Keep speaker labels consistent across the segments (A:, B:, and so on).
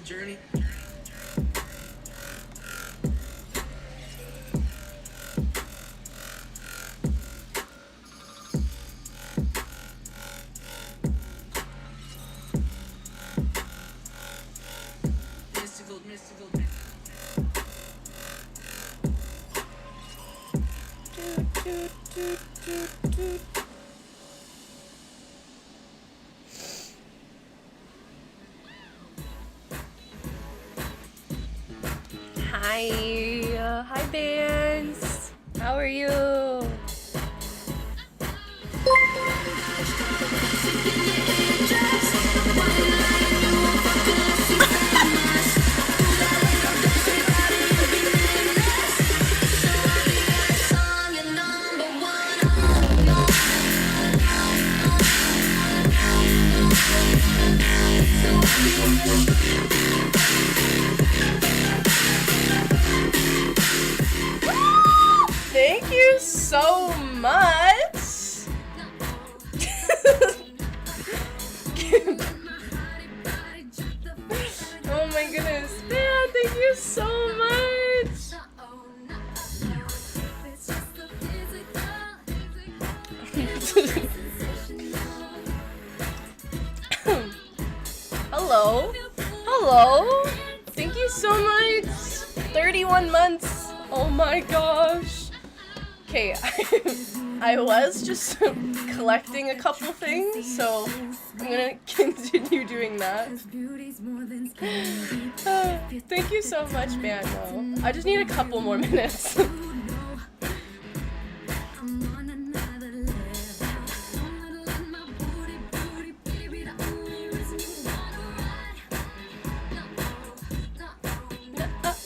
A: journey. Mystical.
B: Hi bands. How are you? Thank you so much. Oh my goodness. Man, thank you so much. Hello. Thank you so much. 31 months. Oh my gosh. Okay, I was just collecting a couple things, so I'm gonna continue doing that. Thank you so much, man. I just need a couple more minutes.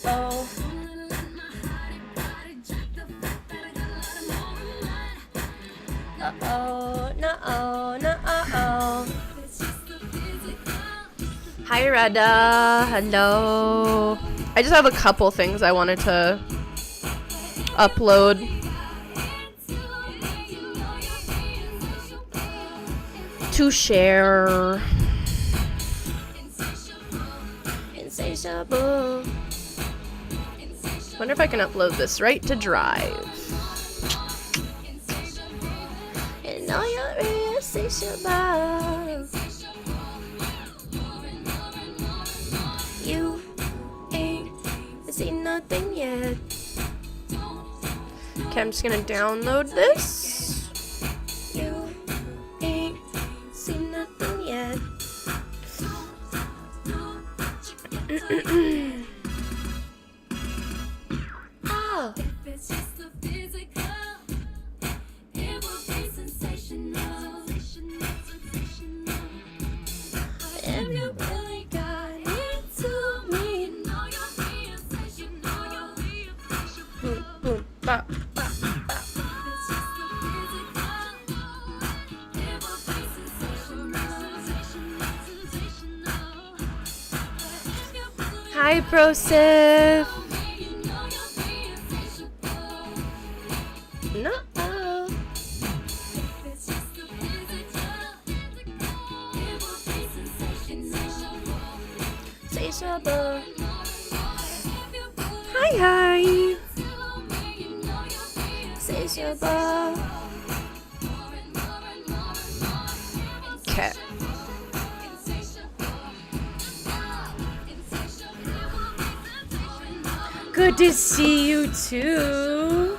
B: No. Hi, Rada. Hello. I just have a couple things I wanted to upload. To share. Insatiable. Wonder if I can upload this right to Drive. And know you're insatiable. You ain't seen nothing yet. Okay, I'm just gonna download this. You ain't seen nothing yet. Oh. Hi, Prosif. No. Insatiable. Hi. Insatiable. Okay. Good to see you too.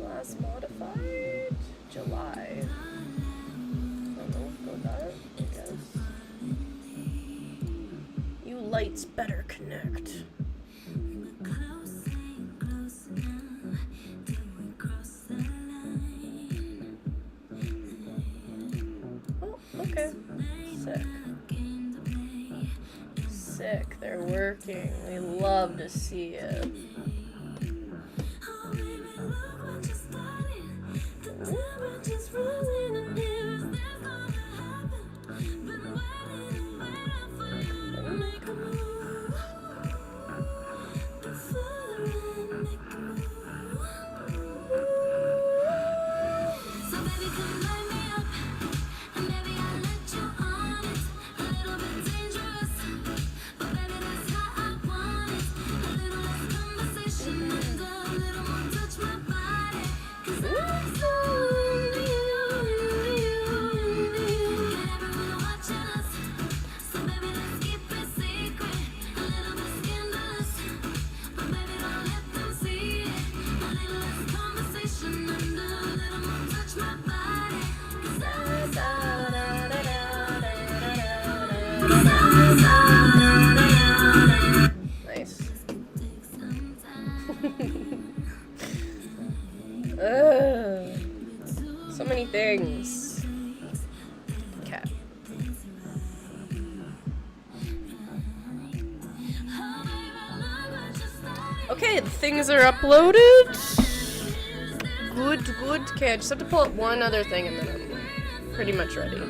B: Last modified July. I don't know, go that, I guess. You lights better connect. Oh, okay. Sick. They're working. We love to see it. Okay, the things are uploaded. Good, good. Okay, I just have to pull up one other thing and then I'm pretty much ready.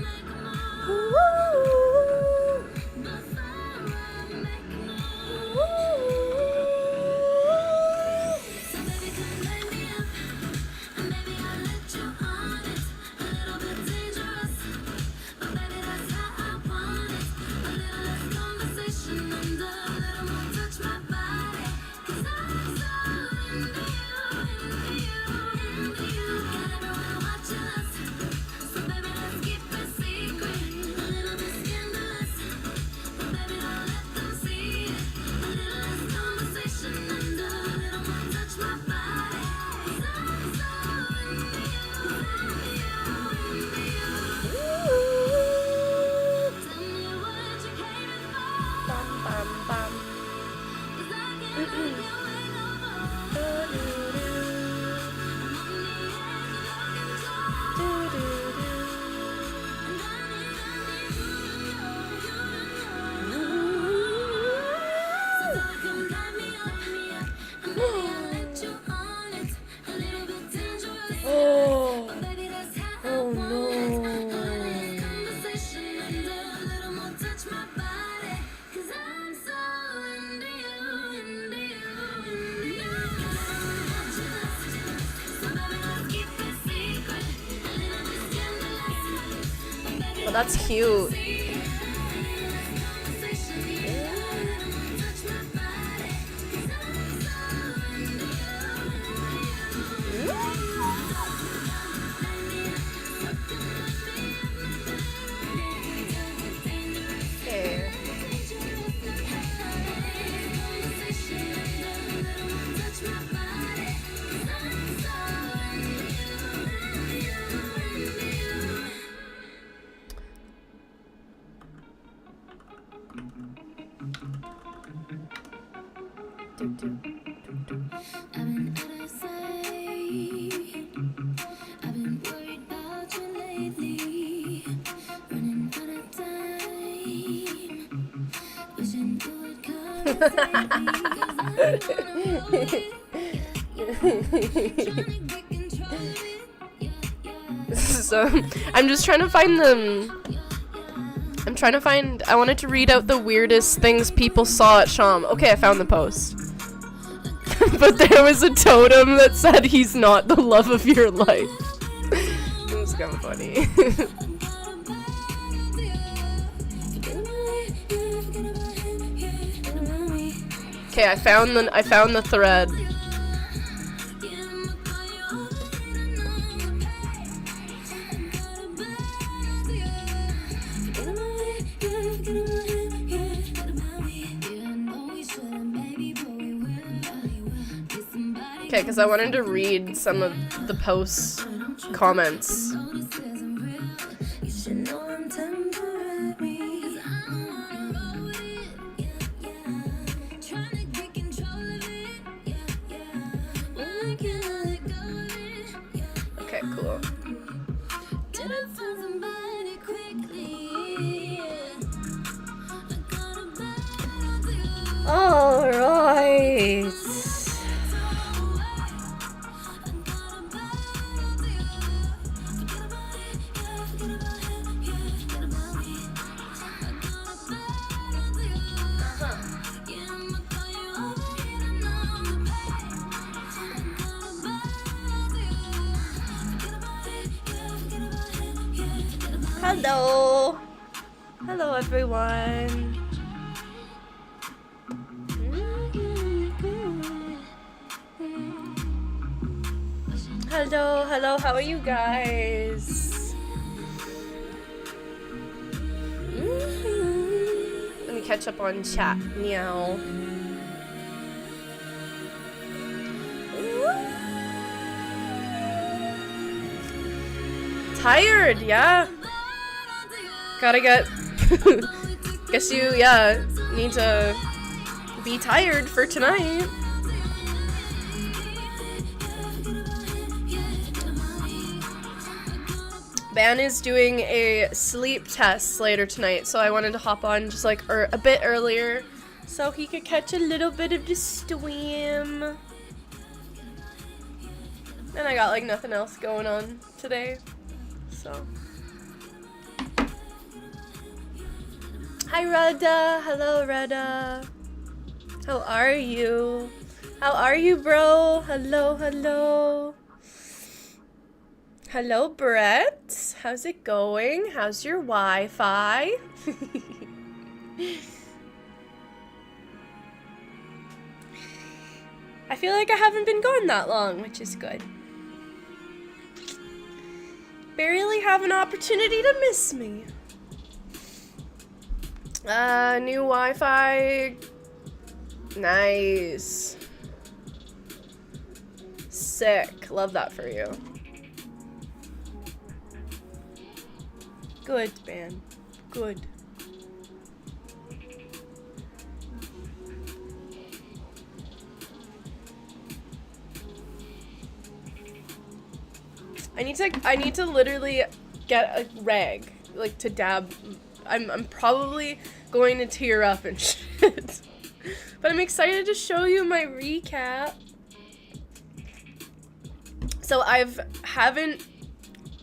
B: Oh, that's cute. So I'm just trying to find them. I wanted to read out the weirdest things people saw at Sham. Okay, I found the post. But there was a totem that said he's not the love of your life. It was kind of funny. Okay, I found the thread. Okay, because I wanted to read some of the post's comments. Okay, cool. All right. Hello. Hello, everyone. Hello, hello, how are you guys? Let me catch up on chat. Meow. Tired, yeah. Gotta get. Guess you, yeah, need to be tired for tonight. Ban is doing a sleep test later tonight, so I wanted to hop on just like a bit earlier so he could catch a little bit of the swim. And I got like nothing else going on today, so. Hi Rada, hello Rada. How are you? How are you, bro? Hello, hello. Hello, Brett. How's it going? How's your Wi-Fi? I feel like I haven't been gone that long, which is good. Barely have an opportunity to miss me. New Wi-Fi. Nice. Sick. Love that for you. Good, man. Good. I need to literally get a rag, like, to dab. I'm probably going to tear up and shit. But I'm excited to show you my recap. So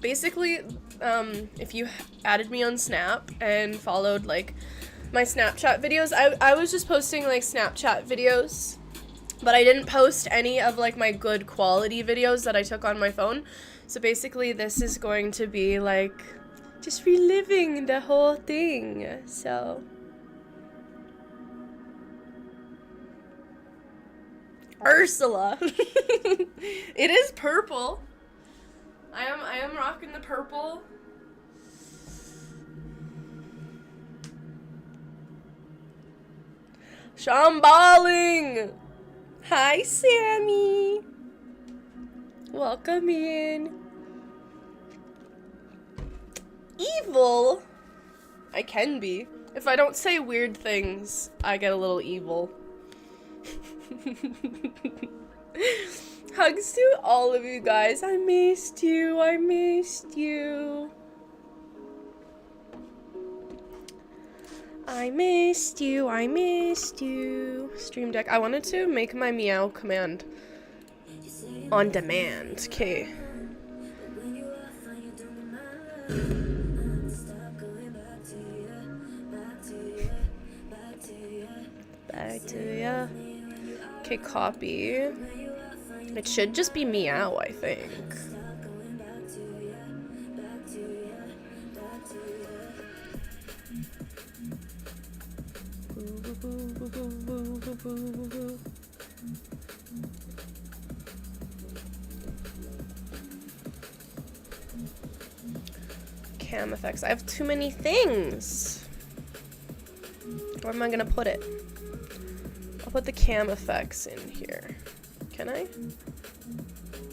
B: basically, if you added me on Snap and followed like my Snapchat videos, I was just posting like Snapchat videos, but I didn't post any of like my good quality videos that I took on my phone. So basically this is going to be like just reliving the whole thing. So Ursula. It is purple. I am rocking the purple. Shambaling. Hi, Sammy. Welcome in. Evil? I can be. If I don't say weird things, I get a little evil. Hugs to all of you guys. I missed you. I missed you. I missed you. I missed you. Stream Deck. I wanted to make my meow command on demand. Okay. Back to ya. Okay, copy. It should just be meow, I think. Cam effects. I have too many things. Where am I gonna put it? I'll put the cam effects in here. Can I?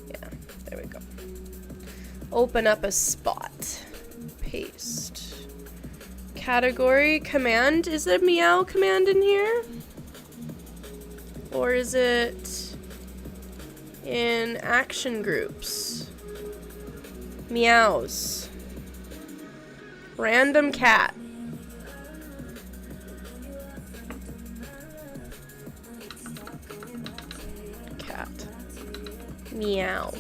B: Yeah, there we go. Open up a spot. Paste. Category, command. Is there meow command in here? Or is it in action groups? Meows. Random cat. Meow.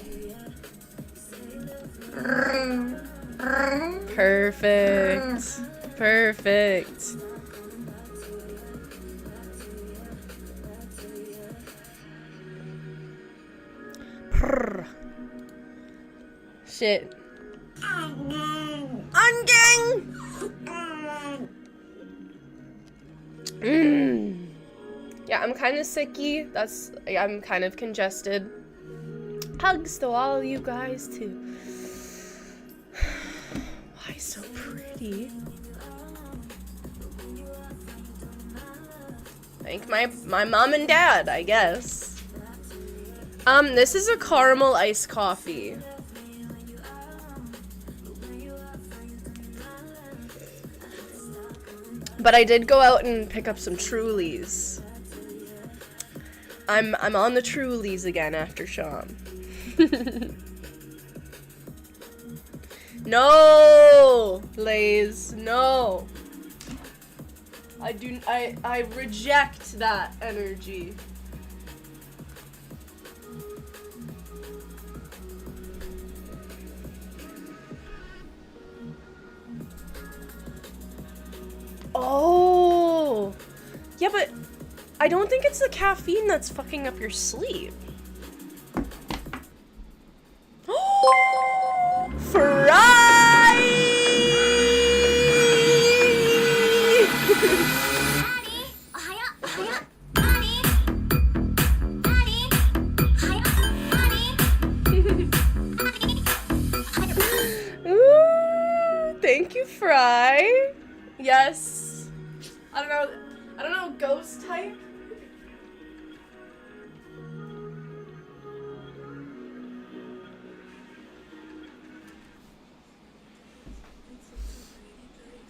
B: Perfect. Perfect. Prr. Shit. Ungang. Yeah, I'm kind of sicky. I'm kind of congested. Hugs to all of you guys too. Why so pretty? Thank my mom and dad, I guess. This is a caramel iced coffee. But I did go out and pick up some Trulies. I'm on the Trulies again after Sham. No, Lays, no. I reject liked that energy. Oh, yeah, but I don't think it's the caffeine that's fucking up your sleep. Fry! Ooh, thank you, Fry. Yes. I don't know, ghost type?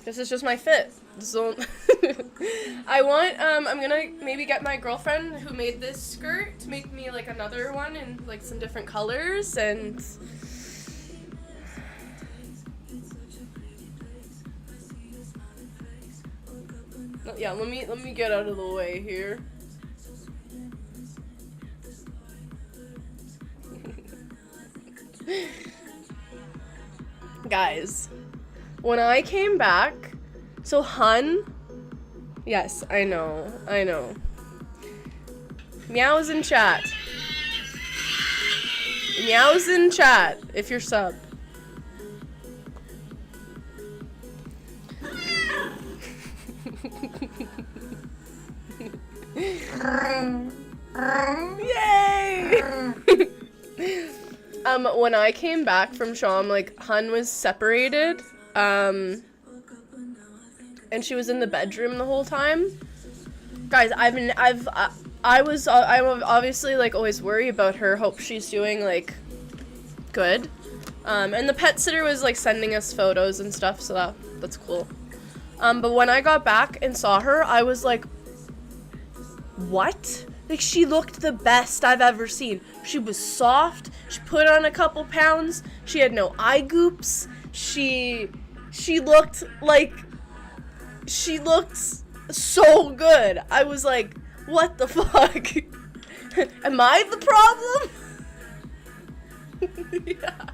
B: This is just my fit. So I want, I'm gonna maybe get my girlfriend who made this skirt to make me like another one in like some different colors and yeah, let me get out of the way here. Guys, when I came back, so Hun, yes, I know. Meow's in chat. Meow's in chat, if you're sub. Yay! When I came back from Sham, like, Hun was separated, and she was in the bedroom the whole time. Guys, I'm obviously, like, always worried about her, hope she's doing, like, good. And the pet sitter was, like, sending us photos and stuff, so that's cool. But when I got back and saw her, I was like, what? Like, she looked the best I've ever seen. She was soft, she put on a couple pounds, she had no eye goops, she looked like, she looked so good. I was like, what the fuck? Am I the problem? Yeah.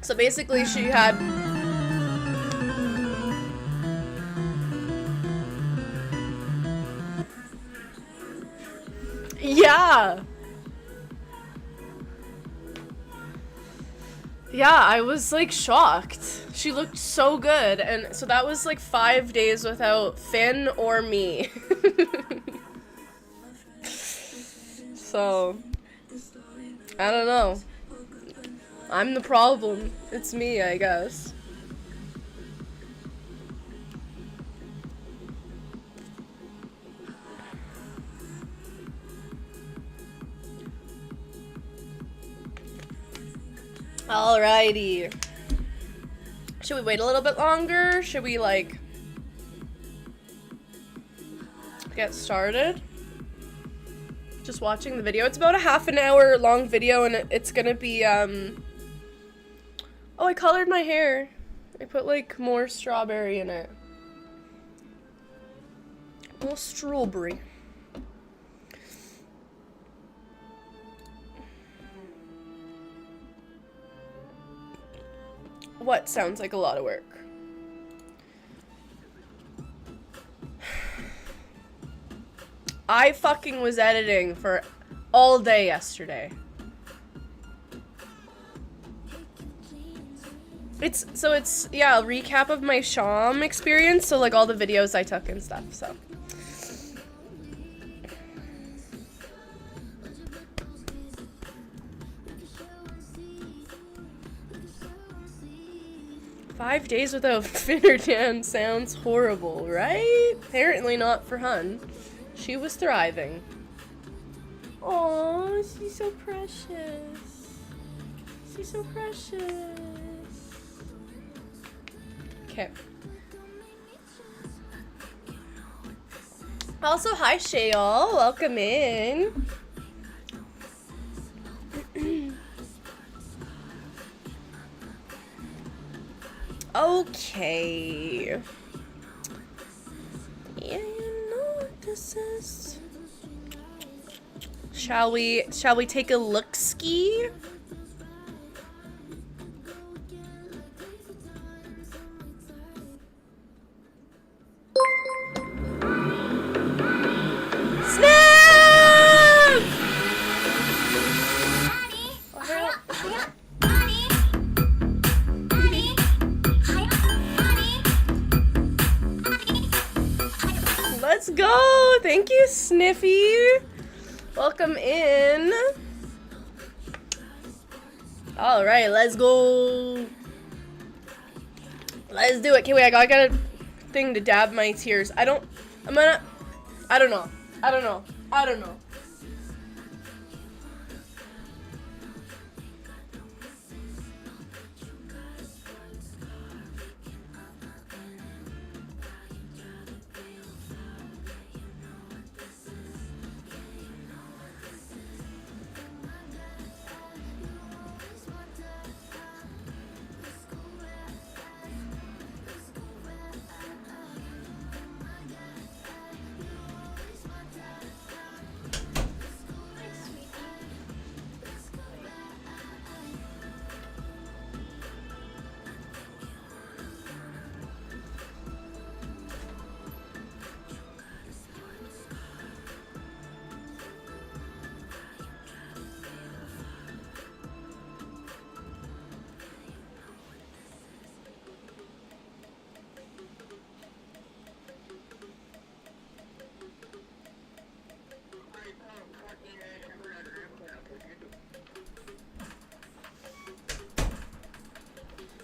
B: So basically she had... Yeah. Yeah, I was like shocked. She looked so good, and so that was like 5 days without Finn or me. So, I don't know. I'm the problem. It's me, I guess. Alrighty. Should we wait a little bit longer? Should we, like, get started? Just watching the video. It's about a half-an-hour long video, and it's gonna be, Oh, I colored my hair. I put, like, more strawberry in it. More strawberry. What sounds like a lot of work? I fucking was editing for all day yesterday. It's yeah, a recap of my Sham experience, so like all the videos I took and stuff, so. 5 days without Finnerdan sounds horrible, right? Apparently not for Hun. She was thriving. Aww, she's so precious. She's so precious. Okay. Also, hi Shayal, welcome in. Okay. Yeah. glasses. Shall we take a look-ski? Let's go! Thank you, Sniffy! Welcome in. Alright, let's go. Let's do it. Okay, wait, I got a thing to dab my tears. I don't know.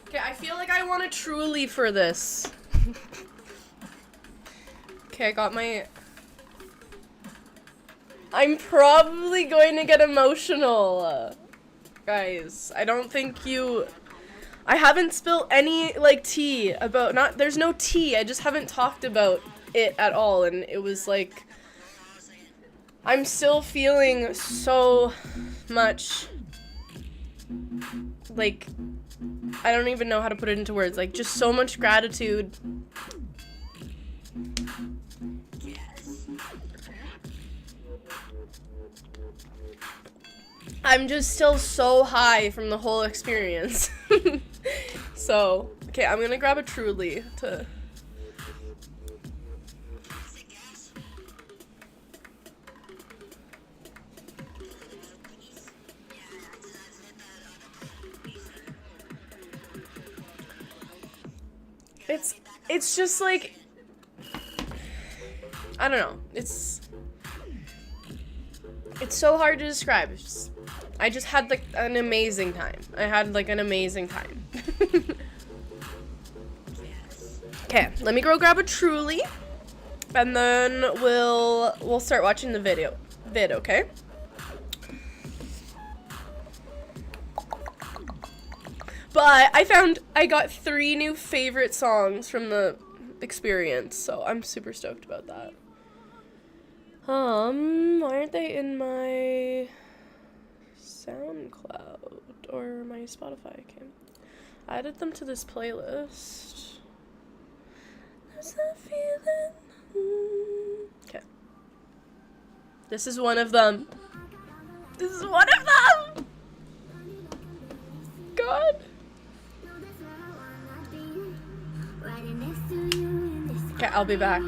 B: Okay, I feel like I want a Truly for this. Okay, I got my... I'm probably going to get emotional. Guys, I don't think you... I haven't spilled any, like, tea about... There's no tea, I just haven't talked about it at all, and it was, like... I'm still feeling so much... Like... I don't even know how to put it into words. Like, just so much gratitude. I'm just still so high from the whole experience. So, okay, I'm gonna grab a Truly to... It's just like, I don't know, it's so hard to describe. I just had like an amazing time. Okay, let me go grab a Truly, and then we'll start watching the vid, okay? But I got 3 new favorite songs from the experience, so I'm super stoked about that. Why aren't they in my SoundCloud or my Spotify? Okay. I added them to this playlist. There's that feeling. Okay. This is one of them. God. Okay, I'll be back.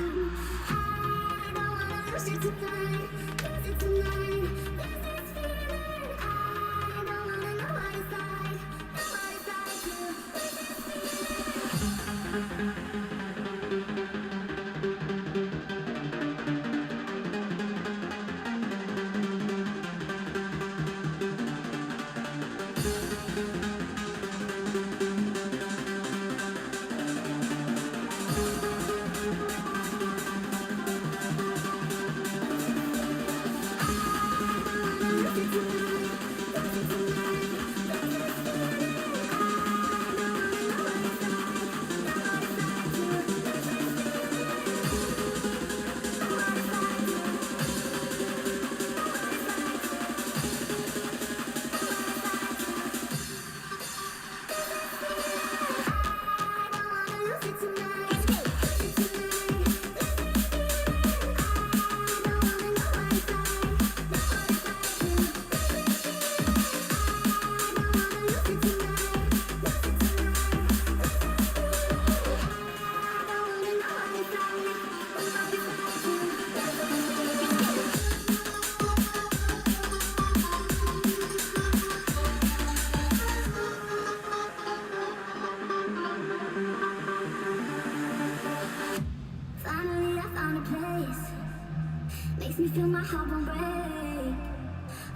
A: Makes me feel my heart won't break. All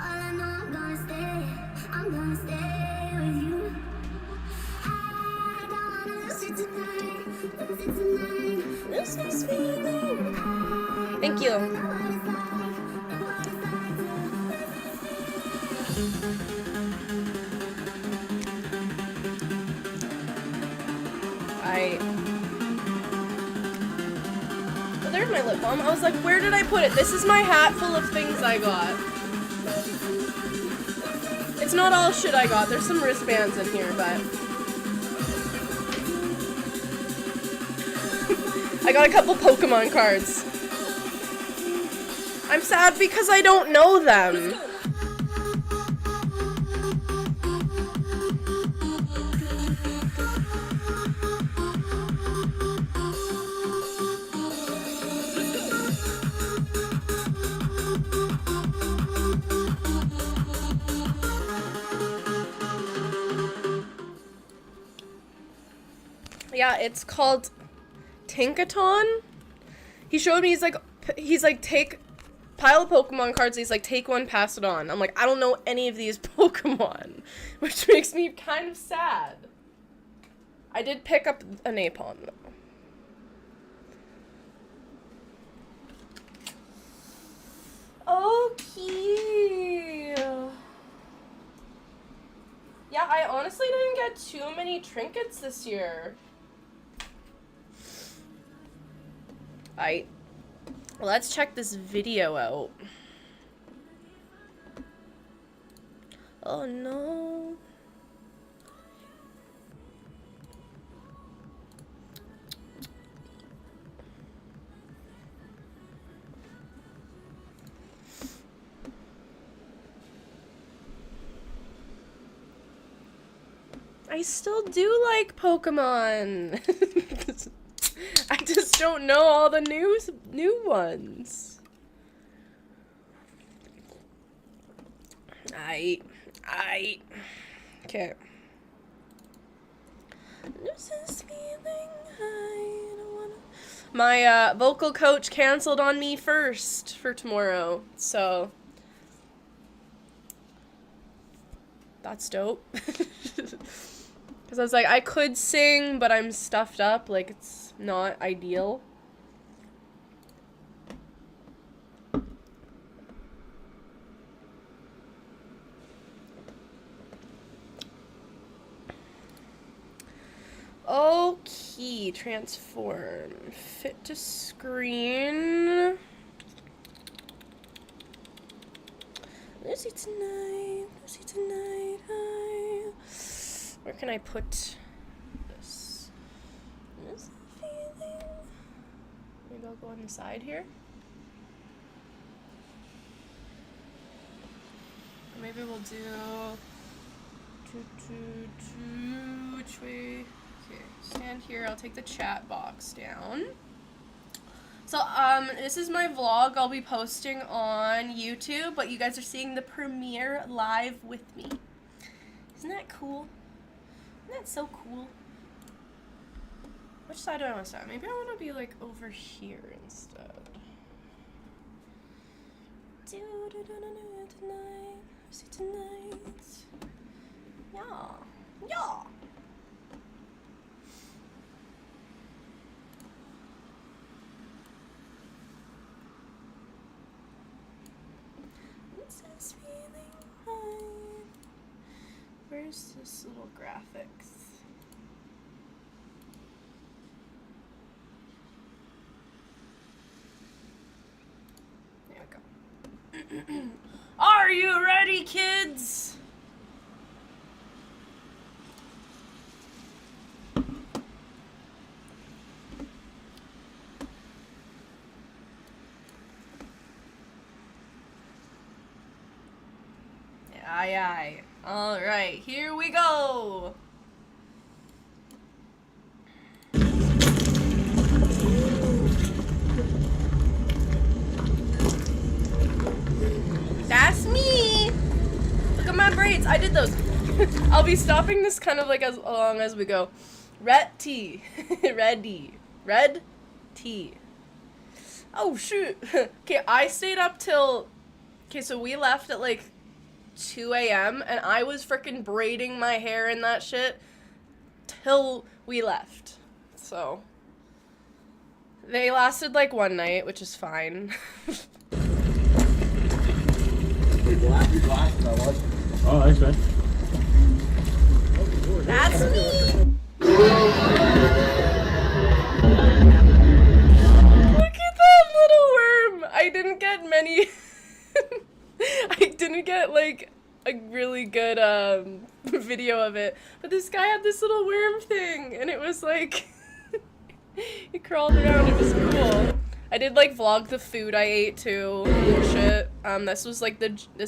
A: I know, I'm gonna stay with you. I don't wanna lose it tonight, lose this feeling.
B: Thank you. Oh, there's my lip balm. I was like, where did I put it? This is my hat full of things I got. It's not all shit I got. There's some wristbands in here, but I got a couple Pokemon cards. I'm sad because I don't know them. Yeah, it's called Tinkaton. He showed me, he's like, take pile of Pokemon cards, he's like, take one, pass it on. I'm like, I don't know any of these Pokemon, which makes me kind of sad. I did pick up a Napalm, though. Okay. Yeah, I honestly didn't get too many trinkets this year. Alright, let's check this video out. Oh no. I still do like Pokemon. I just don't know all the new ones. Okay. My vocal coach canceled on me first for tomorrow, so that's dope. Because I was like, I could sing, but I'm stuffed up, like, it's not ideal. Okay, transform. Fit to screen. Lucy tonight, Lucy tonight, hi. Where can I put this? This feeling. Maybe I'll go on the side here. Or maybe we'll do which way? Okay, stand here. I'll take the chat box down. So, this is my vlog I'll be posting on YouTube, but you guys are seeing the premiere live with me. Isn't that cool? Isn't that so cool? Which side do I want to stand? Maybe I want to be, like, over here instead. Tonight, see tonight. Yeah. Yeah. Where's this little graphics? There we go. Are you ready, kids? Aye, aye. All right, here we go. That's me. Look at my braids. I did those. I'll be stopping this kind of like as long as we go. Red tea. Ready. Red tea. Oh shoot. Okay, I stayed up till, okay, so we left at like 2 a.m. and I was freaking braiding my hair and that shit till we left. So they lasted like one night, which is fine.
C: Oh, thanks, man.
B: That's me! Look at that little worm! I didn't get many... I didn't get, like, a really good, video of it. But this guy had this little worm thing, and it was, like... he crawled around, it was cool. I did, like, vlog the food I ate, too, and shit. This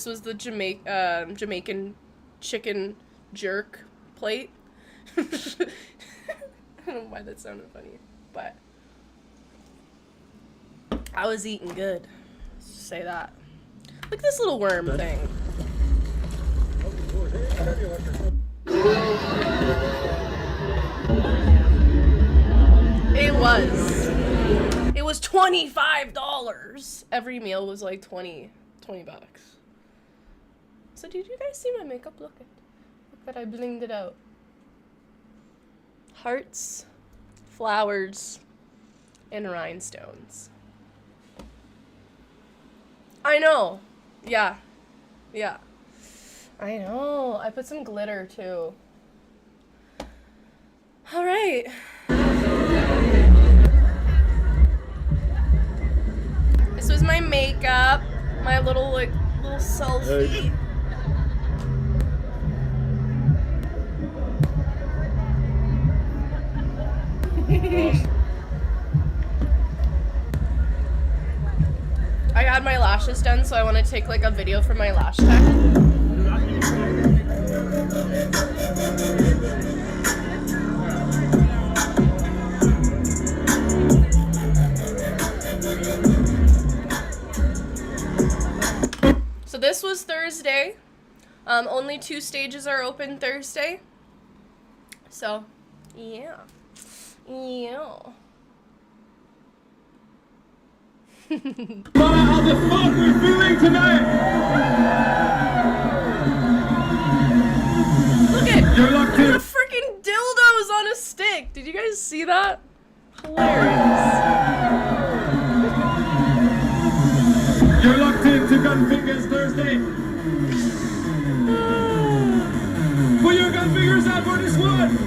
B: was the Jamaican chicken jerk plate. I don't know why that sounded funny, but I was eating good. Let's just say that. Look at this little worm thing. It was $25. Every meal was like 20 bucks. So did you guys see my makeup? Look that I blinged it out. Hearts, flowers, and rhinestones. I know. Yeah. I know. I put some glitter too. All right. This was my makeup, my little selfie. I got my lashes done, so I want to take like a video for my lash tech. So this was Thursday. Only 2 stages are open Thursday. So, yeah.
C: How the fuck we feeling tonight?
B: Look at
C: You're locked in.
B: the freaking dildos on a stick. Did you guys see that? Hilarious.
C: You're locked in to Gun Fingers Thursday. Put your gun fingers out for this one.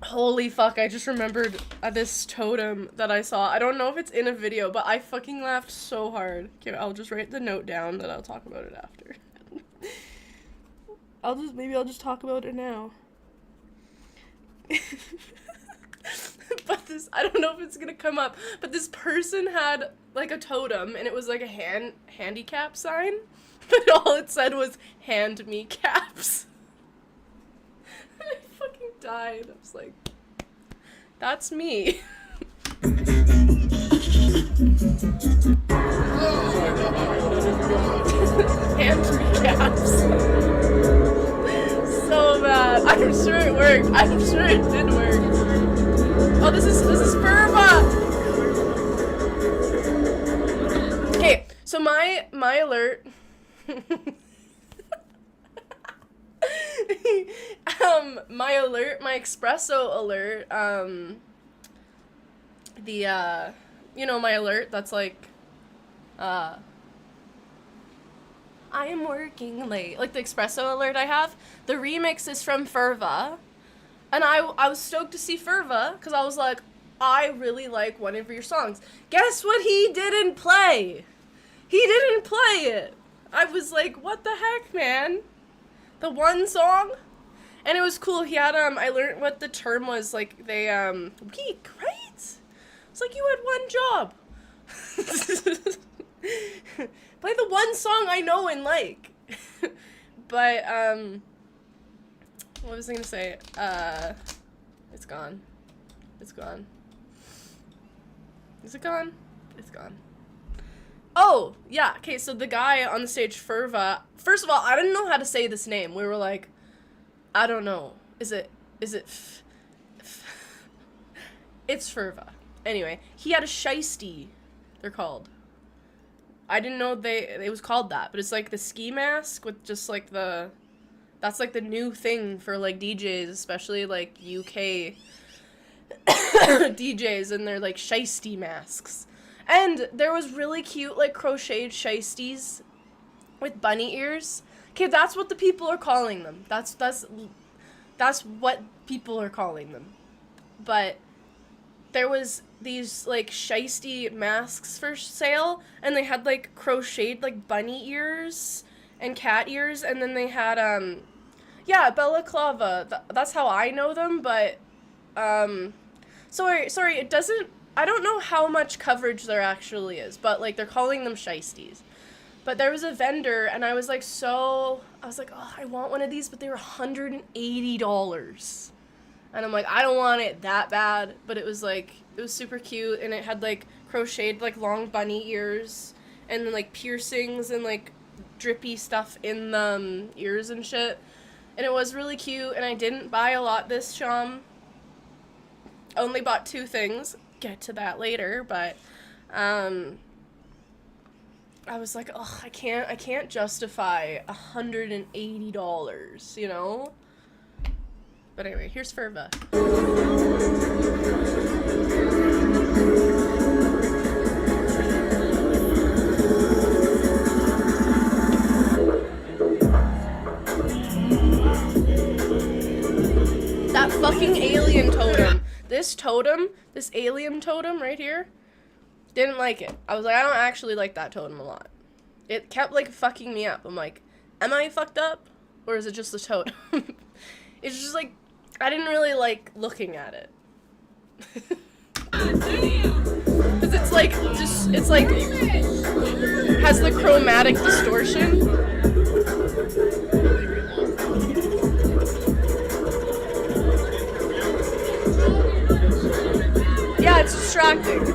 B: Holy fuck, I just remembered this totem that I saw. I don't know if it's in a video, but I fucking laughed so hard. Okay, I'll just write the note down, then I'll talk about it after. Maybe I'll just talk about it now. But I don't know if it's gonna come up, but this person had like a totem and it was like a handicap sign, but all it said was hand me caps. I fucking died. I was like, that's me. Hand me caps. So bad. I'm sure it worked. I'm sure it did work. Oh, this is Furva. Okay, so my alert. My espresso alert, my alert that's like, I am working late, like the espresso alert I have, the remix is from Furva, and I was stoked to see Furva, because I was like, I really like one of your songs. Guess what he didn't play? He didn't play it. I was like, what the heck, man? The one song? And it was cool. He had, I learned what the term was, like, they, weak, right? It's like you had one job. Play the one song I know and like. But, what was I gonna say? It's gone. It's gone. Is it gone? It's gone. Oh, yeah. Okay, so the guy on the stage, Furva. First of all, I didn't know how to say this name. We were like, I don't know. Is it it's Furva. Anyway, he had a shiesty, they're called. I didn't know it was called that, but it's like the ski mask with just like that's like the new thing for like DJs, especially like UK DJs, and they're like shiesty masks. And there was really cute like crocheted shiesties with bunny ears. Okay, that's what the people are calling them. That's what people are calling them. But there was these like shiesty masks for sale, and they had like crocheted like bunny ears and cat ears, and then they had yeah, balaclava. That's how I know them, but sorry, it doesn't, I don't know how much coverage there actually is, but like they're calling them shiesties. But there was a vendor, and I was like, oh, I want one of these, but they were $180. And I'm like, I don't want it that bad, but it was super cute, and it had like crocheted like long bunny ears, and then like piercings and like drippy stuff in the ears and shit. And it was really cute, and I didn't buy a lot this Sham. Only bought 2 things. Get to that later, but I was like, oh, I can't justify $180, you know? But anyway, here's Furva. That fucking alien totem. This alien totem right here, didn't like it. I was like, I don't actually like that totem a lot. It kept like fucking me up. I'm like, am I fucked up? Or is it just the totem? It's just like, I didn't really like looking at it. Cause it's like, has the chromatic distortion. Yeah, it's distracting.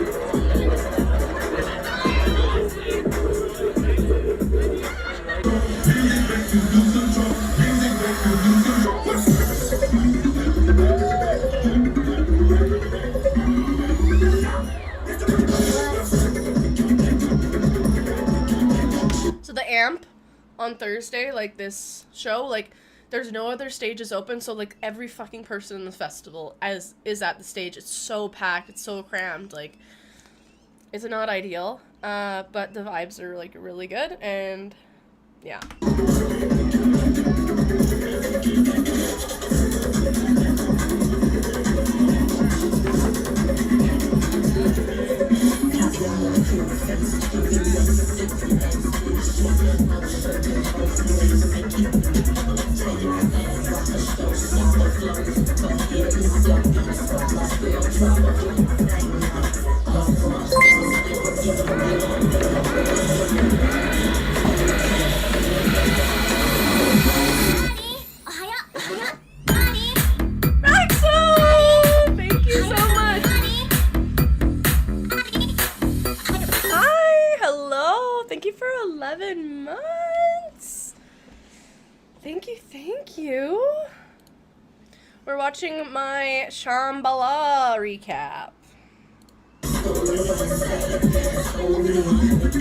B: So the amp on Thursday, like this show, like there's no other stages open, so like every fucking person in the festival is at the stage. It's so packed, it's so crammed, like it's not ideal, but the vibes are like really good, and yeah. Thank you for 11 months. Thank you. We're watching my Shambhala recap.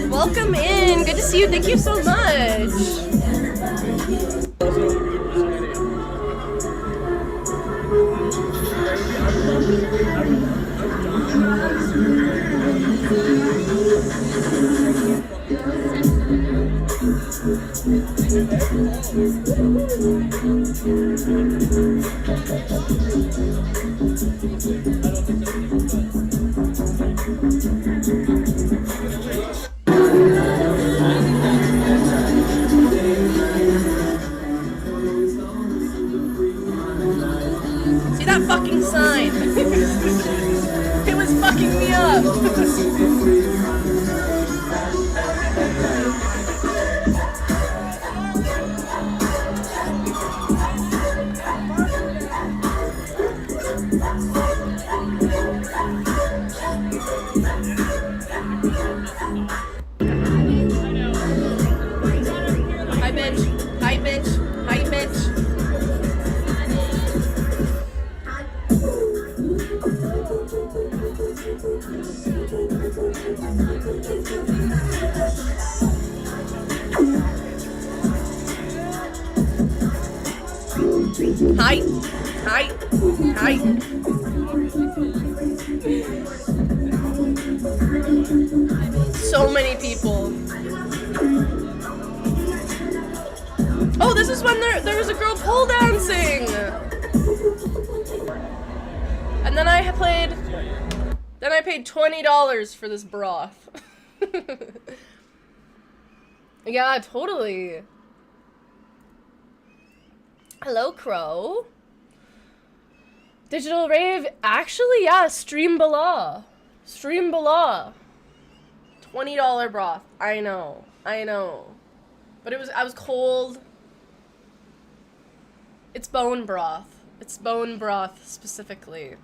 B: Welcome in. Good to see you. Thank you so much. See that fucking sign? It was fucking me up. Hi, bitch. Hi, bitch. Hi, bitch. Hi. Hi. Hi. So many people. Oh, this is when there was a girl pole dancing. And then I paid $20 for this broth. Yeah, totally. Hello, Crow. Digital rave, actually, yeah, SHAMBHALA. SHAMBHALA. $20 broth. I know. But I was cold. It's bone broth. It's bone broth specifically.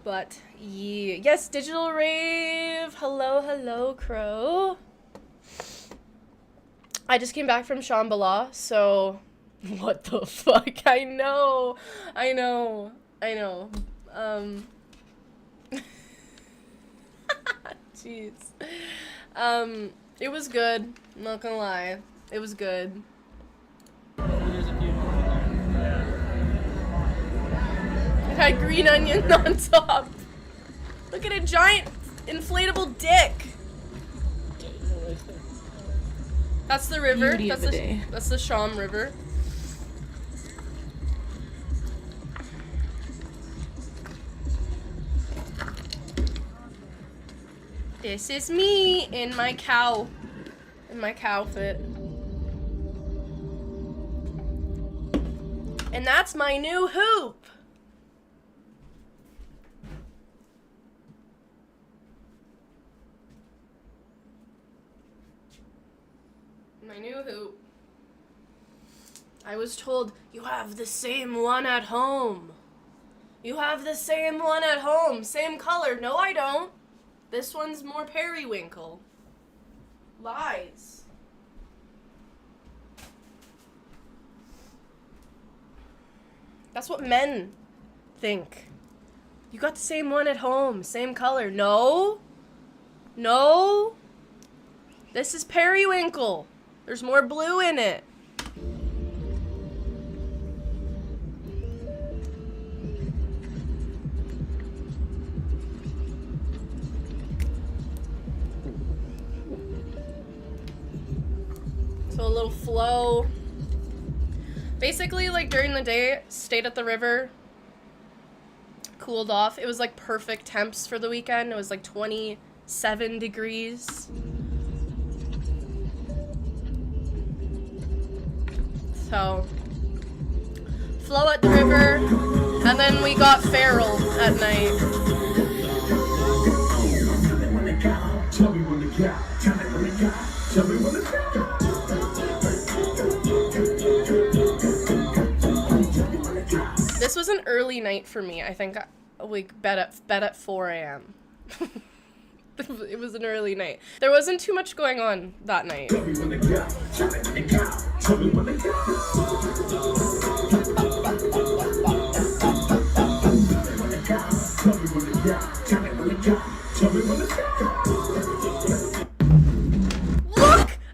B: But yeah, yes, digital rave. Hello, Crow. I just came back from Shambhala, so what the fuck? I know. Jeez. It was good. I'm not gonna lie. It was good. It had green onion on top. Look at a giant inflatable dick. That's the river. That's the Sham River. This is me in my cow fit. And that's my new hoop. My new hoop. I was told, you have the same one at home. You have the same one at home. Same color. No, I don't. This one's more periwinkle. Lies. That's what men think. You got the same one at home. Same color. No. No. This is periwinkle. There's more blue in it. So a little flow. Basically, like during the day, stayed at the river, cooled off. It was like perfect temps for the weekend. It was like 27 degrees. So, flow at the river, and then we got feral at night. This was an early night for me. I think we bed at 4 a.m. It was an early night. There wasn't too much going on that night. Look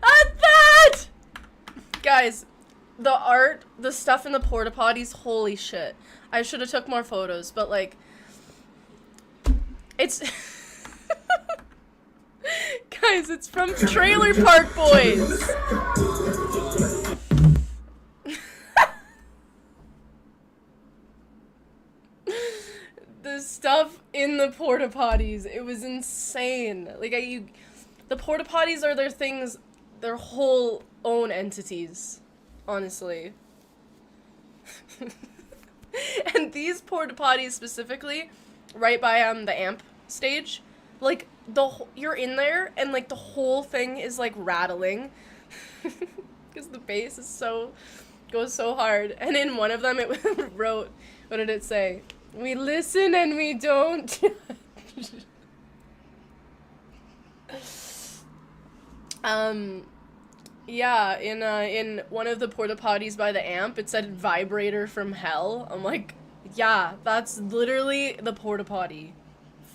B: at that! Guys, the art, the stuff in the porta potties, holy shit. I should have took more photos, but like, it's... Guys, it's from Trailer Park Boys. The stuff in the porta potties, it was insane. Like, the porta potties are their things, their whole own entities, honestly. And these porta potties specifically, right by the amp stage, like, you're in there and like the whole thing is like rattling because the bass is goes so hard. And in one of them it wrote, what did it say? We listen and we don't judge. Yeah, in one of the porta potties by the amp, it said vibrator from hell. I'm like, yeah, that's literally the porta potty.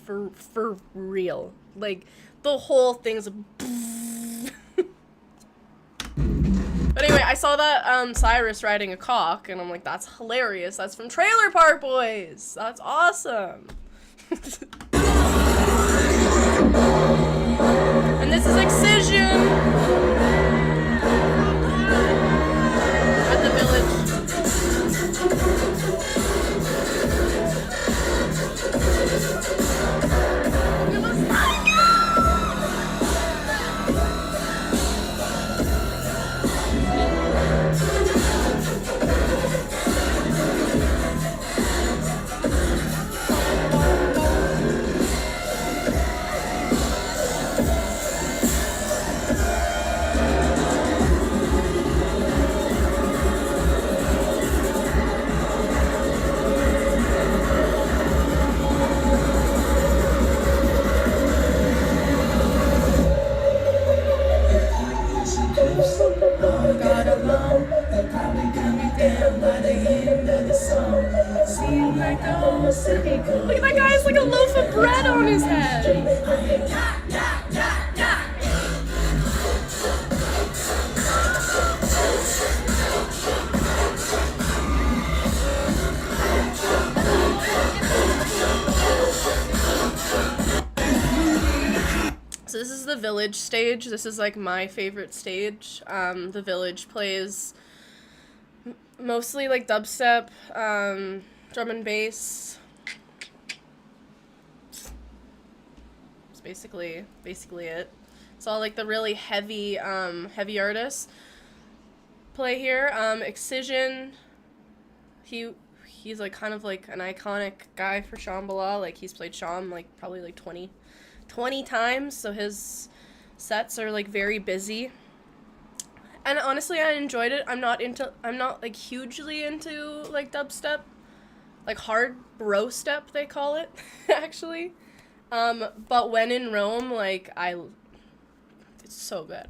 B: For real. Like, the whole thing's a But anyway, I saw that Cyrus riding a cock, and I'm like, that's hilarious. That's from Trailer Park Boys. That's awesome. And this is Excision at the Village. Look at that guy, it's like a loaf of bread on his head. So this is the Village stage. This is like my favorite stage. The Village plays mostly like dubstep, drum and bass. It's basically it. It's all like the really heavy heavy artists play here. Excision, he's like kind of like an iconic guy for Shambhala. Like he's played Sham like probably like 20 times, so his sets are like very busy. And honestly, I enjoyed it. I'm not like hugely into like dubstep, like hard bro step they call it, actually. But when in Rome, like it's so good.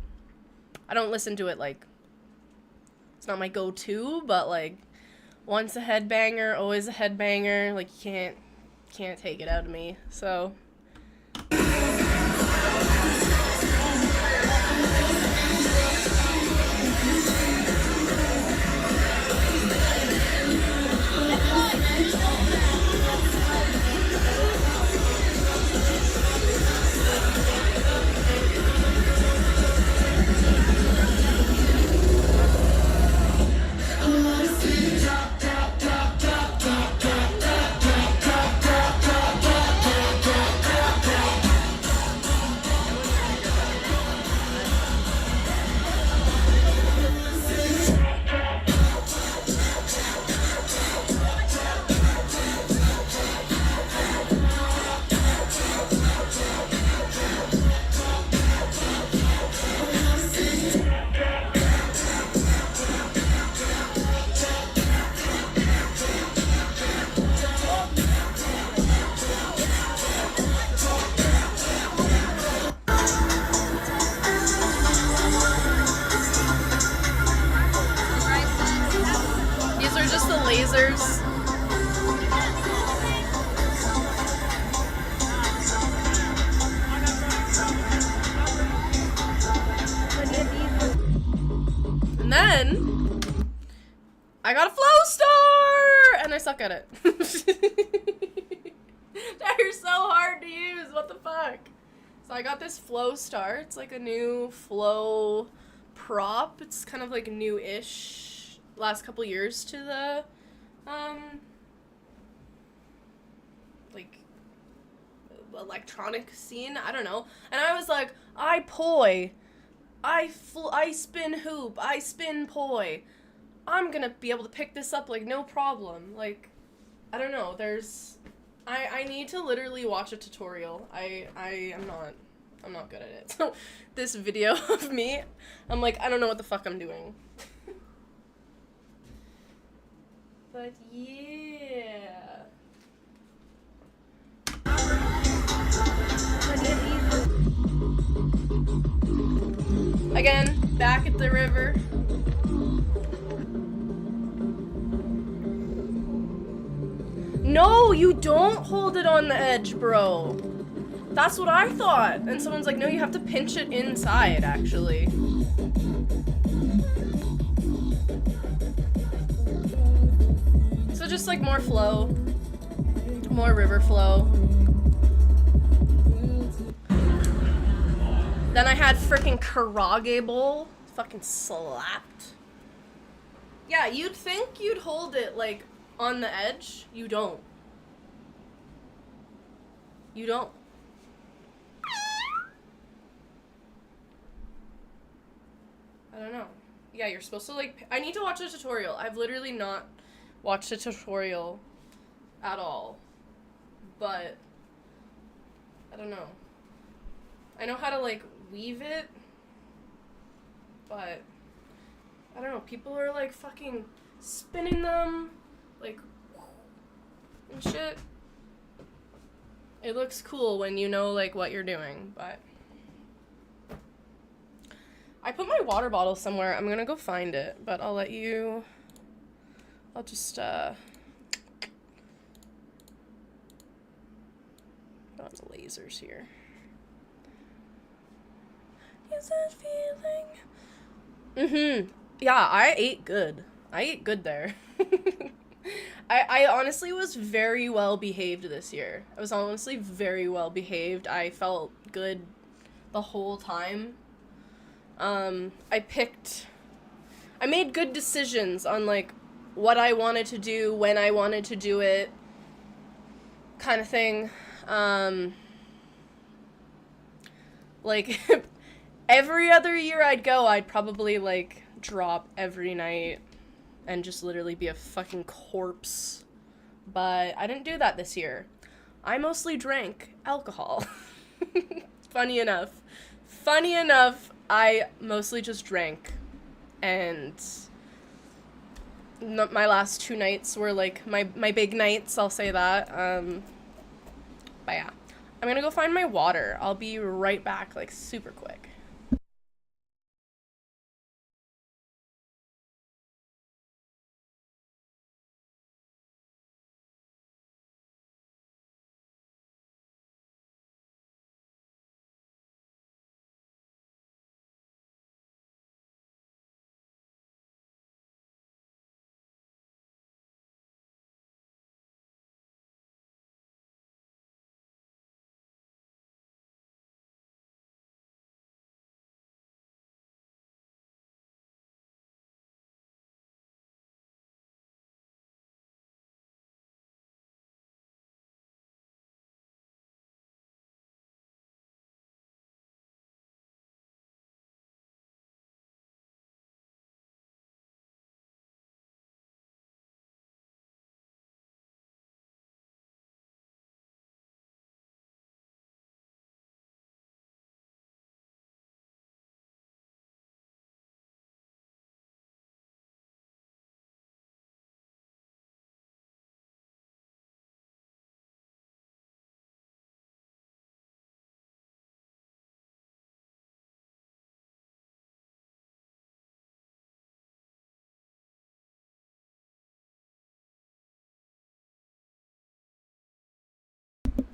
B: I don't listen to it like, it's not my go-to, but like once a headbanger, always a headbanger. Like you can't take it out of me. So. Lasers. And then I got a flow star, and I suck at it. They're so hard to use. What the fuck? So I got this flow star. It's like a new flow prop. It's kind of like new-ish. Last couple years to the like electronic scene. I don't know. And I was like, I poi, I spin hoop, I spin poi. I'm gonna be able to pick this up like no problem. Like, I don't know. I need to literally watch a tutorial. I'm not good at it. So this video of me, I'm like, I don't know what the fuck I'm doing. But yeah. Again, back at the river. No, you don't hold it on the edge, bro. That's what I thought. And someone's like, no, you have to pinch it inside, actually. So just like more flow. More river flow. Then I had freaking karage bowl. Fucking slapped. Yeah, you'd think you'd hold it like on the edge. You don't. You don't. I don't know. Yeah, you're supposed to like, I need to watch a tutorial. I've literally not watched a tutorial at all. But I don't know. I know how to like weave it, but I don't know. People are like fucking spinning them, like, and shit. It looks cool when you know like what you're doing, but I put my water bottle somewhere. I'm gonna go find it, but I'll let you, I'll just put on the lasers here. Is that feeling? Yeah, I ate good. I ate good there. I honestly was very well behaved this year. I was honestly very well behaved. I felt good the whole time. I made good decisions on like what I wanted to do, when I wanted to do it, kind of thing. Like every other year I'd go, I'd probably like drop every night and just literally be a fucking corpse. But I didn't do that this year. I mostly drank alcohol. Funny enough, I mostly just drank. And my last 2 nights were like my big nights, I'll say that. But yeah, I'm gonna go find my water. I'll be right back, like super quick.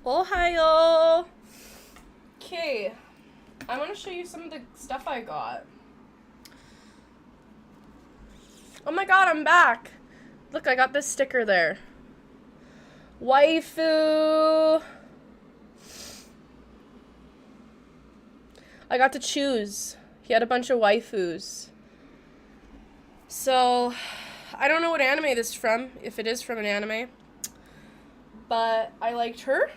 B: Ohio! Okay, I want to show you some of the stuff I got. Oh my god, I'm back! Look, I got this sticker there. Waifu! I got to choose. He had a bunch of waifus. So, I don't know what anime this is from, if it is from an anime. But I liked her.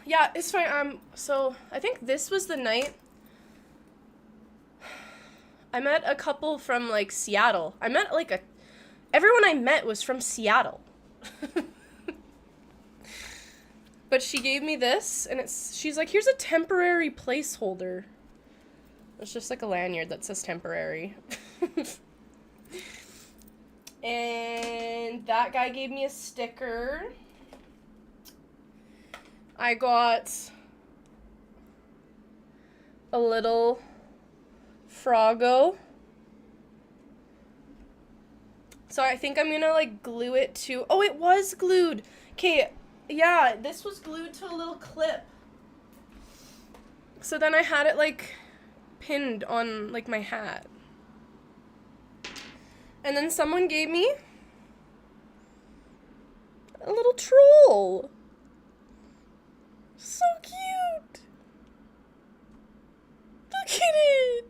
B: Yeah, it's fine. So I think this was the night I met a couple from like Seattle. I met like everyone I met was from Seattle. But she gave me this, and she's like, here's a temporary placeholder. It's just like a lanyard that says temporary. And that guy gave me a sticker. I got a little Froggo. So I think I'm gonna like glue it to, oh, it was glued. Okay, yeah, this was glued to a little clip. So then I had it like pinned on like my hat. And then someone gave me a little troll. So cute. Look at it.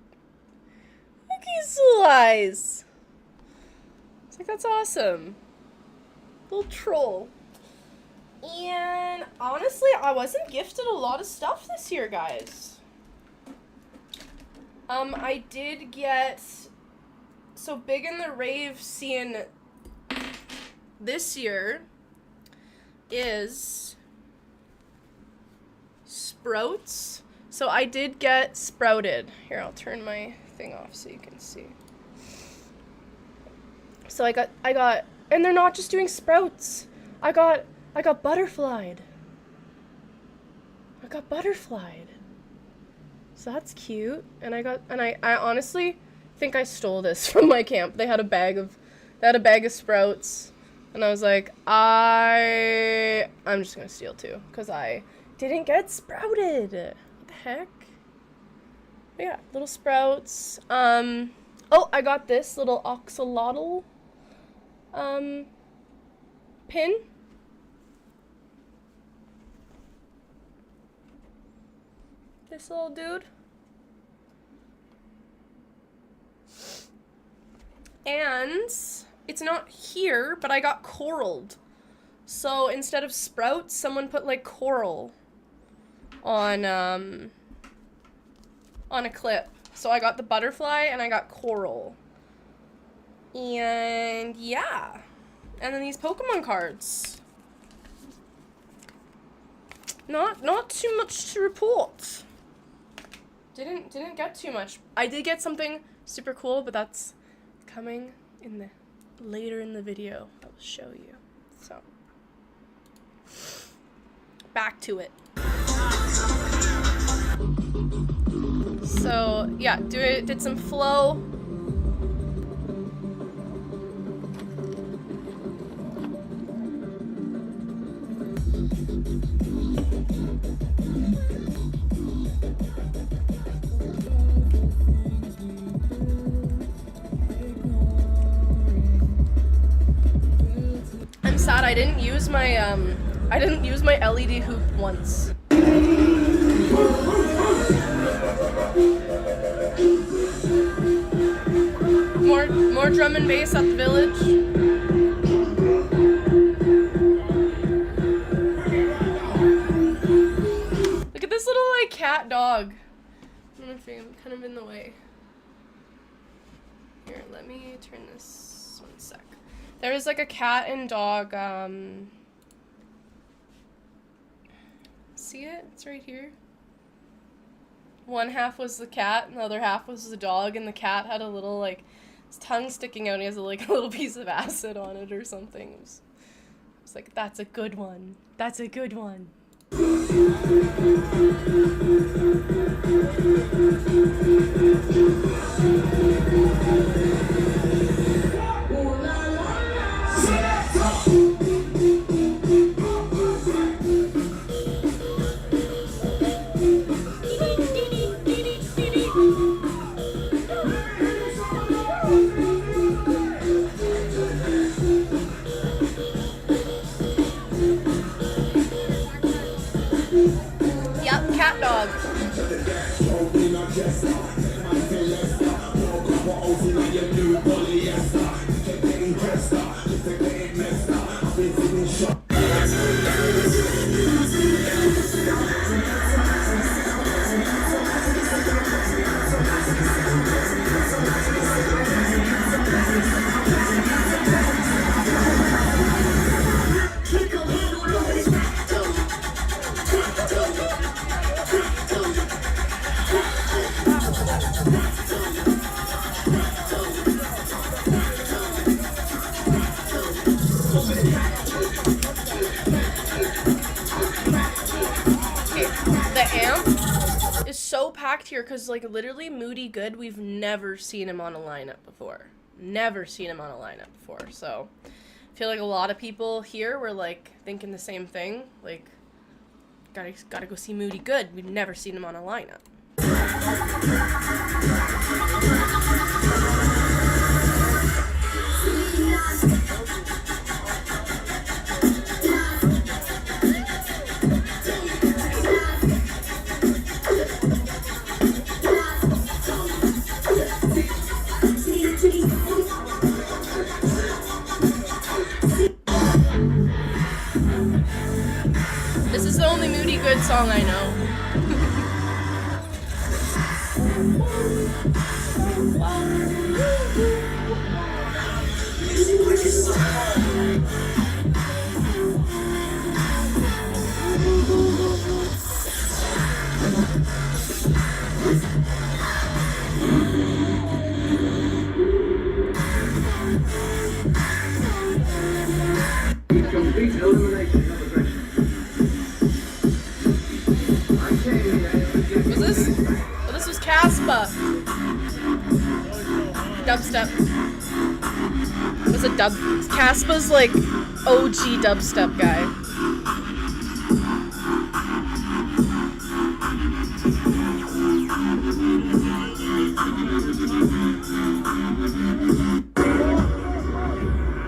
B: Look at his little eyes. It's like, that's awesome. Little troll. And honestly, I wasn't gifted a lot of stuff this year, guys. I did get, so Big in the Rave scene this year is Sprouts. So I did get Sprouted. Here, I'll turn my thing off so you can see. So I got, and they're not just doing Sprouts. I got Butterflied. I got Butterflied. So that's cute. And I honestly think I stole this from my camp. They had a bag of Sprouts. And I was like, I'm just gonna steal two. Because I didn't get Sprouted. What the heck? But yeah, little Sprouts. Oh, I got this little axolotl pin. This little dude. And it's not here, but I got coraled. So instead of Sprouts, someone put like coral on a clip. So I got the butterfly and I got coral. And yeah. And then these Pokemon cards. Not too much to report. Didn't get too much. I did get something super cool, but that's coming in later in the video. I will show you. So back to it. So yeah, did some flow. I'm sad I didn't use my LED hoop once. More drum and bass at the village. Look at this little like cat dog. I don't know if I'm kind of in the way. Here, let me turn this one sec. There was like a cat and dog, see it? It's right here. One half was the cat, and the other half was the dog, and the cat had a little, like, his tongue sticking out, and he has, like, a little piece of acid on it or something. It was like, that's a good one. That's a good one. Yep, cat dog. packed here because, like, literally Moody Good, we've never seen him on a lineup before. Never seen him on a lineup before, so I feel like a lot of people here were, like, thinking the same thing. Like, gotta go see Moody Good. We've never seen him on a lineup. This is the only Moody Good song I know.
C: Complete elimination of aggression.
B: Was this? Oh, this was Caspa. Dubstep. Was it dub? Caspa's like OG dubstep guy.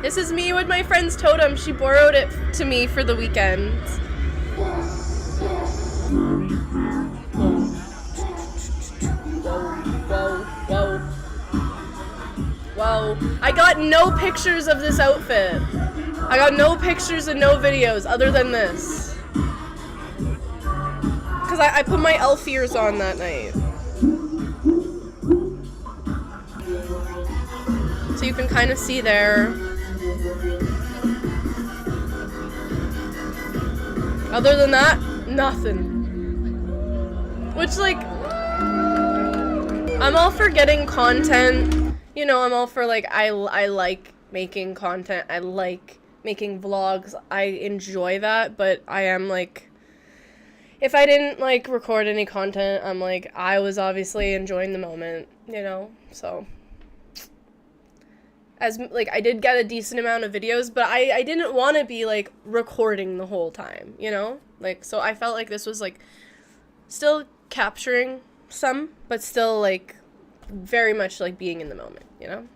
B: This is me with my friend's totem. She borrowed it to me for the weekend. Whoa. Whoa. I got no pictures of this outfit. I got no pictures and no videos other than this. Because I put my elf ears on that night. So you can kind of see there. Other than that, nothing. Which, like, I'm all for getting content. You know, I'm all for, like, I like making content. I like making vlogs. I enjoy that, but I am, like, if I didn't, like, record any content, I'm, like, I was obviously enjoying the moment, you know? So, as, like, I did get a decent amount of videos, but I didn't want to be, like, recording the whole time, you know? Like, so I felt like this was, like, still capturing some, but still, like, very much, like, being in the moment, you know?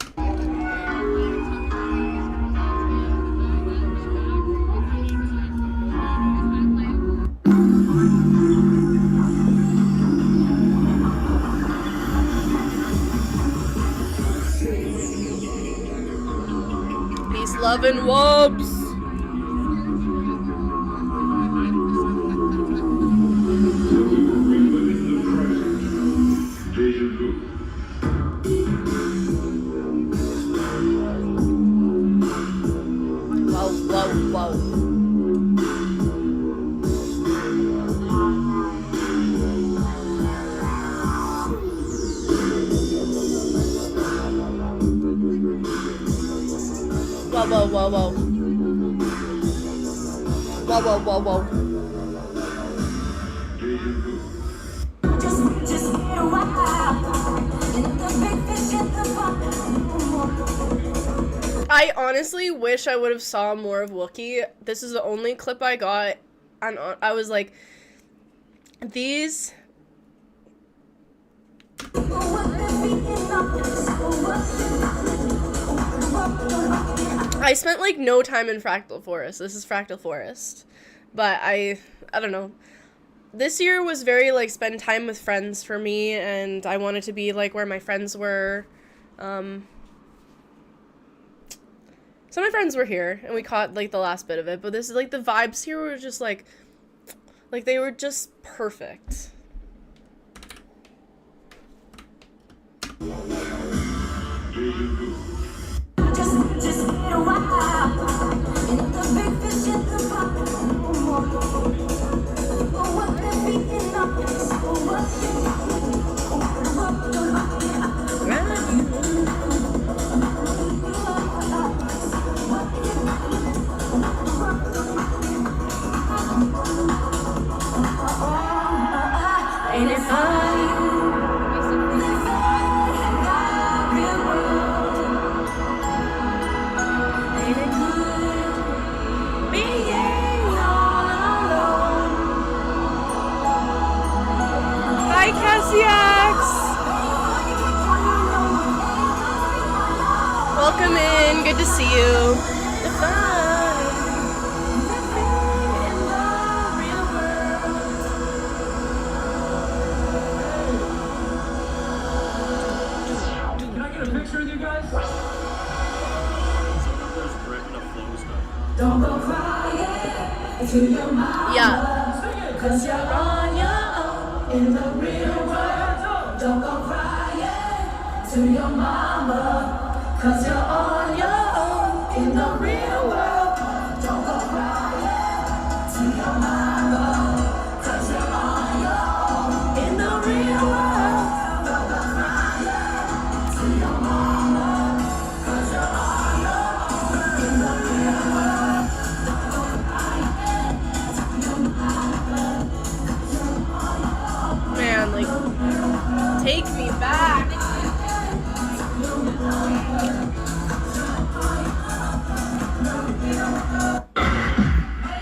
B: Peace, love, and wobs! Whoa. I honestly wish I would have saw more of Wookiee. This is the only clip I got, and I was like, these... I spent, like, no time in Fractal Forest. This is Fractal Forest. But I don't know. This year was very, like, spend time with friends for me, and I wanted to be, like, where my friends were. So my friends were here, and we caught, like, the last bit of it, but this is, like, the vibes here were just, like, they were just perfect.
A: And if I
B: Axiax! Welcome in, good to see you.
C: Can I get a picture with you guys?
A: Don't go crying to your mama.
B: Yeah.
A: Cause you're on your own in the real world. Don't go crying to your mama. Cause you're on your own in the real world. Don't go crying to your mama. Cause you're on your own in the real world. Don't go crying to your mama. Cause you're on your own in the real world. Don't go crying to your mama.
B: Man, like, take me back.
A: Put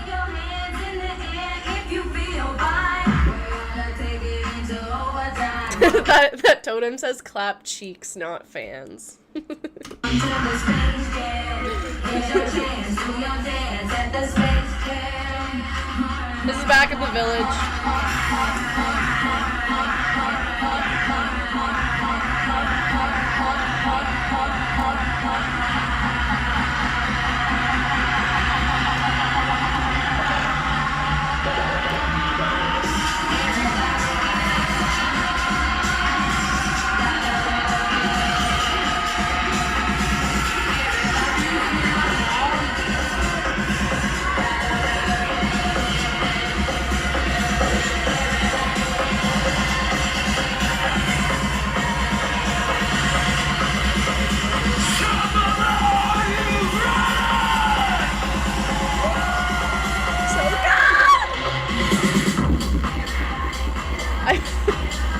A: your hands in the air if you feel fine. We're gonna take it into overtime.
B: that totem says clap cheeks, not fans.
A: To the space jam. Here's your chance. Do your dance at the space jam.
B: This is back at the village.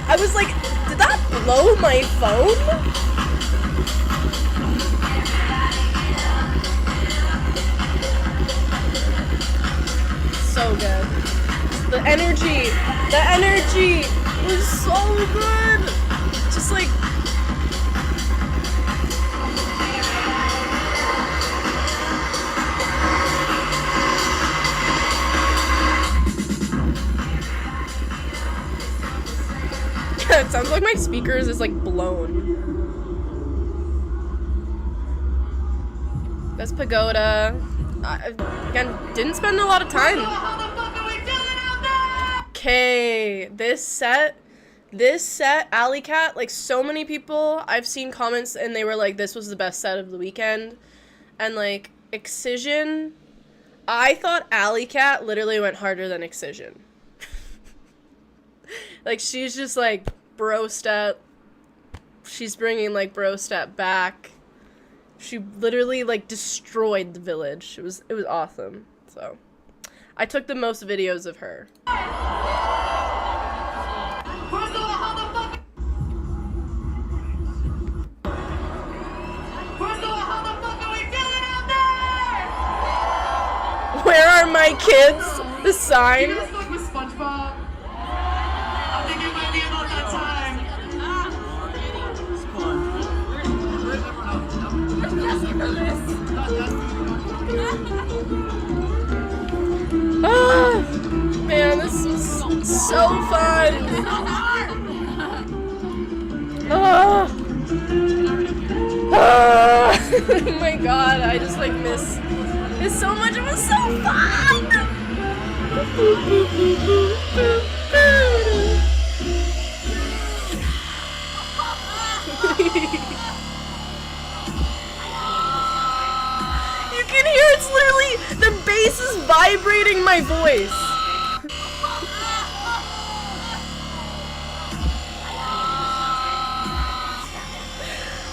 B: I was like, did that blow my phone? So good. The energy was so good. Just like, it sounds like my speakers is like blown. That's Pagoda. Again, didn't spend a lot of time. Okay, this set, Alley Cat, like so many people, I've seen comments and they were like, this was the best set of the weekend. And like, Excision, I thought Alley Cat literally went harder than Excision. Like, she's just like, bro step. She's bringing like bro step back. She literally like destroyed the village. It was awesome. So I took the most videos of her. Where are my kids? The sign. Ah, man, this was so fun. Ah. Ah. Oh my god, I just like miss so much. It was so fun. You can hear it's literally, the bass is vibrating my voice.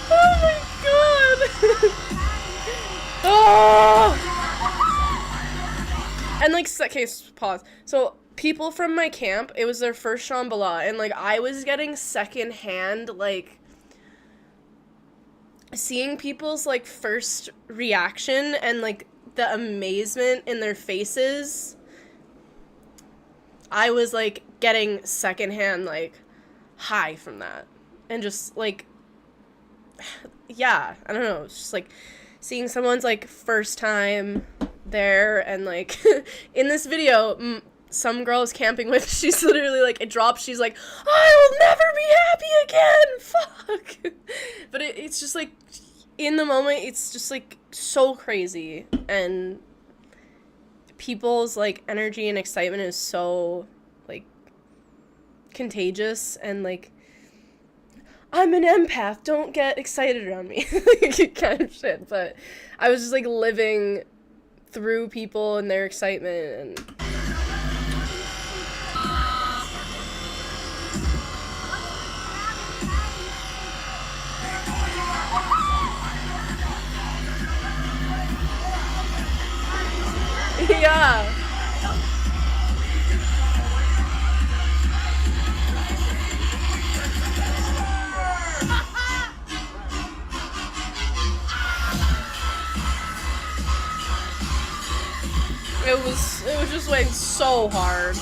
B: Oh my god. Oh. And like, okay, pause. So people from my camp, it was their first Shambhala, and like I was getting secondhand like seeing people's like first reaction and like the amazement in their faces. I was like getting secondhand like, high from that. And just, like, yeah, I don't know, it's just, like, seeing someone's, like, first time there, and, like, in this video, some girl is camping with, she's literally, like, it drops, she's like, I will never be happy again, fuck! But it's just, like, in the moment, it's just, like, so crazy, and people's, like, energy and excitement is so, like, contagious, and, like, I'm an empath, don't get excited around me, kind of shit, but I was just, like, living through people and their excitement, and yeah. It was just like so hard.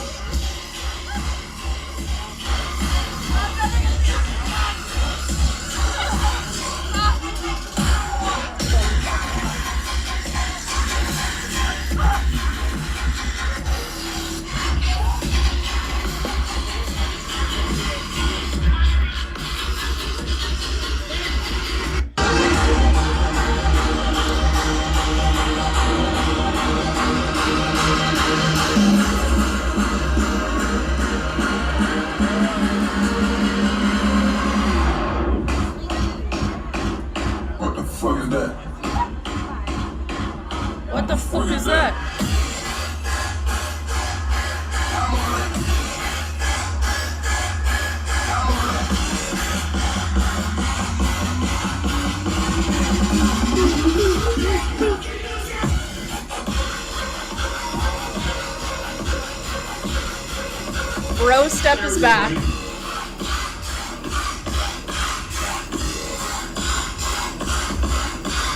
A: What the fuck is that?
B: What the fuck is that? Bro step is back.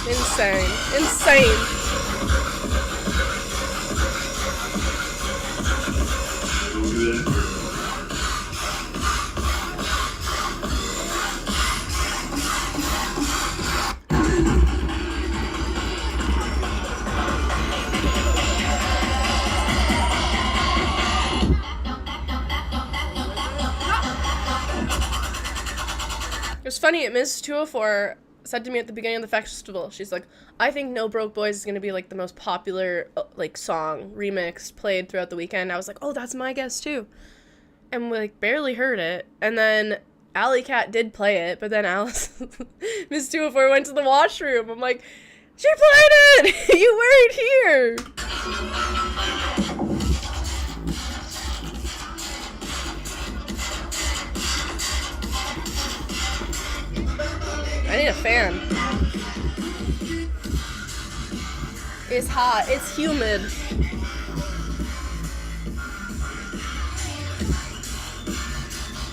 B: Insane. Insane. It was funny, Ms. 204 said to me at the beginning of the festival, she's like, I think No Broke Boys is going to be, like, the most popular, like, song, remixed, played throughout the weekend. I was like, oh, that's my guess, too. And we, like, barely heard it. And then Alley Cat did play it, but then Alice, Ms. 204 went to the washroom. I'm like, she played it! You weren't here! I need a fan. It's hot. It's humid.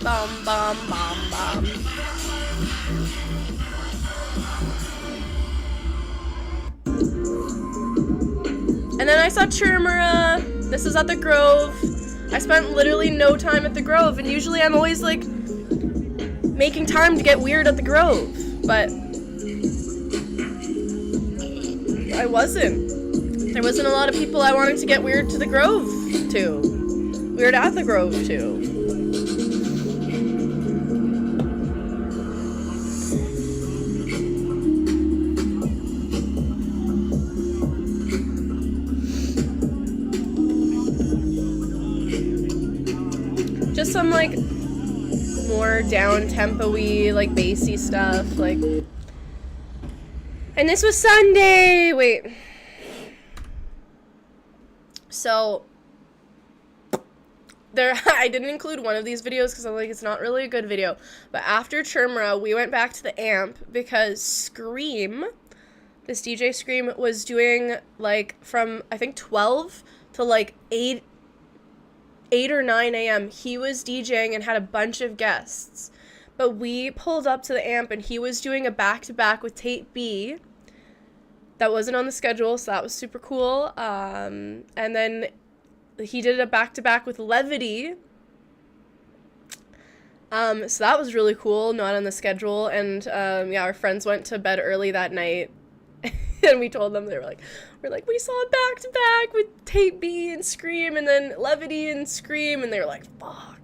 B: Bum, bum, bum, bum. And then I saw Churmura. This is at the Grove. I spent literally no time at the Grove, and usually I'm always, like, making time to get weird at the Grove. But I wasn't. There wasn't a lot of people I wanted to get weird to the Grove to. Weird at the Grove to. Just some, like, more down-tempo-y, like, bassy stuff, like... And this was Sunday! Wait. So... I didn't include one of these videos because I'm like, it's not really a good video. But after Churmura, we went back to the amp because Scream, this DJ Scream, was doing, like, from, I think, 12 to, like, 8 or 9 a.m. He was DJing and had a bunch of guests. But we pulled up to the amp and he was doing a back-to-back with Tate B. That wasn't on the schedule, so that was super cool. And then he did a back-to-back with Levity. So that was really cool, not on the schedule, and yeah, our friends went to bed early that night, and we told them, we're like, we saw it back to back with Tape B and Scream, and then Levity and Scream, and they were like, fuck.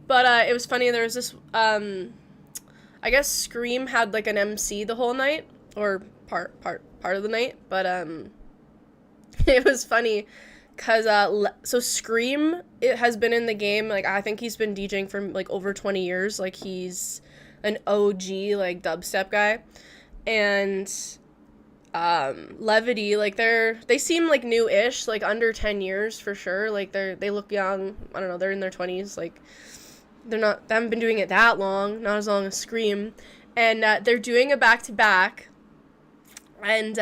B: But it was funny, there was this, I guess Scream had like an MC the whole night, or part of the night, but it was funny. Cause, so Scream, it has been in the game, like, I think he's been DJing for, like, over 20 years, like, he's an OG, like, dubstep guy, and, Levity, like, they seem, like, new-ish, like, under 10 years, for sure, like, they look young, I don't know, they're in their 20s, like, they haven't been doing it that long, not as long as Scream, and, they're doing a back-to-back, and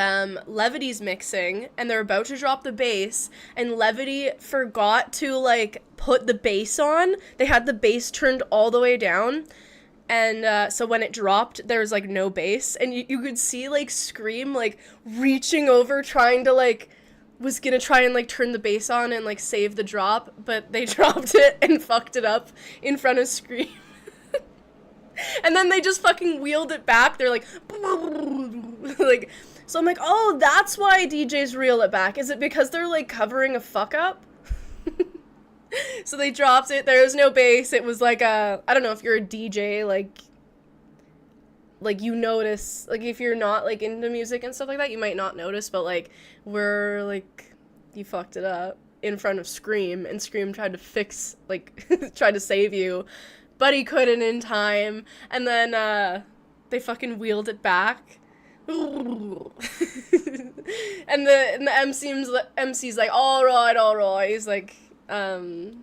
B: Levity's mixing, and they're about to drop the bass, and Levity forgot to, like, put the bass on. They had the bass turned all the way down, and so when it dropped, there was, like, no bass, and you could see, like, Scream, like, reaching over, trying to, like, was gonna try and, like, turn the bass on and, like, save the drop, but they dropped it and fucked it up in front of Scream. And then they just fucking wheeled it back. They're like, like, so I'm like, oh, that's why DJs reel it back. Is it because they're, like, covering a fuck up? So they dropped it. There was no bass. It was like I don't know if you're a DJ, like you notice, like, if you're not, like, into music and stuff like that, you might not notice, but, like, we're, like, you fucked it up in front of Scream, and Scream tried to fix, like, tried to save you, but he couldn't in time, and then, they fucking wheeled it back. And the MC's like, alright, he's like, I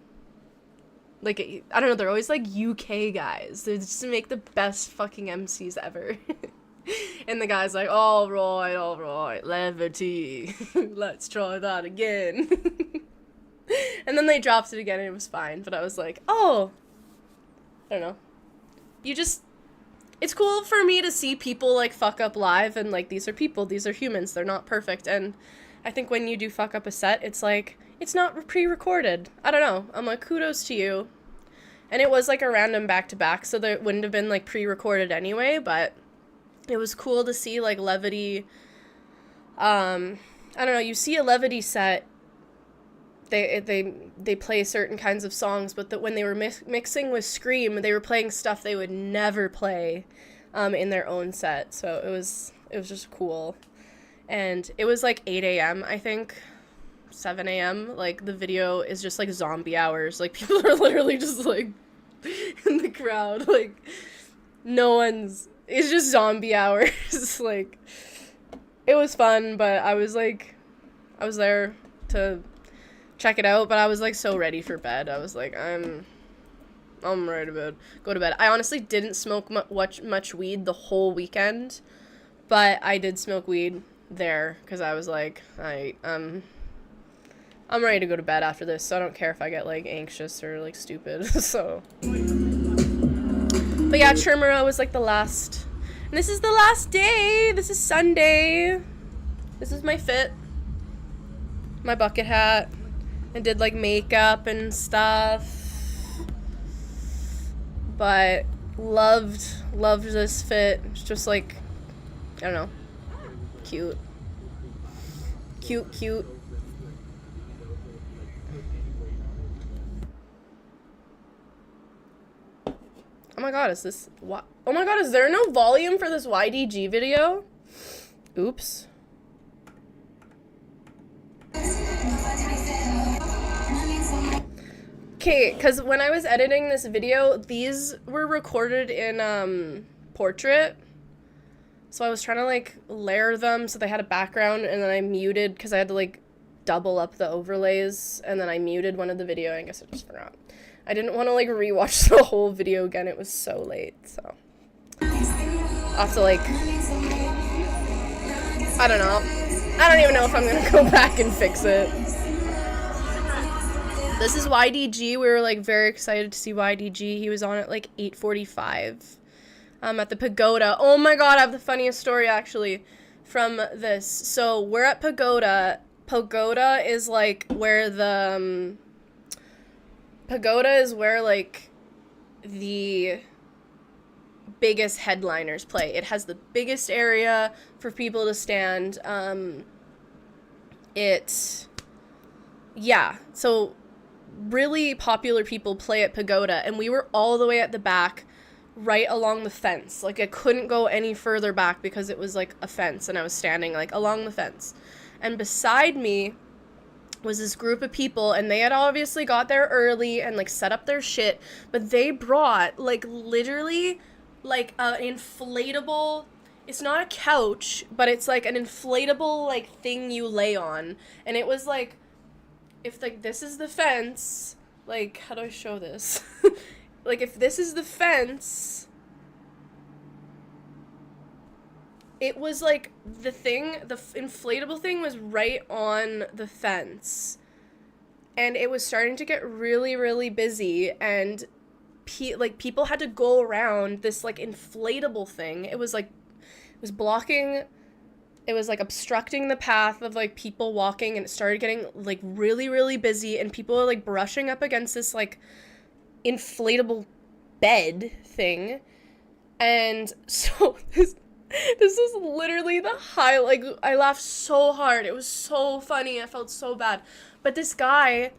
B: don't know, they're always, like, UK guys, they just make the best fucking MCs ever. And the guy's like, alright, Levity, let's try that again. And then they dropped it again, and it was fine, but I was like, oh, I don't know. It's cool for me to see people, like, fuck up live, and, like, these are people, these are humans, they're not perfect, and I think when you do fuck up a set, it's like, it's not pre-recorded. I don't know. I'm like, kudos to you. And it was, like, a random back-to-back, so there wouldn't have been, like, pre-recorded anyway, but it was cool to see, like, Levity, I don't know, you see a Levity set, they play certain kinds of songs, but when they were mixing with Scream, they were playing stuff they would never play in their own set. So it was just cool. And it was like 8 a.m. I think, 7 a.m. Like, the video is just like zombie hours. Like, people are literally just like in the crowd. Like, it's just zombie hours. Like, it was fun, but I was there to check it out, but I was, like, so ready for bed. I was like, I'm ready to go to bed. I honestly didn't smoke much weed the whole weekend, but I did smoke weed there, because I was like, I'm ready to go to bed after this, so I don't care if I get, like, anxious or, like, stupid, so. But yeah, Churmura was, like, the last, and this is the last day. This is Sunday. This is my fit. My bucket hat. I did, like, makeup and stuff, but loved this fit. It's just, like, I don't know, cute. Oh my god, oh my god, is there no volume for this YDG video? Oops. Okay, because when I was editing this video, these were recorded in, portrait. So I was trying to, like, layer them so they had a background, and then I muted, because I had to, like, double up the overlays, and then I muted one of the video, I guess I just forgot. I didn't want to, like, rewatch the whole video again, it was so late, so. I'll have to, like, I don't know. I don't even know if I'm gonna go back and fix it. This is YDG. We were, like, very excited to see YDG. He was on at, like, 8:45 at the Pagoda. Oh my god, I have the funniest story, actually, from this. So, we're at Pagoda. Pagoda is, like, where the, Pagoda is where, like, the biggest headliners play. It has the biggest area for people to stand. So really popular people play at Pagoda, and we were all the way at the back, right along the fence. Like, I couldn't go any further back because it was like a fence, and I was standing like along the fence. And beside me was this group of people, and they had obviously got there early and like set up their shit, but they brought like literally like an inflatable, it's not a couch, but it's like an inflatable like thing you lay on. And it was like, if like this is the fence, like, how do I show this? Like, if this is the fence, it was like the inflatable thing was right on the fence, and it was starting to get really, really busy, and people had to go around this like inflatable thing. It was like, it was like obstructing the path of like people walking, and it started getting like really, really busy, and people were like brushing up against this like inflatable bed thing. And so this was literally the high, like, I laughed so hard. It was so funny. I felt so bad. But this guy,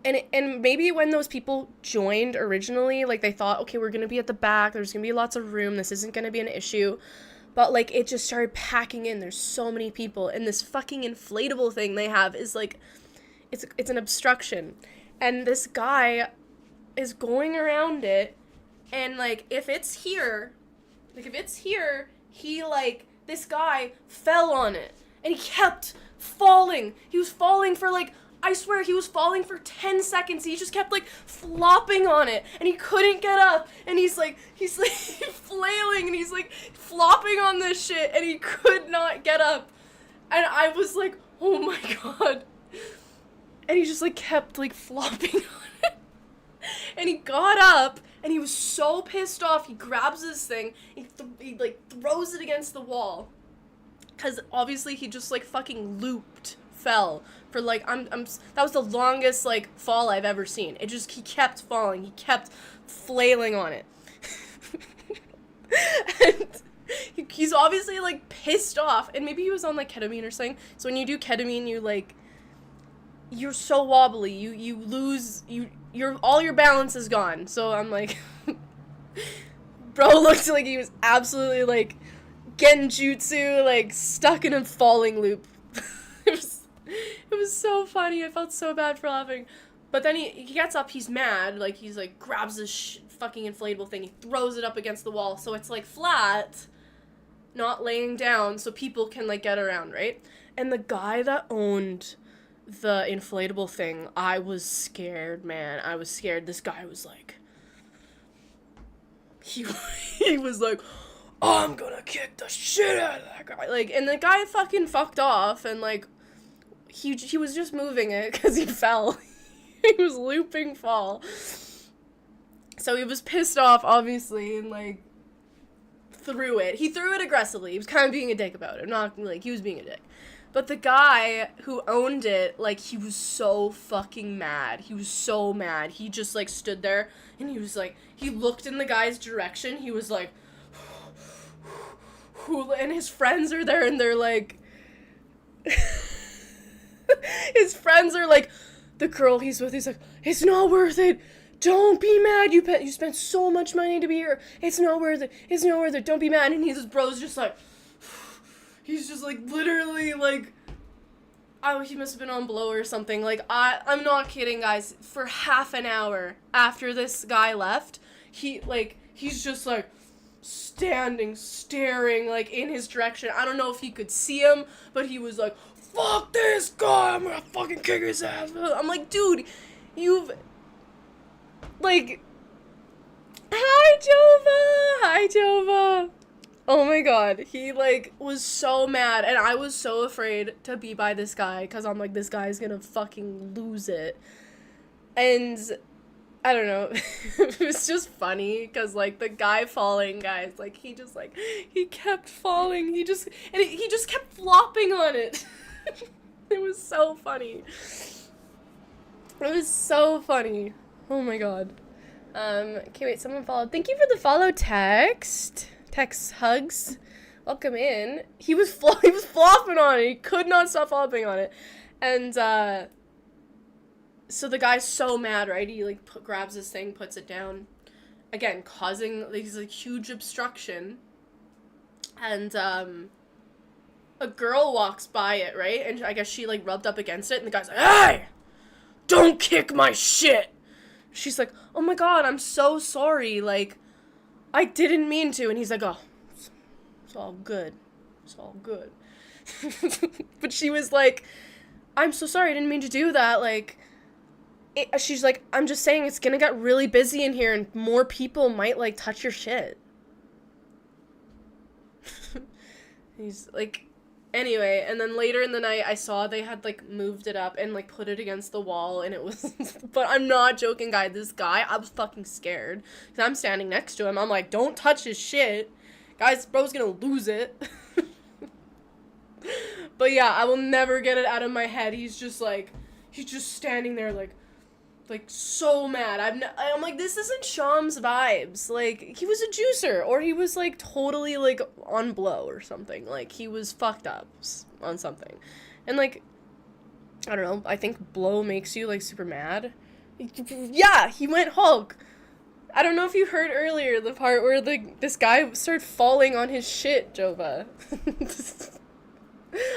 B: and maybe when those people joined originally, like, they thought, okay, we're gonna be at the back, there's gonna be lots of room, this isn't gonna be an issue. But, like, it just started packing in. There's so many people, and this fucking inflatable thing they have is, like, it's an obstruction. And this guy is going around it, and, like, if it's here, he, like, this guy fell on it, and he kept falling. He was falling for, like, I swear he was falling for 10 seconds. He just kept, like, flopping on it, and he couldn't get up, and he's like flailing, and he's, like, flopping on this shit, and he could not get up. And I was like, oh my god. And he just, like, kept, like, flopping on it. And he got up, and he was so pissed off, he grabs this thing, he like, throws it against the wall. Because, obviously, he just, like, fucking fell. For, like, that was the longest, like, fall I've ever seen. He kept falling. He kept flailing on it. And he's obviously, like, pissed off. And maybe he was on, like, ketamine or something. So when you do ketamine, you're so wobbly. You lose, all your balance is gone. So I'm like, bro looked like he was absolutely, like, genjutsu, like, stuck in a falling loop. It was so funny. I felt so bad for laughing. But then he gets up, he's mad, like, he's like, grabs this fucking inflatable thing, he throws it up against the wall, so it's, like, flat, not laying down, so people can, like, get around, right? And the guy that owned the inflatable thing, I was scared, man. I was scared. This guy was like, he was like, oh, I'm gonna kick the shit out of that guy. Like, and the guy fucking fucked off, and, like, he was just moving it because he fell. He was looping fall. So he was pissed off, obviously, and, like, threw it. He threw it aggressively. He was kind of being a dick about it. Not, like, he was being a dick. But the guy who owned it, like, he was so fucking mad. He was so mad. He just, like, stood there, and he was, like, he looked in the guy's direction. He was, like, and his friends are there, and they're, like, his friends are, like, the girl he's with, he's like, it's not worth it. Don't be mad. You spent so much money to be here. It's not worth it. It's not worth it. Don't be mad. And his bro's just, like, he's just, like, literally, like, he must have been on blow or something. Like, I'm not kidding, guys. For half an hour after this guy left, he's just, like, standing, staring, like, in his direction. I don't know if he could see him, but he was like, fuck this guy, I'm gonna fucking kick his ass. I'm like, dude, you've, like, hi, Jova. Oh my god, he, like, was so mad, and I was so afraid to be by this guy, because I'm like, this guy's gonna fucking lose it. And I don't know, it was just funny, because, like, the guy falling, guys, like, he just, like, he kept falling, he just kept flopping on it. It was so funny. It was so funny. Oh my god. Okay, wait, someone followed. Thank you for the follow, Text Hugs. Welcome in. He was flopping on it. He could not stop flopping on it. And, so the guy's so mad, right? He, like, grabs this thing, puts it down. Again, causing, like, this, like, huge obstruction. And, a girl walks by it, right? And I guess she, like, rubbed up against it, and the guy's like, "Hey! Don't kick my shit!" She's like, "Oh my god, I'm so sorry, like, I didn't mean to." And he's like, "Oh, it's all good. It's all good." But she was like, "I'm so sorry, I didn't mean to do that, like," she's like, "I'm just saying it's gonna get really busy in here and more people might, like, touch your shit." He's like, anyway, and then later in the night, I saw they had, like, moved it up and, like, put it against the wall, and it was, but I'm not joking, guy, this guy, I was fucking scared, because I'm standing next to him, I'm like, don't touch his shit, guys, bro's gonna lose it. But yeah, I will never get it out of my head, he's just standing there, like, so mad. I'm like, this isn't Sham's vibes. Like, he was a juicer, or he was, like, totally, like, on blow or something. Like, he was fucked up on something. And, like, I don't know, I think blow makes you, like, super mad. Yeah, he went Hulk. I don't know if you heard earlier the part where, this guy started falling on his shit, Jova.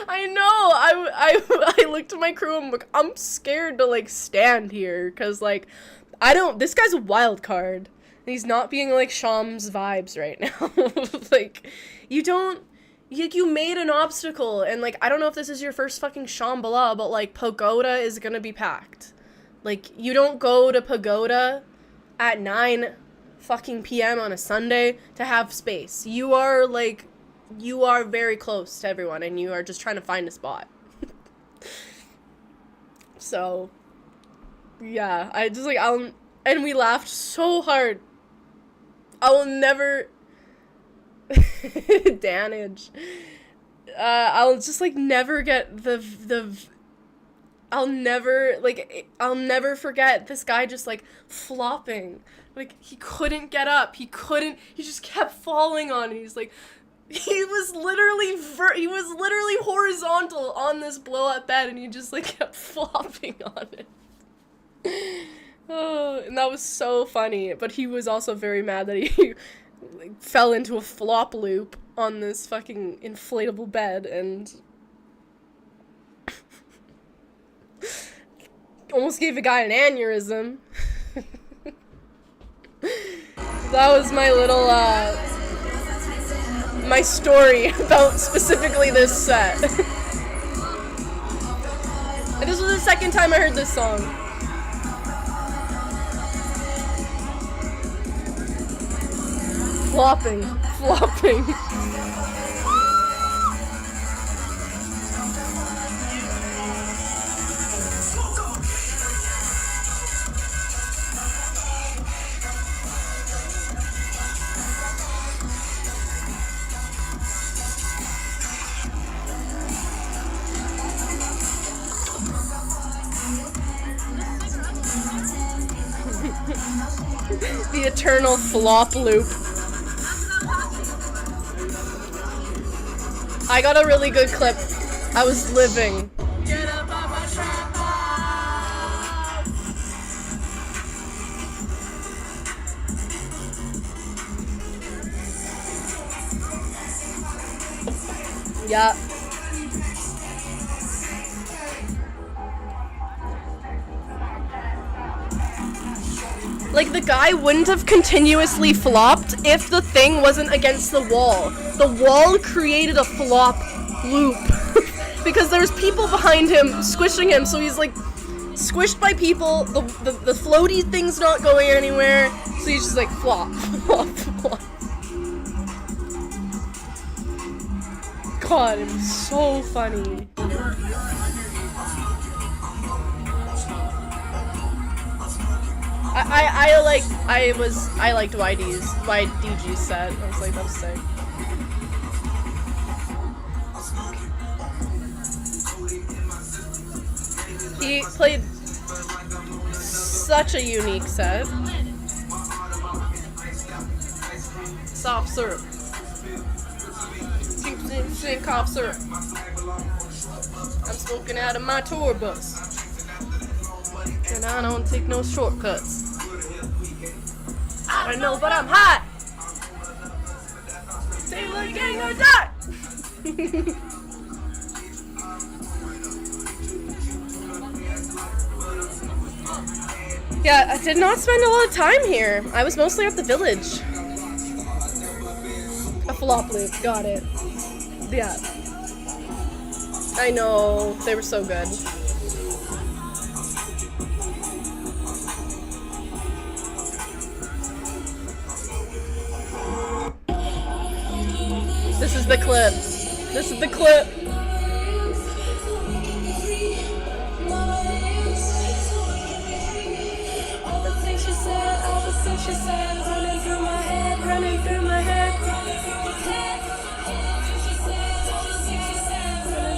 B: I know, I looked at my crew and I'm like, I'm scared to, like, stand here, because, like, this guy's a wild card, and he's not being, like, Sham's vibes right now. Like, you made an obstacle, and, like, I don't know if this is your first fucking Shambhala, but, like, Pagoda is gonna be packed. Like, you don't go to Pagoda at 9 fucking p.m. on a Sunday to have space. You are very close to everyone, and you are just trying to find a spot. So, yeah, I just, like, and we laughed so hard. I will never, Danage. I'll just, like, never get I'll never forget this guy just, like, flopping. Like, he couldn't get up. He just kept falling on it. He's like, he was literally horizontal on this blow-up bed, and he just, like, kept flopping on it. Oh, and that was so funny, but he was also very mad that he, like, fell into a flop loop on this fucking inflatable bed, and almost gave a guy an aneurysm. That was my little, my story about specifically this set. And this was the second time I heard this song. Flopping. The eternal flop loop. I got a really good clip. I was living. Yeah. Like, the guy wouldn't have continuously flopped if the thing wasn't against the wall. The wall created a flop loop. Because there's people behind him squishing him, so he's, like, squished by people, the floaty thing's not going anywhere, so he's just like, flop, flop, flop. God, it was so funny. I liked YDG's set. I was like, that was sick. He played such a unique set. soft syrup. 2% cough syrup. I'm smoking out of my tour bus. And I don't take no shortcuts. I don't know, but I'm hot! Taylor gang or die! Yeah, I did not spend a lot of time here. I was mostly at the village. A flop loop, got it. Yeah. I know, they were so good. This is the clip. This is the clip. All the things she said, running through my head, running through my head. Running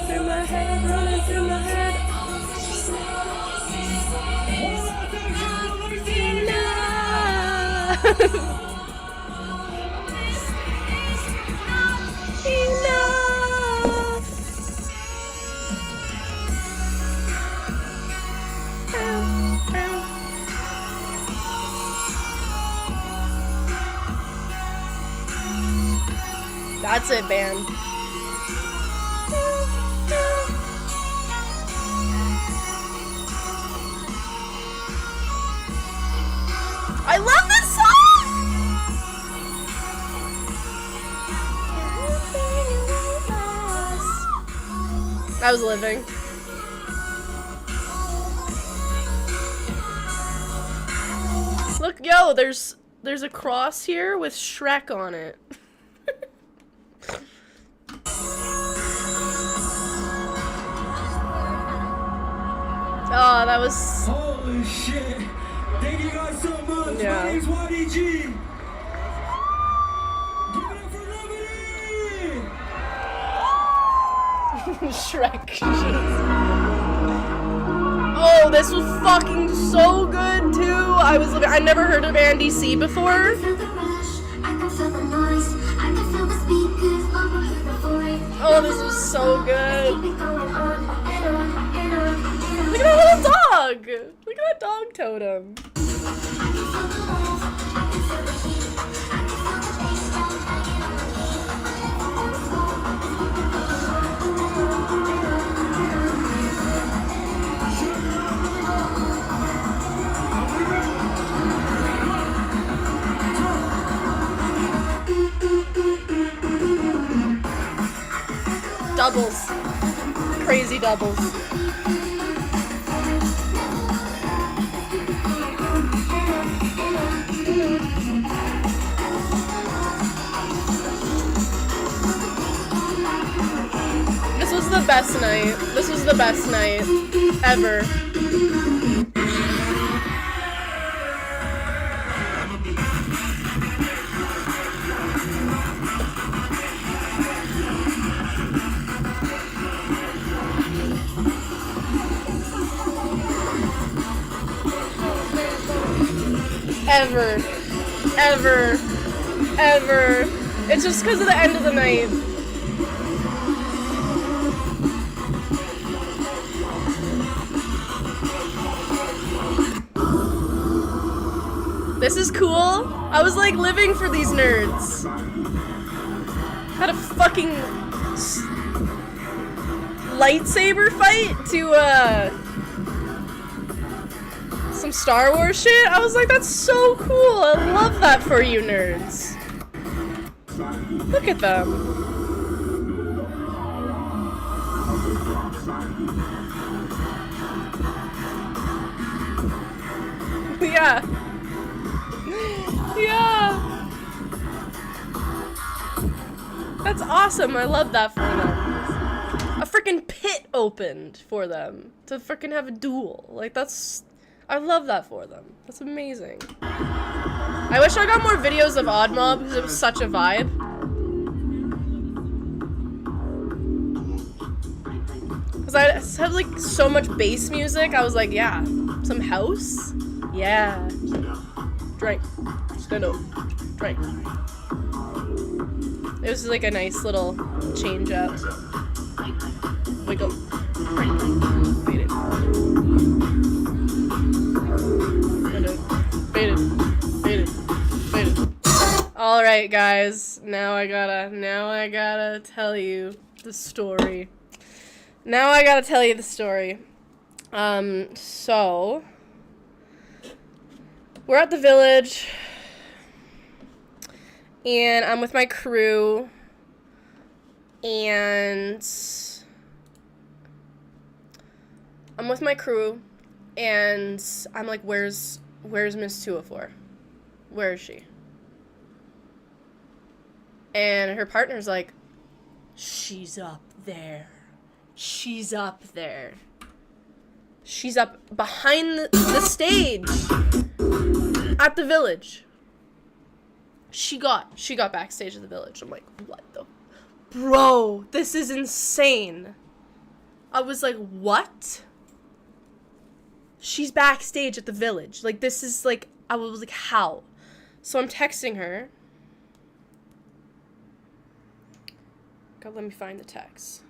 B: through my head, running through my head. That's it, band. I love this song! I was living. Look, yo, there's a cross here with Shrek on it. Oh, that was...
C: Holy shit! Thank you guys so much!
B: Yeah.
C: My name's YDG! Give it up for Remedy!
B: Shrek. Oh, this was fucking so good too. I never heard of Andy C before. Oh, this was so good. Look at that little dog! Look at that dog totem. Doubles. Crazy doubles. This was the best night. This was the best night ever. Ever. It's just because of the end of the night. This is cool. I was like living for these nerds. Had a fucking lightsaber fight to some Star Wars shit. I was like, that's so cool. I love that for you nerds. Look at them. Yeah. Yeah. That's awesome. I love that for them. A freaking pit opened for them to freaking have a duel. Like, I love that for them. That's amazing. I wish I got more videos of Odd Mob because it was such a vibe. Because I had like so much bass music. I was like, yeah, some house? Yeah. Drink. Stand up. Drink. It was like a nice little change up. Wiggle. Beat it. Beat it. Beat it. Beat it. Alright, guys. Now I gotta tell you the story. So we're at the village, and I'm with my crew, and I'm like, where's Miss 204? Where is she? And her partner's like, she's up there. She's up behind the stage at the village. She got backstage at the village. I'm like, what the? Bro, this is insane. I was like, what? She's backstage at the village. Like, this is like, I was like, how? So I'm texting her. God, let me find the text.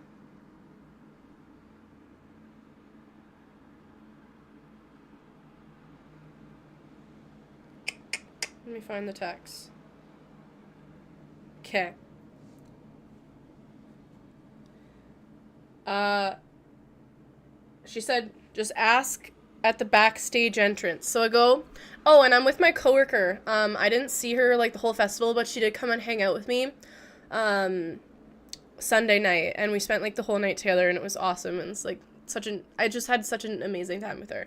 B: Let me find the text. Okay. She said, just ask at the backstage entrance. So I go, oh, and I'm with my coworker. I didn't see her like the whole festival, but she did come and hang out with me Sunday night, and we spent like the whole night together, and it was awesome. And it's like I just had such an amazing time with her.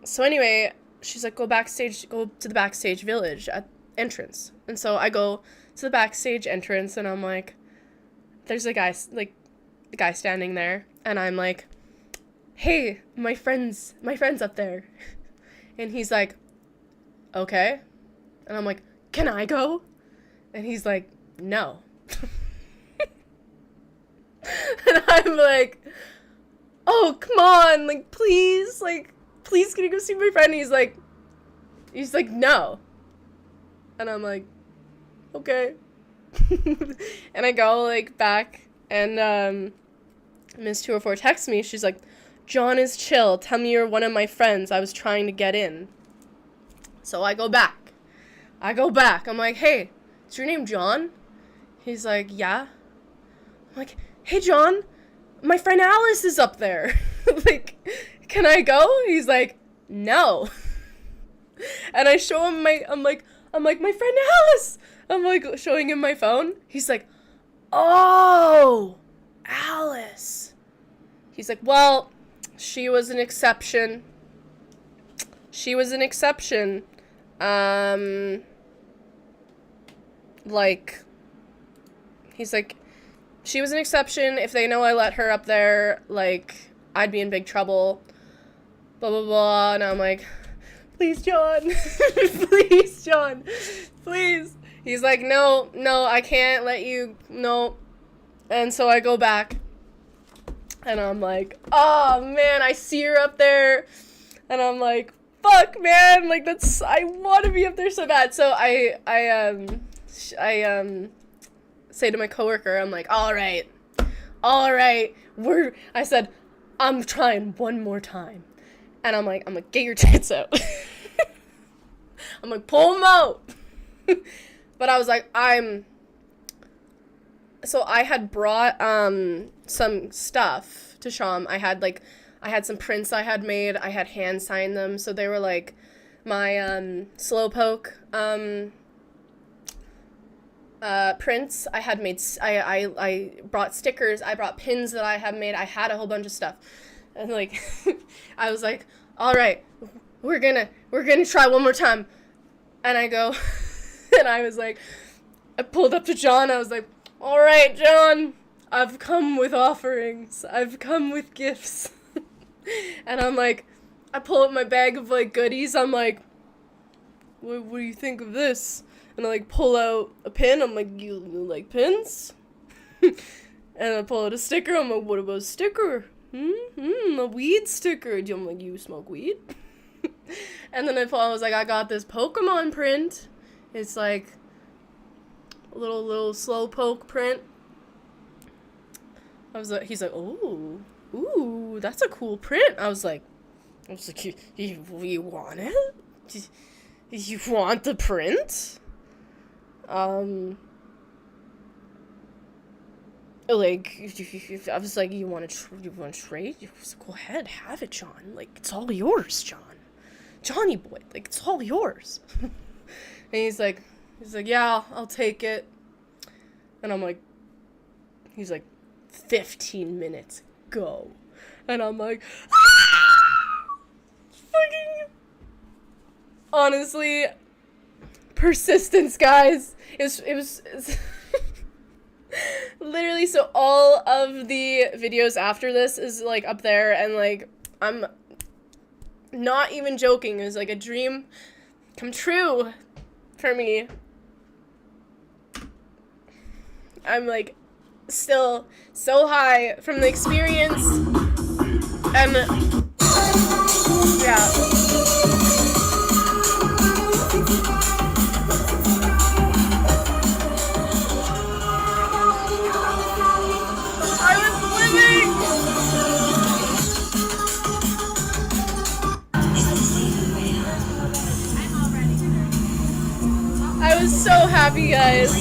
B: So anyway, she's like, go to the backstage village at entrance. And so I go to the backstage entrance, and I'm like, there's a guy, like, the guy standing there, and I'm like, hey, my friend's up there. And he's like, okay. And I'm like, can I go? And he's like, no. And I'm like, oh, come on, like, please, can you go see my friend? And he's like, no. And I'm like, okay. And I go, like, back, and Miss 204 texts me. She's like, John is chill. Tell me you're one of my friends. I was trying to get in. So I go back. I'm like, hey, is your name John? He's like, yeah. I'm like, hey, John, my friend Alice is up there. Like, can I go? He's like, no. And I show him I'm like, my friend Alice. I'm like, showing him my phone. He's like, oh, Alice. He's like, well, she was an exception. Like, he's like, she was an exception. If they know I let her up there, like, I'd be in big trouble. Blah, blah, blah. And I'm like, please, John. Please, John. Please. He's like, no, I can't let you, no. And so I go back. And I'm like, oh, man, I see her up there. And I'm like, fuck, man. Like, I want to be up there so bad. So I say to my coworker, I'm like, all right, I said, I'm trying one more time. And I'm like, get your tits out. I'm like, pull them out. But I was like, so I had brought, some stuff to Sham. I had some prints I had made. I had hand signed them. So they were like my, slowpoke, prints. I had made, I brought stickers. I brought pins that I had made. I had a whole bunch of stuff. And like, I was like, all right, we're gonna try one more time. And I go, and I was like, I pulled up to John. I was like, all right, John, I've come with offerings. I've come with gifts. And I'm like, I pull up my bag of like goodies. I'm like, what do you think of this? And I like pull out a pin. I'm like, you like pins? And I pull out a sticker. I'm like, what about a sticker? A weed sticker. I'm like, you smoke weed? And then I was like, I got this Pokemon print. It's like a little slow poke print. I was like, he's like, ooh, that's a cool print. I was like, you want it? You want the print? Like, I was like, you want to trade? Go ahead, have it, John. Like, it's all yours, John. Johnny boy, like, it's all yours. And he's like, yeah, I'll take it. And I'm like, he's like, 15 minutes, go. And I'm like, fucking, honestly, persistence, guys. It was literally, so all of the videos after this is, like, up there, and, like, I'm not even joking. It was, like, a dream come true for me. I'm, like, still so high from the experience, and, yeah. I was so happy, guys.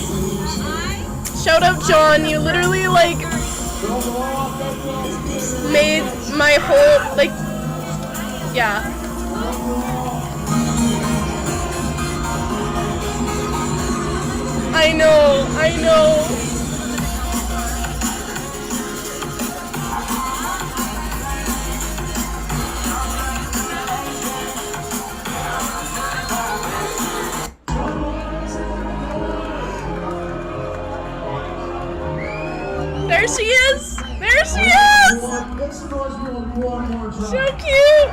B: Shout out John, you literally, like, made my whole, like, yeah. I know. There she is! There she is! So cute!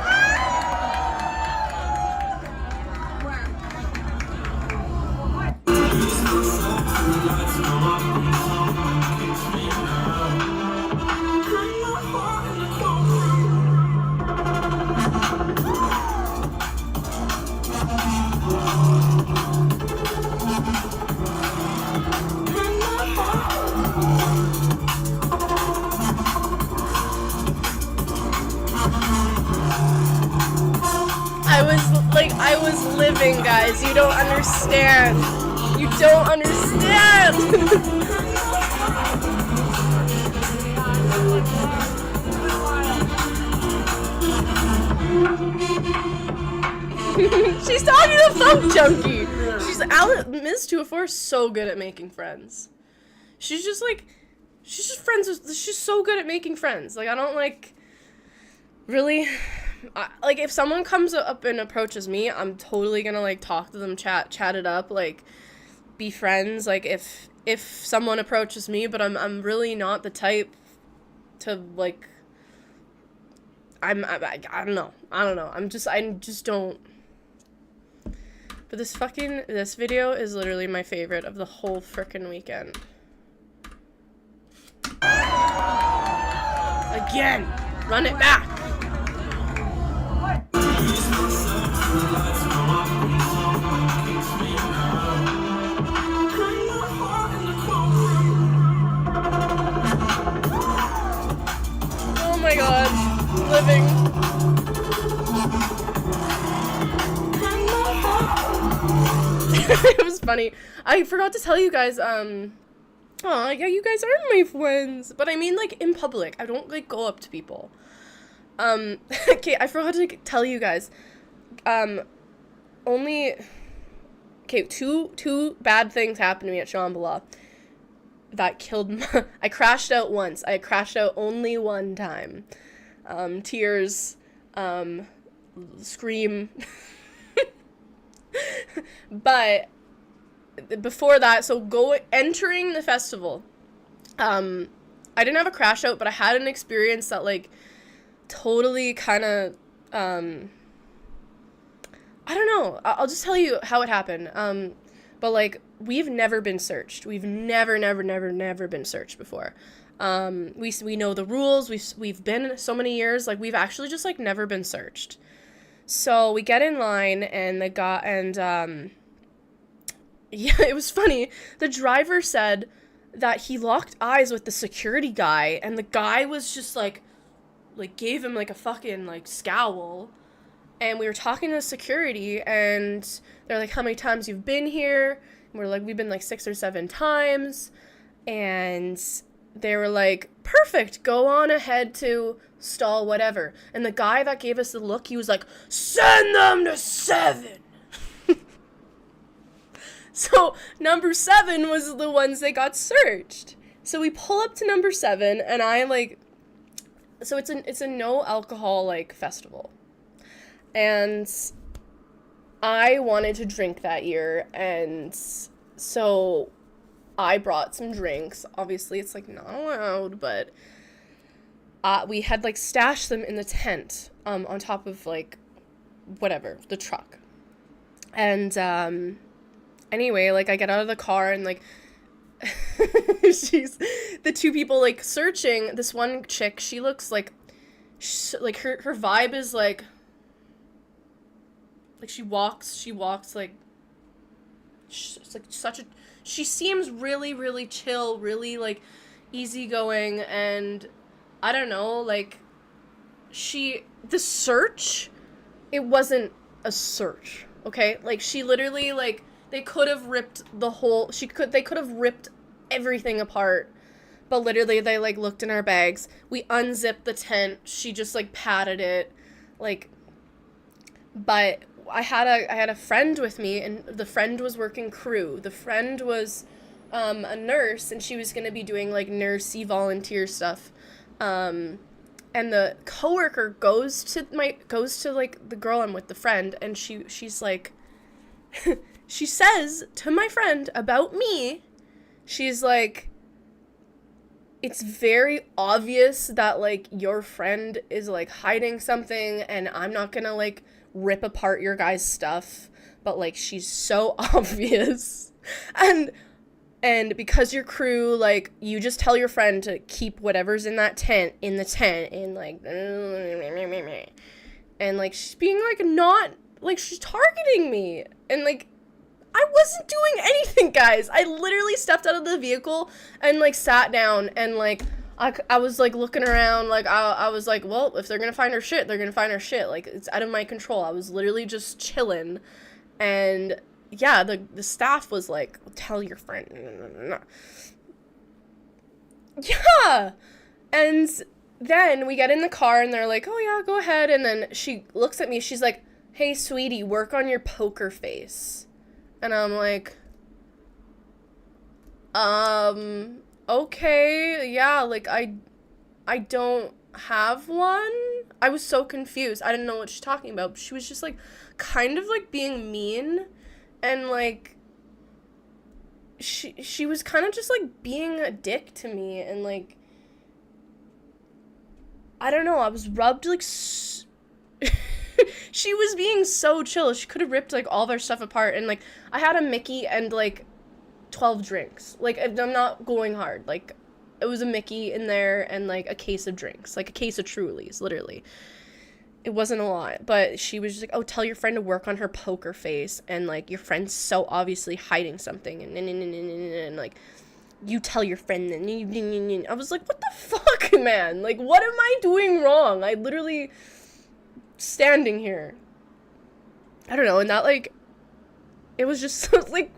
B: I was living, guys. You don't understand. You don't understand. She's talking to Funk Junkie. Ms. 204 is so good at making friends. She's just friends with, she's so good at making friends. Like, I don't, like, really... like, if someone comes up and approaches me, I'm totally gonna, like, talk to them, chat it up, like, be friends, like, if someone approaches me, but I'm really not the type to, like, I don't know, I just don't, but this video is literally my favorite of the whole frickin' weekend. Again, run it back. Oh my god, living. It was funny. I forgot to tell you guys, oh yeah, you guys are my friends. But I mean, like, in public. I don't, like, go up to people. Okay, I forgot to tell you guys. Two bad things happened to me at Shambhala that killed I crashed out once. I crashed out only one time. Tears, scream. But before that, so entering the festival, I didn't have a crash out, but I had an experience that, like, totally kind of, I don't know, I'll just tell you how it happened, but, like, we've never been searched. We've never been searched before. We know the rules, we've been so many years, like, we've actually just, like, never been searched. So we get in line, and the guy, and, yeah, it was funny. The driver said that he locked eyes with the security guy, and the guy was just, like, gave him, like, a fucking, like, scowl. And we were talking to security, and they're like, how many times you've been here? And we're like, we've been, like, 6 or 7 times. And they were like, perfect, go on ahead to stall whatever. And the guy that gave us the look, he was like, send them to 7. So number 7 was the ones that got searched. So we pull up to number 7, and I, like, so it's a no alcohol, like, festival. And I wanted to drink that year, and so I brought some drinks. Obviously, it's, like, not allowed, but we had, like, stashed them in the tent, on top of, like, whatever, the truck. And, anyway, like, I get out of the car, and, like, the 2 people, like, searching. This one chick, she looks like, her vibe is, like, she walks, like, it's, like, such a, she seems really, really chill, really, like, easygoing, and, I don't know, like, the search, it wasn't a search, okay? Like, she literally, like, they could have ripped they could have ripped everything apart, but literally, they, like, looked in our bags, we unzipped the tent, she just, like, patted it, like, but I had a friend with me, and the friend was working crew. The friend was a nurse, and she was going to be doing, like, nursey volunteer stuff. And the coworker goes to like the girl I'm with, the friend, and she's like she says to my friend about me, she's like, it's very obvious that, like, your friend is, like, hiding something, and I'm not gonna, like, rip apart your guys' stuff, but, like, she's so obvious. And because your crew, like, you just tell your friend to keep whatever's in that tent, and, like, and, like, she's being, like, not, like, she's targeting me, and, like, I wasn't doing anything, guys. I literally stepped out of the vehicle and, like, sat down, and, like, I was, like, looking around, like, I was like, well, if they're gonna find her shit, they're gonna find her shit. Like, it's out of my control. I was literally just chilling, and, yeah, the staff was like, tell your friend. Yeah! And then we get in the car, and they're like, oh, yeah, go ahead, and then she looks at me, she's like, hey, sweetie, work on your poker face. And I'm like, okay, yeah, like, I don't have one? I was so confused. I didn't know what she's talking about. She was just, like, kind of, like, being mean, and, like, she was kind of just, like, being a dick to me, and, like, I don't know, I was rubbed, like, she was being so chill. She could have ripped, like, all of our stuff apart, and, like, I had a Mickey and, like, 12 drinks. Like, I'm not going hard. Like, it was a Mickey in there and, like, a case of drinks. Like, a case of Trulies, literally. It wasn't a lot, but she was just like, oh, tell your friend to work on her poker face, and, like, your friend's so obviously hiding something, and like, you tell your friend, and I was like, what the fuck, man? Like, what am I doing wrong? I literally standing here. I don't know, and that, like, it was just, like,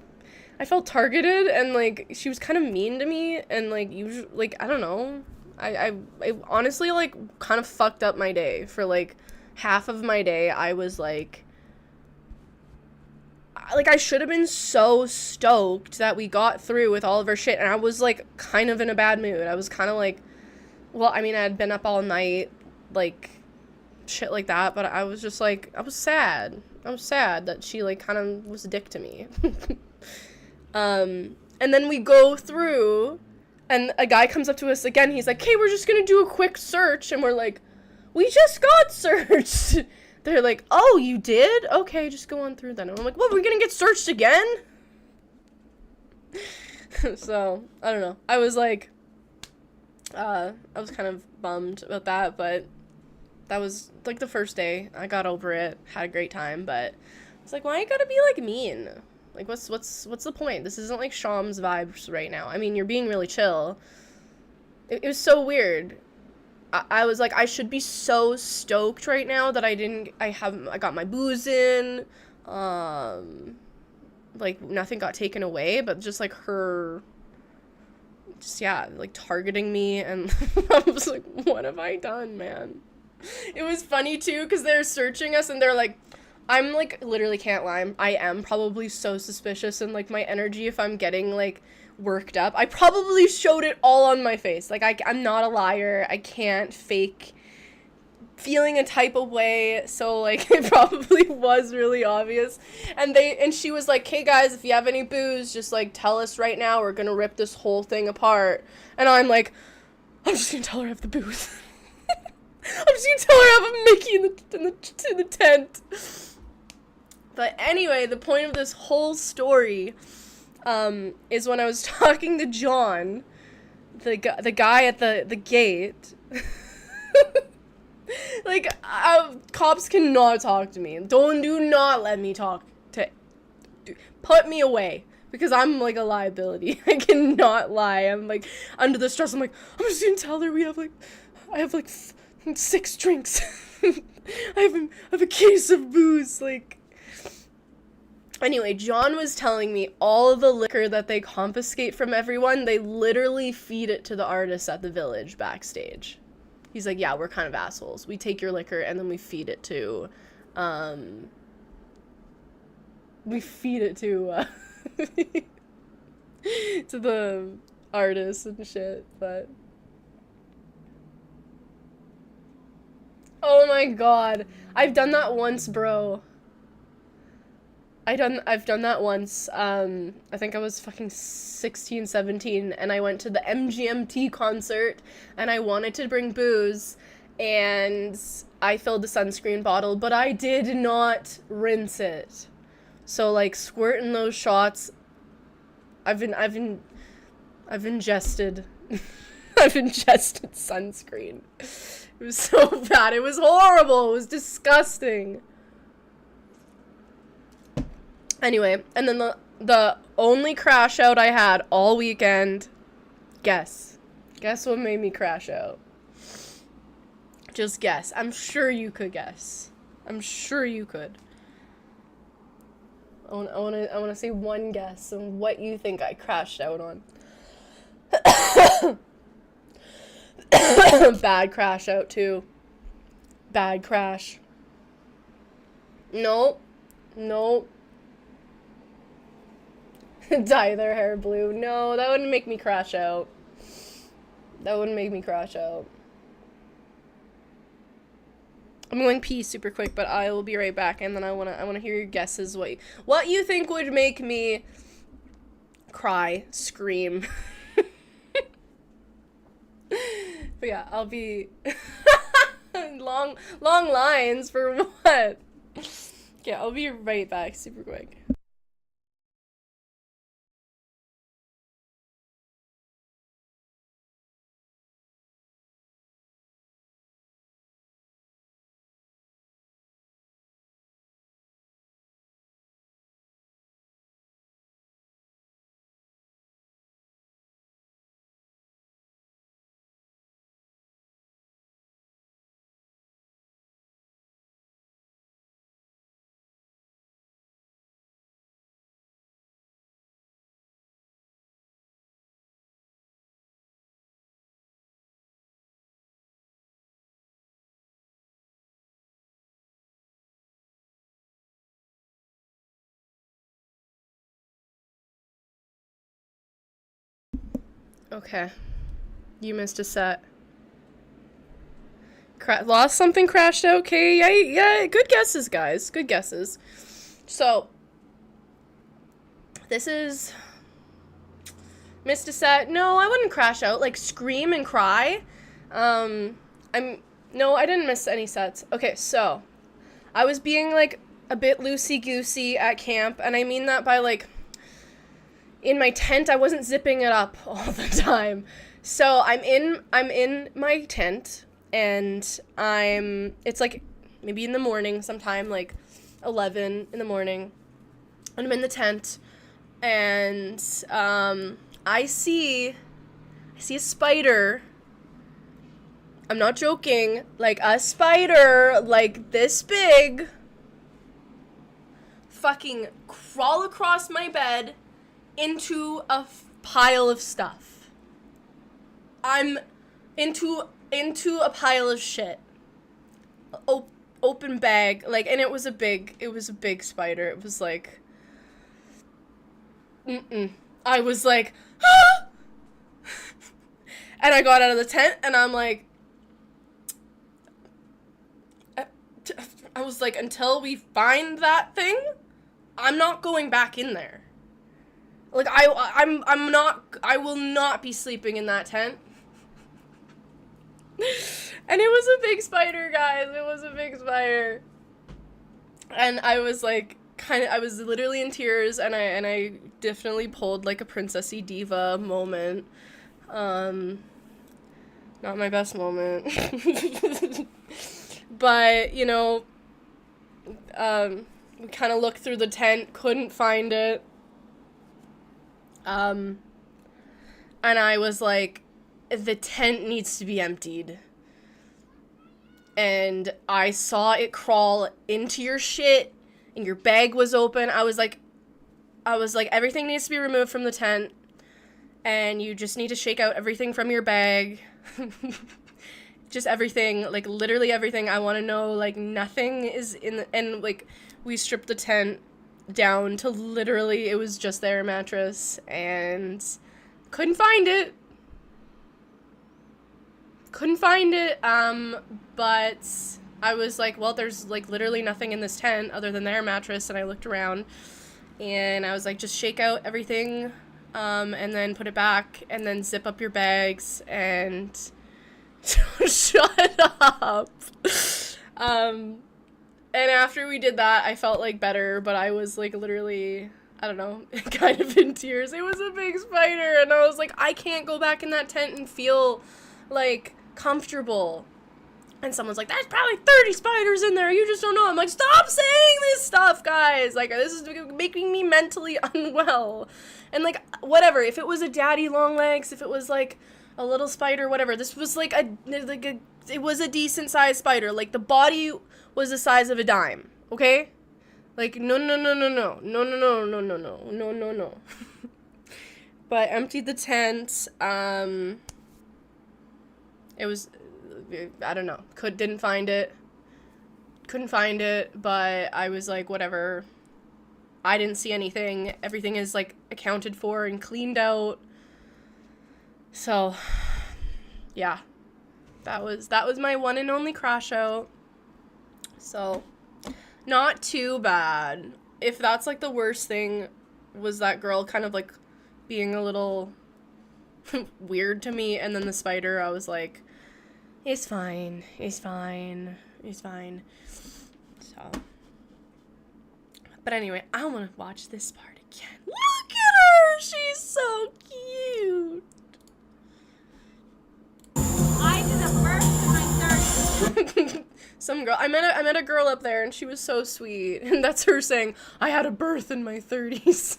B: I felt targeted, and, like, she was kind of mean to me, and, like, usually, like, I don't know, I honestly, like, kind of fucked up my day. For, like, half of my day, I was, like, I should have been so stoked that we got through with all of our shit, and I was, like, kind of in a bad mood. I was kind of, like, well, I mean, I had been up all night, like, shit like that, but I was just, like, I was sad that she, like, kind of was a dick to me. And then we go through, and a guy comes up to us again, he's like, hey, we're just gonna do a quick search, and we're like, we just got searched. They're like, oh, you did? Okay, just go on through then. And I'm like, what, we're gonna get searched again? So, I don't know. I was like, I was kind of bummed about that, but That was, like, the first day. I got over it, had a great time, but it's like, why you gotta be, like, mean? Like, what's the point? This isn't, like, Sham's vibes right now. I mean, you're being really chill. It was so weird. I was like, I should be so stoked right now that I got my booze in, like, nothing got taken away, but just, like, her, just, yeah, like, targeting me, and I was like, what have I done, man? It was funny, too, because they're searching us, and they're like, I'm, like, literally can't lie, I am probably so suspicious, and, like, my energy, if I'm getting, like, worked up, I probably showed it all on my face. Like, I'm not a liar, I can't fake feeling a type of way, so, like, it probably was really obvious, and she was like, hey guys, if you have any booze, just, like, tell us right now, we're gonna rip this whole thing apart, and I'm like, I'm just gonna tell her I have the booze. I'm just gonna tell her I have a Mickey in the tent. But anyway, the point of this whole story, is when I was talking to John, the guy at the gate, like, cops cannot talk to me. Do not let me talk put me away, because I'm, like, a liability. I cannot lie. I'm, like, under the stress, I'm like, I'm just gonna tell her I have, like, 6 drinks. I have a case of booze, like. Anyway, John was telling me all of the liquor that they confiscate from everyone, they literally feed it to the artists at the Village backstage. He's like, yeah, we're kind of assholes. We take your liquor and then we feed it to, to the artists and shit, but. Oh my god. I've done that once, bro. I've done that once. I think I was fucking 16, 17, and I went to the MGMT concert, and I wanted to bring booze, and I filled the sunscreen bottle, but I did not rinse it. So, like, squirting those shots, I've ingested, I've ingested sunscreen. It was so bad. It was horrible. It was disgusting. Anyway, and then the only crash out I had all weekend, guess what made me crash out? Just guess. I'm sure you could guess. I'm sure you could. I wanna say one guess on what you think I crashed out on. Bad crash out too. Bad crash. Nope. Dye their hair blue. No, that wouldn't make me crash out. That wouldn't make me crash out. I'm going pee super quick, but I will be right back, and then I wanna hear your guesses. What you think would make me cry, scream. But yeah, I'll be long lines for what? Yeah, I'll be right back super quick. Okay. You missed a set. Lost something, crashed out, okay? Yeah, good guesses, guys. Good guesses. So, this is... Missed a set. No, I wouldn't crash out. Like, scream and cry. No, I didn't miss any sets. Okay, so, I was being, like, a bit loosey-goosey at camp, and I mean that by, like... In my tent, I wasn't zipping it up all the time. So I'm in my tent, and it's like maybe in the morning sometime, like 11 in the morning, and I'm in the tent, and I see a spider. I'm not joking, like a spider like this big fucking crawl across my bed into a pile of stuff. I'm into a pile of shit. Open bag, like, and it was a big spider. It was like, I was like, ah! And I got out of the tent, and I'm like, I was like, until we find that thing, I'm not going back in there. Like, I will not be sleeping in that tent. And it was a big spider, guys. It was a big spider. And I was like, I was literally in tears, and I definitely pulled like a princessy diva moment. Not my best moment. But, you know, we kind of looked through the tent, couldn't find it. And I was like, the tent needs to be emptied. And I saw it crawl into your shit, and your bag was open. I was like, everything needs to be removed from the tent, and you just need to shake out everything from your bag. Just everything, like, literally everything. I want to know, like, nothing is in the, and, like, we stripped the tent down to literally, it was just their mattress, and couldn't find it. But I was like, well, there's, like, literally nothing in this tent other than their mattress, and I looked around, and I was like, just shake out everything, and then put it back, and then zip up your bags, and shut up. And after we did that, I felt, like, better, but I was, like, literally, I don't know, kind of in tears. It was a big spider, and I was like, I can't go back in that tent and feel, like, comfortable. And someone's like, there's probably 30 spiders in there, you just don't know. I'm like, stop saying this stuff, guys. Like, this is making me mentally unwell. And, like, whatever, if it was a daddy long legs, if it was, like, a little spider, whatever, this was, like, it was a decent sized spider. Like, the body was the size of a dime, okay? Like, no. But I emptied the tent. It was, I don't know, couldn't find it, but I was like, whatever, I didn't see anything, everything is, like, accounted for and cleaned out, so, yeah, that was my one and only crash out, so, not too bad. If that's, like, the worst thing, was that girl kind of, like, being a little weird to me, and then the spider, I was like, It's fine. So. But anyway, I want to watch this part again. Look at her! She's so cute!
A: I did a birth in my 30s.
B: Some girl, I met a girl up there, and she was so sweet. And that's her saying, I had a birth in my 30s.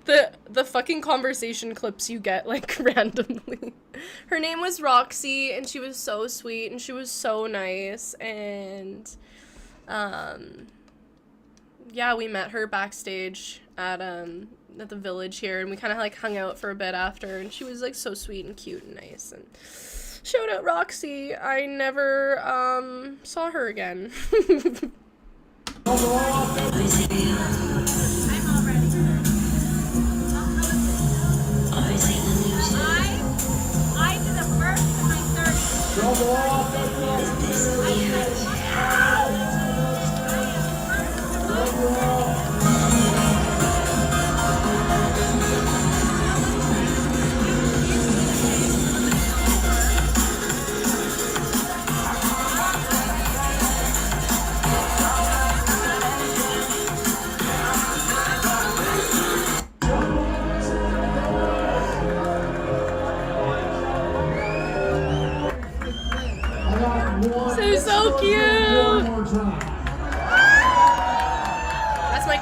B: The fucking conversation clips you get, like, randomly. Her name was Roxy, and she was so sweet, and she was so nice, and, yeah, we met her backstage at the village here, and we kind of, like, hung out for a bit after, and she was, like, so sweet and cute and nice, and shout out Roxy. I never, saw her again.
A: I'm already. I did a birth in my 30s.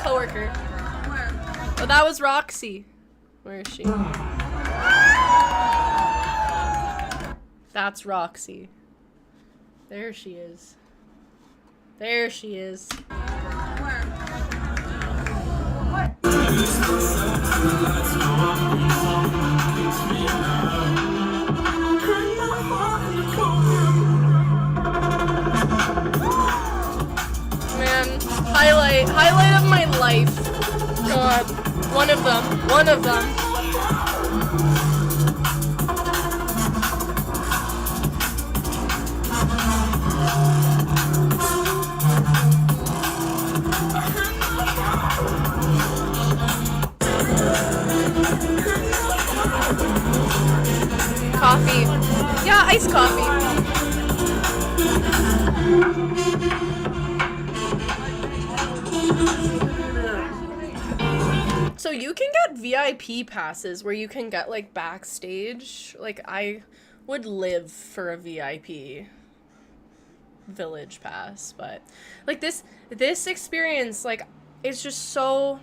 B: coworker. Oh, that was Roxy. Where is she? That's Roxy. There she is. There she is. Man, highlight of my life. God, one of them. Coffee. Yeah, iced coffee. So you can get VIP passes where you can get like backstage. Like I would live for a VIP village pass, but like this experience, like it's just so,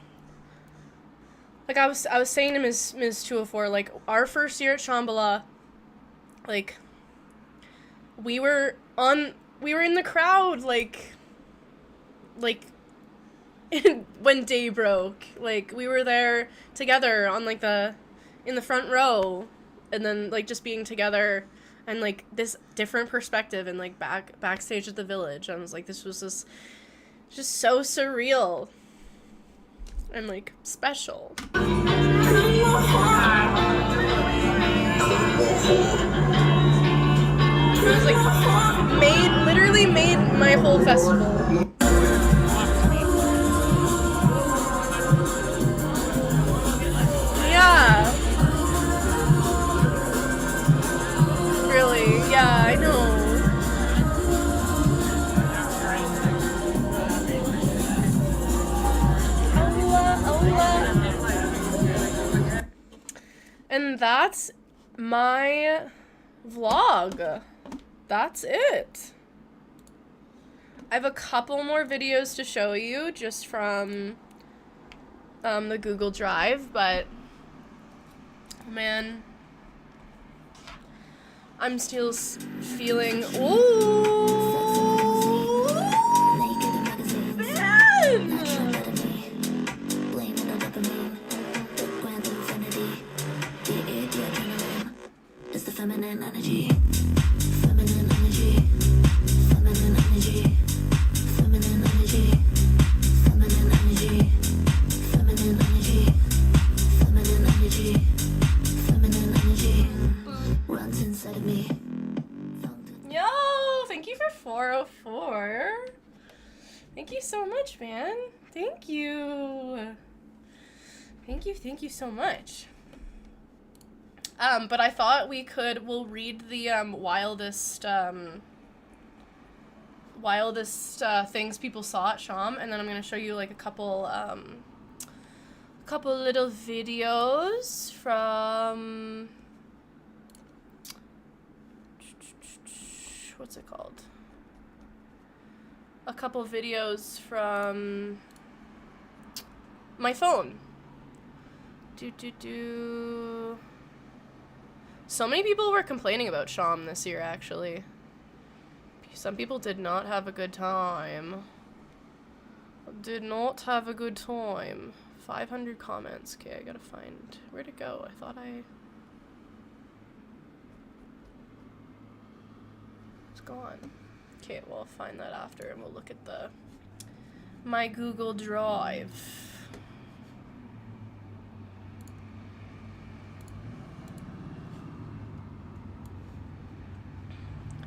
B: like I was saying to Ms. 204, like our first year at Shambhala, like we were in the crowd, like when day broke, like we were there together on like in the front row, and then like just being together and like this different perspective and like backstage at the village. I was like, this was just so surreal and like special. It was like literally made my whole festival. Yeah. Really? Yeah, I know. And that's my vlog. That's it. I have a couple more videos to show you just from the Google Drive, but man, I'm still feeling, ooh, man!
A: It's the feminine energy. Feminine energy. Feminine energy. Feminine energy. Feminine energy. Feminine energy. Feminine energy. Feminine energy. Runs inside of me.
B: Yo, thank you for 404. Thank you so much, man. Thank you. Thank you so much. But I thought we'll read the wildest things people saw at Sham, and then I'm gonna show you like a couple little videos from, what's it called? A couple videos from my phone. So many people were complaining about Sham this year, actually. Some people did not have a good time. Did not have a good time. 500 comments. Okay, I gotta find where to go. I thought it's gone. Okay, well, I'll find that after, and we'll look at my Google Drive.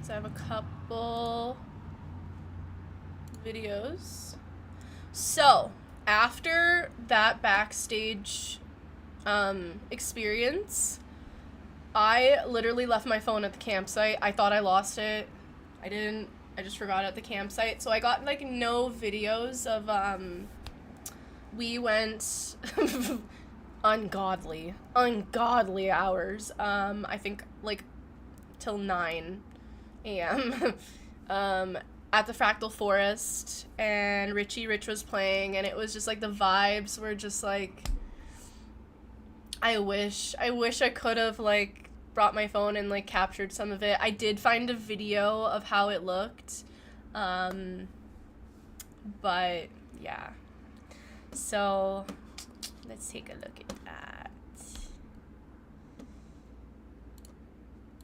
B: So I have a couple videos. So after that backstage experience, I literally left my phone at the campsite. I thought I lost it. I didn't. I just forgot it at the campsite. So I got like no videos of we went ungodly hours. I think like till 9 a.m. at the Fractal Forest, and Richie Rich was playing, and it was just like the vibes were just like, I wish I could have like brought my phone and like captured some of it. I did find a video of how it looked, but yeah. So let's take a look at that.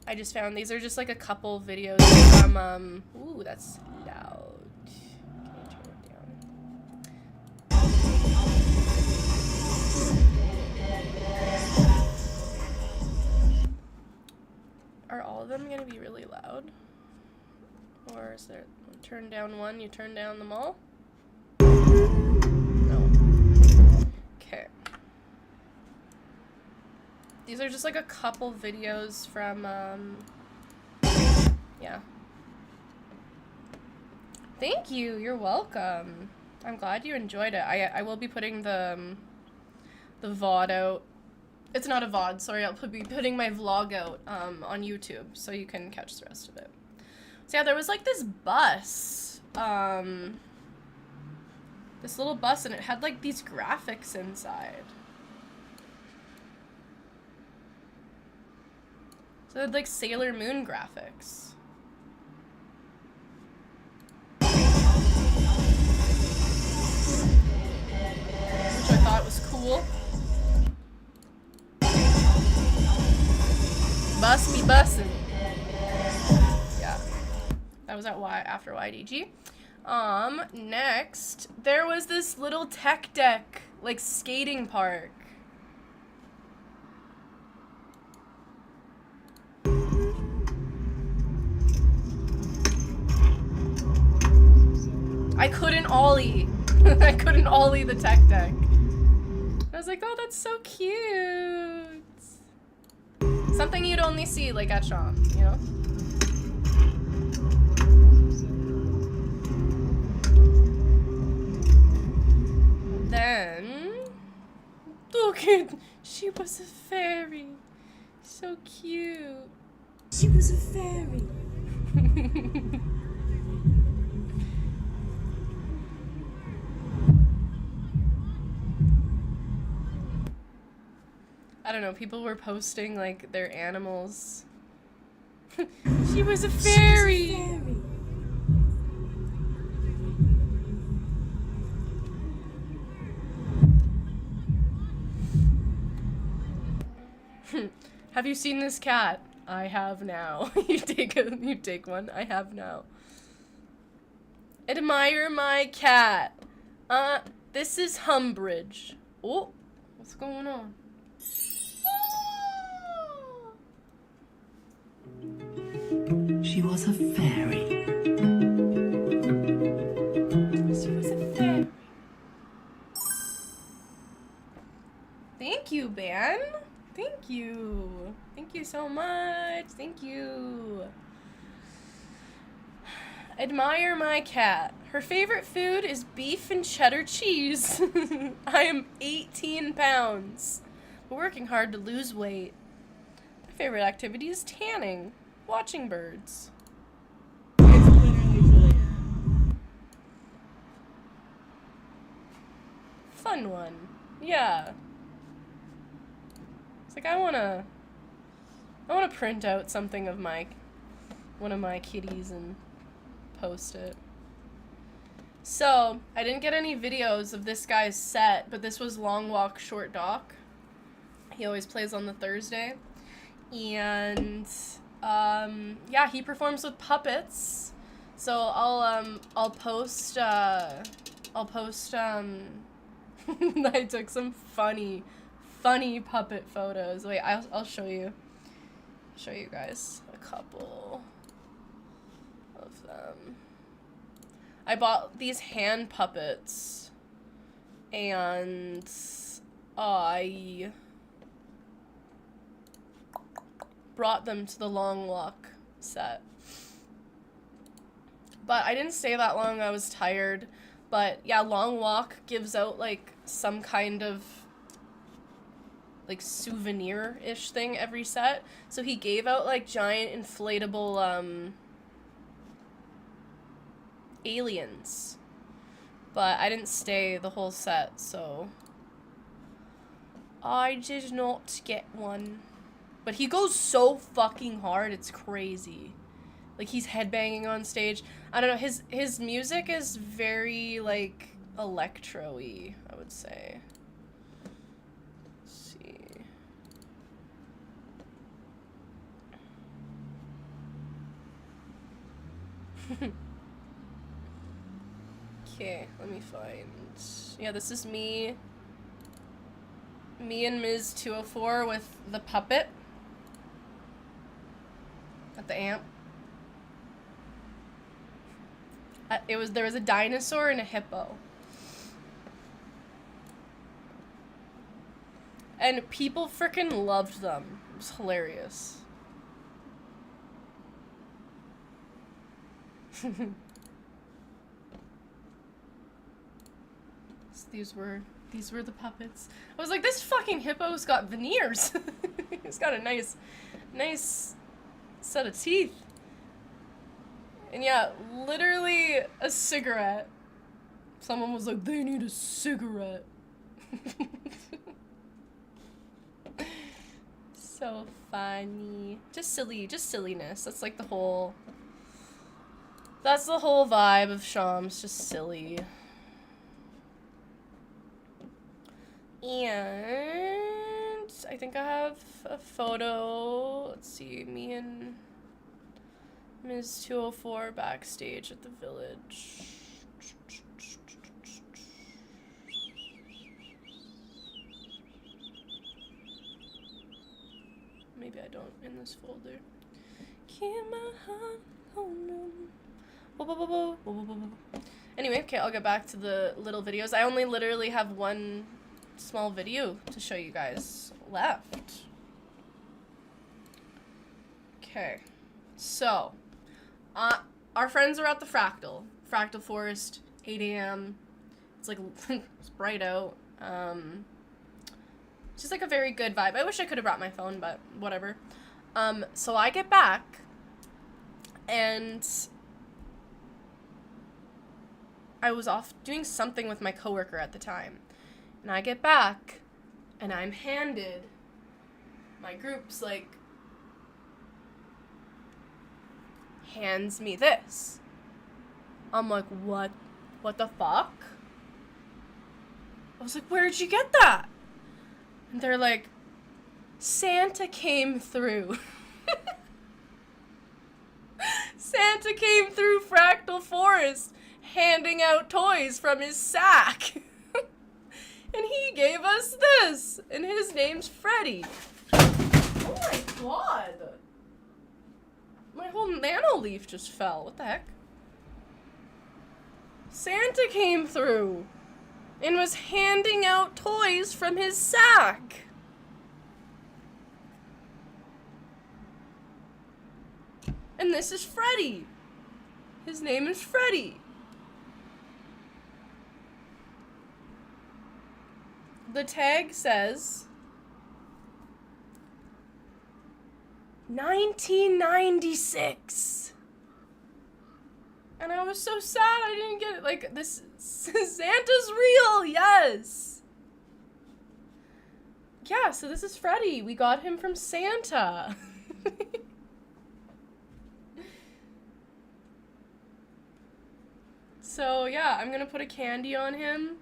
B: I just found these are just like a couple videos from ooh, that's loud. Can I turn it down? Are all of them gonna be really loud? Or is there turn down one, you turn down them all? No. Okay. These are just like a couple videos from, yeah. Thank you, you're welcome. I'm glad you enjoyed it. I will be putting the VOD out. It's not a VOD, sorry, I'll be putting my vlog out, on YouTube, so you can catch the rest of it. So yeah, there was like this bus, this little bus, and it had like these graphics inside. So it had like Sailor Moon graphics. Which I thought was cool. Bus be bussin'. Yeah. That was at after YDG. Next, there was this little tech deck, like skating park. I couldn't ollie. I couldn't ollie the tech deck. I was like, oh, that's so cute. Something you'd only see like at Sham, you know? Then, look at, she was a fairy. So cute.
A: She was a fairy.
B: I don't know, people were posting like their animals. She was a fairy. Have you seen this cat? I have now. You take one. I have now. Admire my cat. This is Humbridge. Oh, what's going on?
A: She was a fairy.
B: She was a fairy. Thank you, Ben. Thank you. Thank you so much. Thank you. Admire my cat. Her favorite food is beef and cheddar cheese. I am 18 pounds. But working hard to lose weight. My favorite activity is tanning. Watching birds.
A: It's literally
B: Fun one. Yeah. It's like I wanna print out something of one of my kitties and post it. So, I didn't get any videos of this guy's set, but this was Long Walk Short Dock. He always plays on the Thursday. And yeah, he performs with puppets. So I'll post I took some funny puppet photos. Wait, I'll show you guys a couple of them. I bought these hand puppets and I brought them to the Long Walk set. But I didn't stay that long, I was tired. But yeah, Long Walk gives out like some kind of like souvenir-ish thing every set. So he gave out like giant inflatable aliens. But I didn't stay the whole set, so I did not get one. But he goes so fucking hard, it's crazy. Like, he's headbanging on stage. I don't know, his music is very, like, electro-y, I would say. Let's see. Okay, let me find... Yeah, this is me. Me and Ms. 204 with the puppet. At the amp. There was a dinosaur and a hippo. And people freaking loved them. It was hilarious. These were the puppets. I was like, this fucking hippo's got veneers. He's got a nice set of teeth. And yeah, literally a cigarette. Someone was like, they need a cigarette. So funny. Just silliness. That's like the whole vibe of Shams, just silly. And I think I have a photo. Let's see, me and Ms. 204 backstage at the Village. Maybe I don't in this folder. Keep my heart on. Anyway, okay, I'll get back to the little videos. I only literally have one small video to show you guys left. Okay, so our friends are at the Fractal Forest, 8 a.m. It's like it's bright out. It's just like a very good vibe. I wish I could have brought my phone, but whatever. So I get back and I was off doing something with my coworker at the time. And I get back, and I'm handed, my group's like, hands me this. I'm like, what the fuck? I was like, where'd you get that? And they're like, Santa came through. Santa came through Fractal Forest, handing out toys from his sack. And he gave us this, and his name's Freddy. Oh my god. My whole nano leaf just fell. What the heck? Santa came through and was handing out toys from his sack. And this is Freddy. His name is Freddy. The tag says 1996. And I was so sad I didn't get it. Like, this Santa's real, yes. Yeah, so this is Freddy. We got him from Santa. So, yeah, I'm gonna put a candy on him.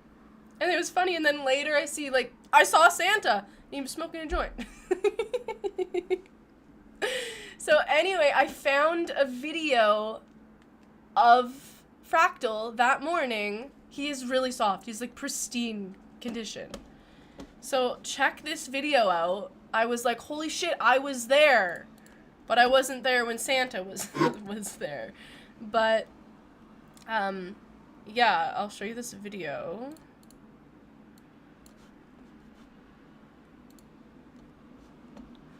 B: And it was funny, and then later I see, like, I saw Santa, and he was smoking a joint. So anyway, I found a video of Fractal that morning. He is really soft. He's, like, pristine condition. So check this video out. I was like, holy shit, I was there. But I wasn't there when Santa was there. But, yeah, I'll show you this video.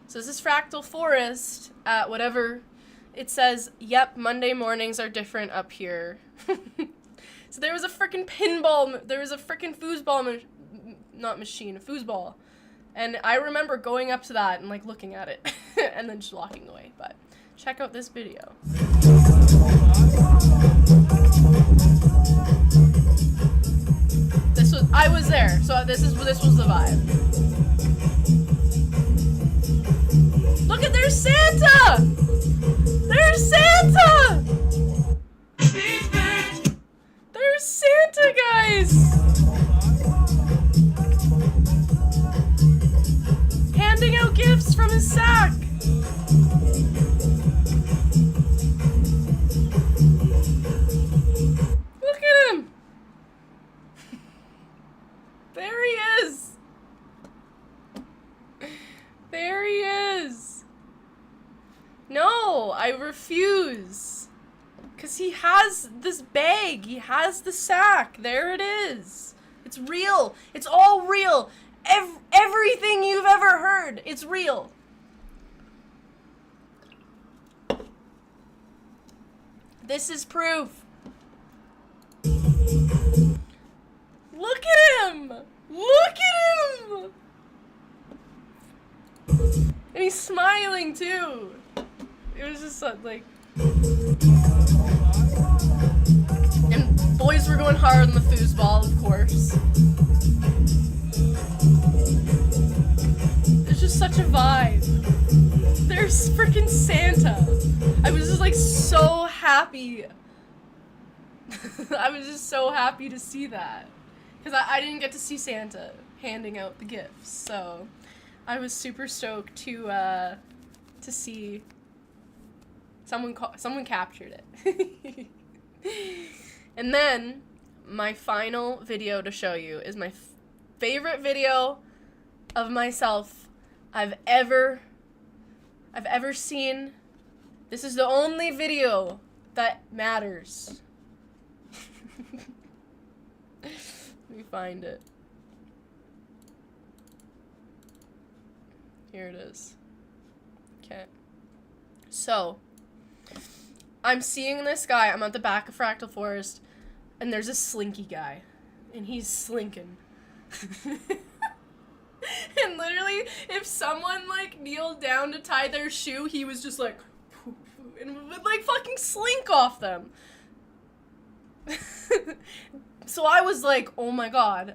B: So this is Fractal Forest at whatever it says. Yep, Monday mornings are different up here. So there was a freaking pinball, there was a freaking foosball, not machine, a foosball. And I remember going up to that and like looking at it and then just walking away. But check out this video. I was there, so this was the vibe. Look at, there's Santa! There's Santa! There's Santa, guys! Handing out gifts from his sack. Look at him! There he is! There he is! No, I refuse. Because he has this bag. He has the sack. There it is. It's real. It's all real. Everything you've ever heard. It's real. This is proof. Look at him! Look at him! And he's smiling too. It was just like... And boys were going hard on the foosball, of course. It's just such a vibe. There's freaking Santa. I was just like so happy. I was just so happy to see that. Because I didn't get to see Santa handing out the gifts, so I was super stoked to see someone captured it. And then my final video to show you is my favorite video of myself I've ever seen. This is the only video that matters. Let me find it. Here it is. Okay. So, I'm seeing this guy. I'm at the back of Fractal Forest, and there's a slinky guy, and he's slinking. And literally, if someone like kneeled down to tie their shoe, he was just like, and would like fucking slink off them. So I was like, oh my god,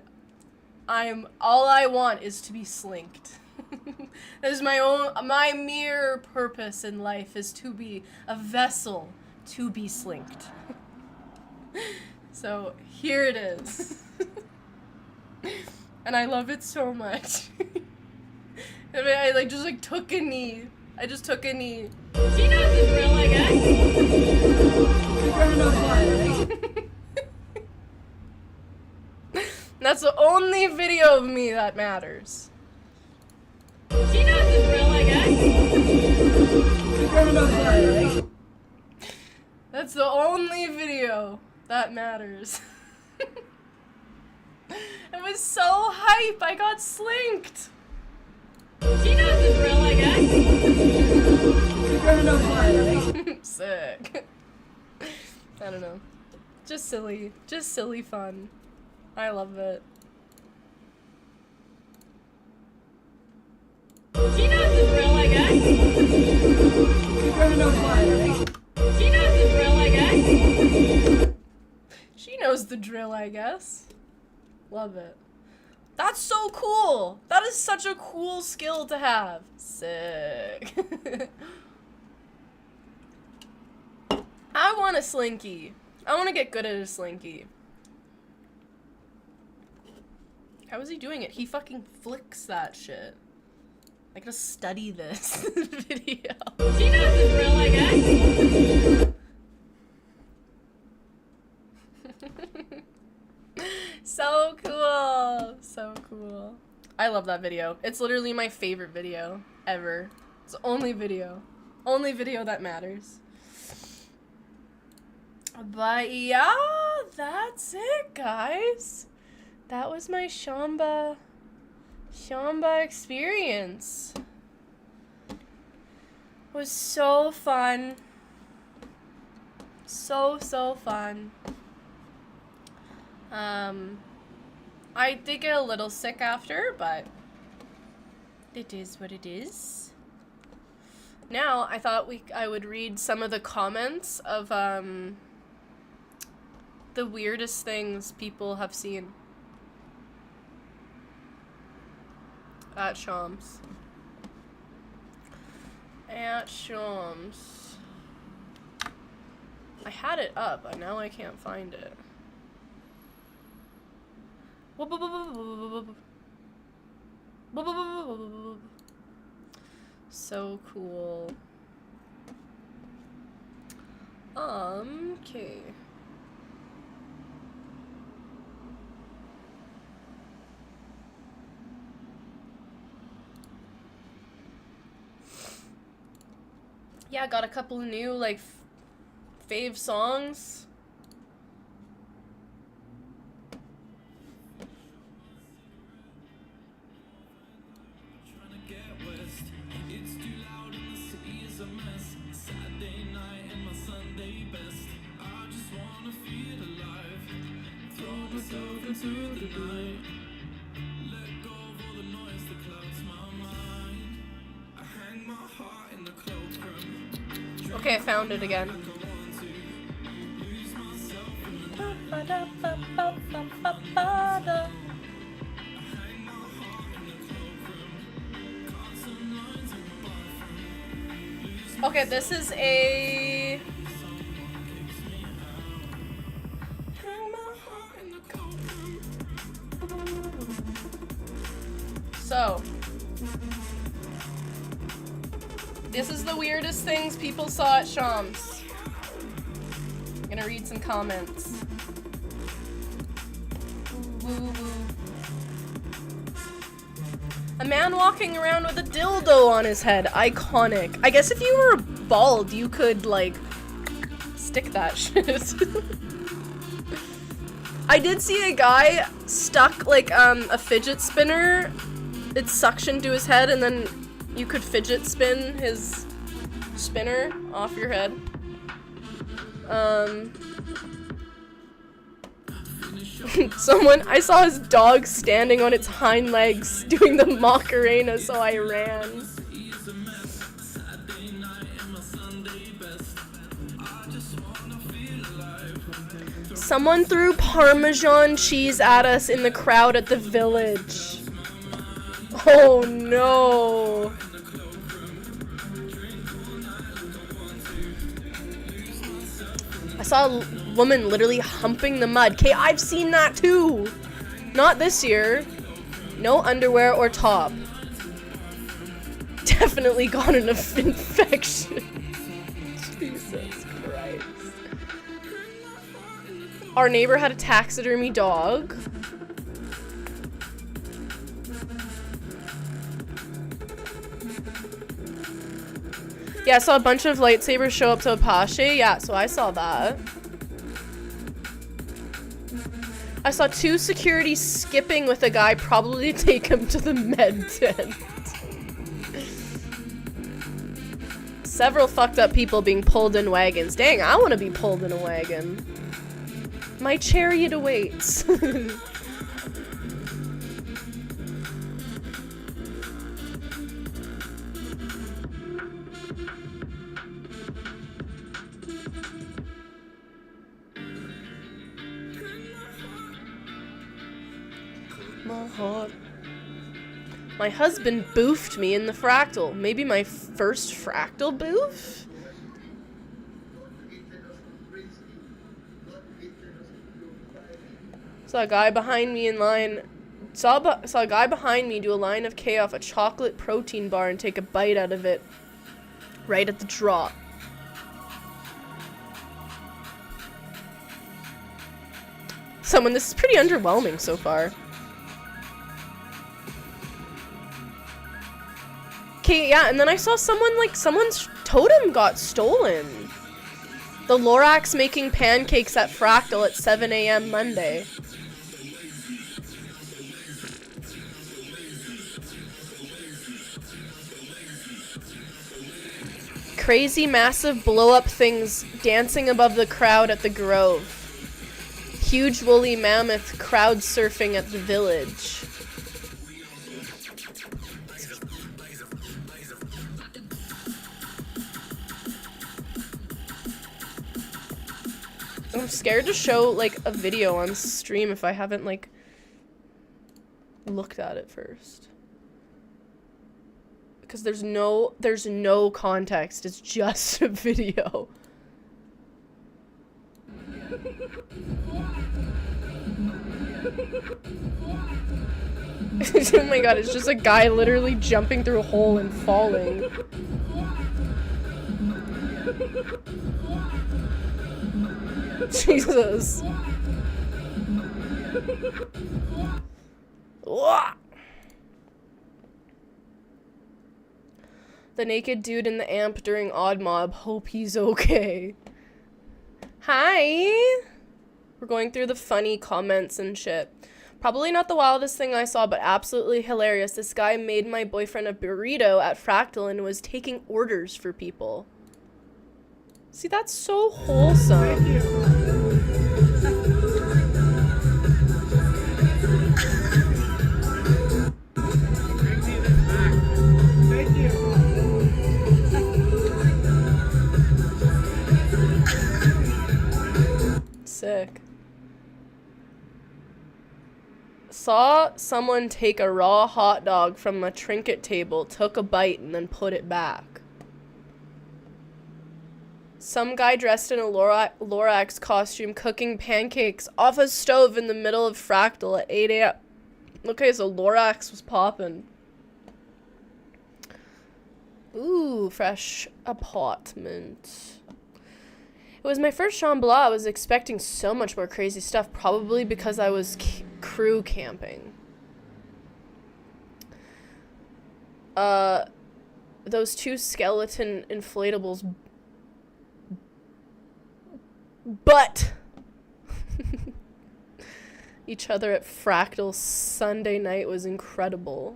B: all I want is to be slinked. That is my mere purpose in life is to be a vessel to be slinked. So here it is. And I love it so much. I mean, I like just like took a knee. I just took a knee.
A: She knows the drill, I guess.
B: That's the only video of me that matters.
A: She knows the drill, I guess.
B: That's the only video that matters. It was so hype, I got slinked.
A: She knows the drill, I guess.
B: Sick. I don't know. Just silly fun. I love it.
A: She knows the drill, I guess. She knows the drill, I guess.
B: She knows the drill, I guess. Love it. That's so cool. That is such a cool skill to have. Sick. I want a slinky. I want to get good at a slinky. How is he doing it? He fucking flicks that shit. I gotta study this video.
A: She knows the drill, I guess.
B: So cool. So cool. I love that video. It's literally my favorite video ever. It's the only video. Only video that matters. But yeah, that's it, guys. That was my Shamba experience. It was so fun. So fun. I did get a little sick after, but it is what it is. Now, I thought I would read some of the comments of, the weirdest things people have seen. At Shams. At Shams. I had it up, but now I can't find it. So cool. Okay. Yeah, got a couple new, like, fave songs. Okay, I found it again. Okay, this is a... So, this is the weirdest things people saw at Shams. I'm gonna read some comments. Woo woo. A man walking around with a dildo on his head. Iconic. I guess if you were bald, you could, like, stick that shit. I did see a guy stuck, like, a fidget spinner. It's suctioned to his head, and then you could fidget spin his spinner off your head. I saw his dog standing on its hind legs doing the Macarena, so I ran. Someone threw Parmesan cheese at us in the crowd at the village. Oh no. I saw a woman literally humping the mud. Okay, I've seen that too. Not this year. No underwear or top. Definitely got an infection. Jesus Christ. Our neighbor had a taxidermy dog. Yeah, I saw a bunch of lightsabers show up to Apache. Yeah, so I saw that. I saw 2 security skipping with a guy, probably to take him to the med tent. Several fucked up people being pulled in wagons. Dang, I want to be pulled in a wagon. My chariot awaits. My heart. My husband boofed me in the fractal. Maybe my first fractal boof? Saw a guy behind me in line. Saw a guy behind me do a line of K off a chocolate protein bar and take a bite out of it right at the drop. This is pretty underwhelming so far. Okay, yeah, and then I saw someone's totem got stolen. The Lorax making pancakes at Fractal at 7 a.m. Monday. Crazy massive blow-up things dancing above the crowd at the Grove. Huge woolly mammoth crowd surfing at the village. I'm scared to show, like, a video on stream if I haven't, like, looked at it first. Because there's no context. It's just a video. Oh my god, it's just a guy literally jumping through a hole and falling. Jesus. Wah! The naked dude in the amp during Odd Mob. Hope he's okay. Hi! We're going through the funny comments and shit. Probably not the wildest thing I saw, but absolutely hilarious. This guy made my boyfriend a burrito at Fractal and was taking orders for people. See, that's so wholesome. Sick. Saw someone take a raw hot dog from a trinket table, took a bite, and then put it back. Some guy dressed in a Lorax costume cooking pancakes off a stove in the middle of Fractal at 8 a.m. Okay, so Lorax was popping. Ooh, fresh apartment. It was my first Shambhala. I was expecting so much more crazy stuff, probably because I was crew camping. Those two skeleton inflatables. But each other at Fractal Sunday night was incredible.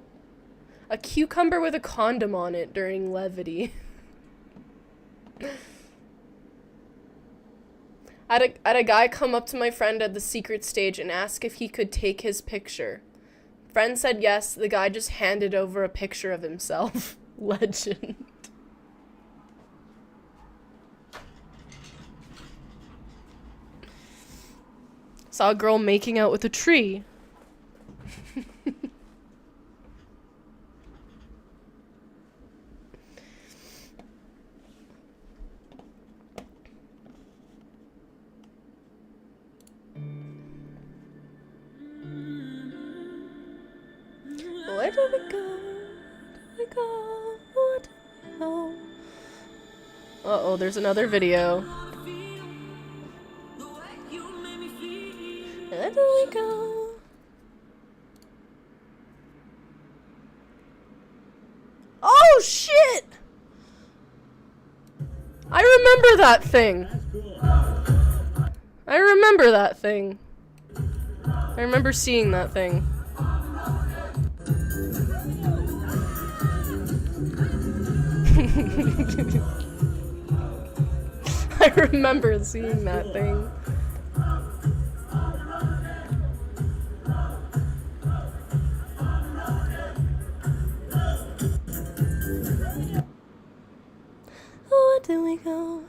B: A cucumber with a condom on it during levity. I had a guy come up to my friend at the secret stage and ask if he could take his picture. Friend said yes. The guy just handed over a picture of himself. Legend. Saw a girl making out with a tree. Where do we go? Where do we go? Where do we go? Uh-oh, there's another video. Where do we go? Oh, shit! I remember that thing. I remember that thing. I remember seeing that thing. I remember seeing that thing. Where do we go?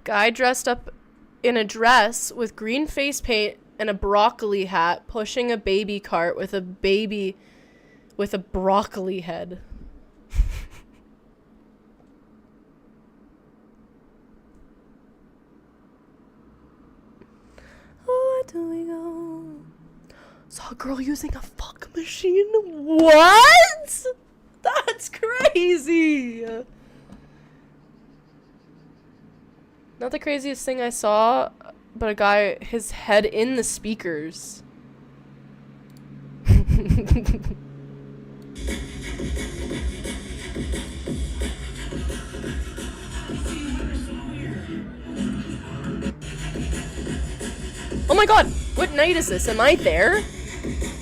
B: Guy dressed up in a dress with green face paint and a broccoli hat, pushing a baby cart with a baby with a broccoli head. Where do we go? Saw a girl using a fuck machine. What? That's crazy. Not the craziest thing I saw, but a guy, his head in the speakers. Oh my god, what night is this? Am I there?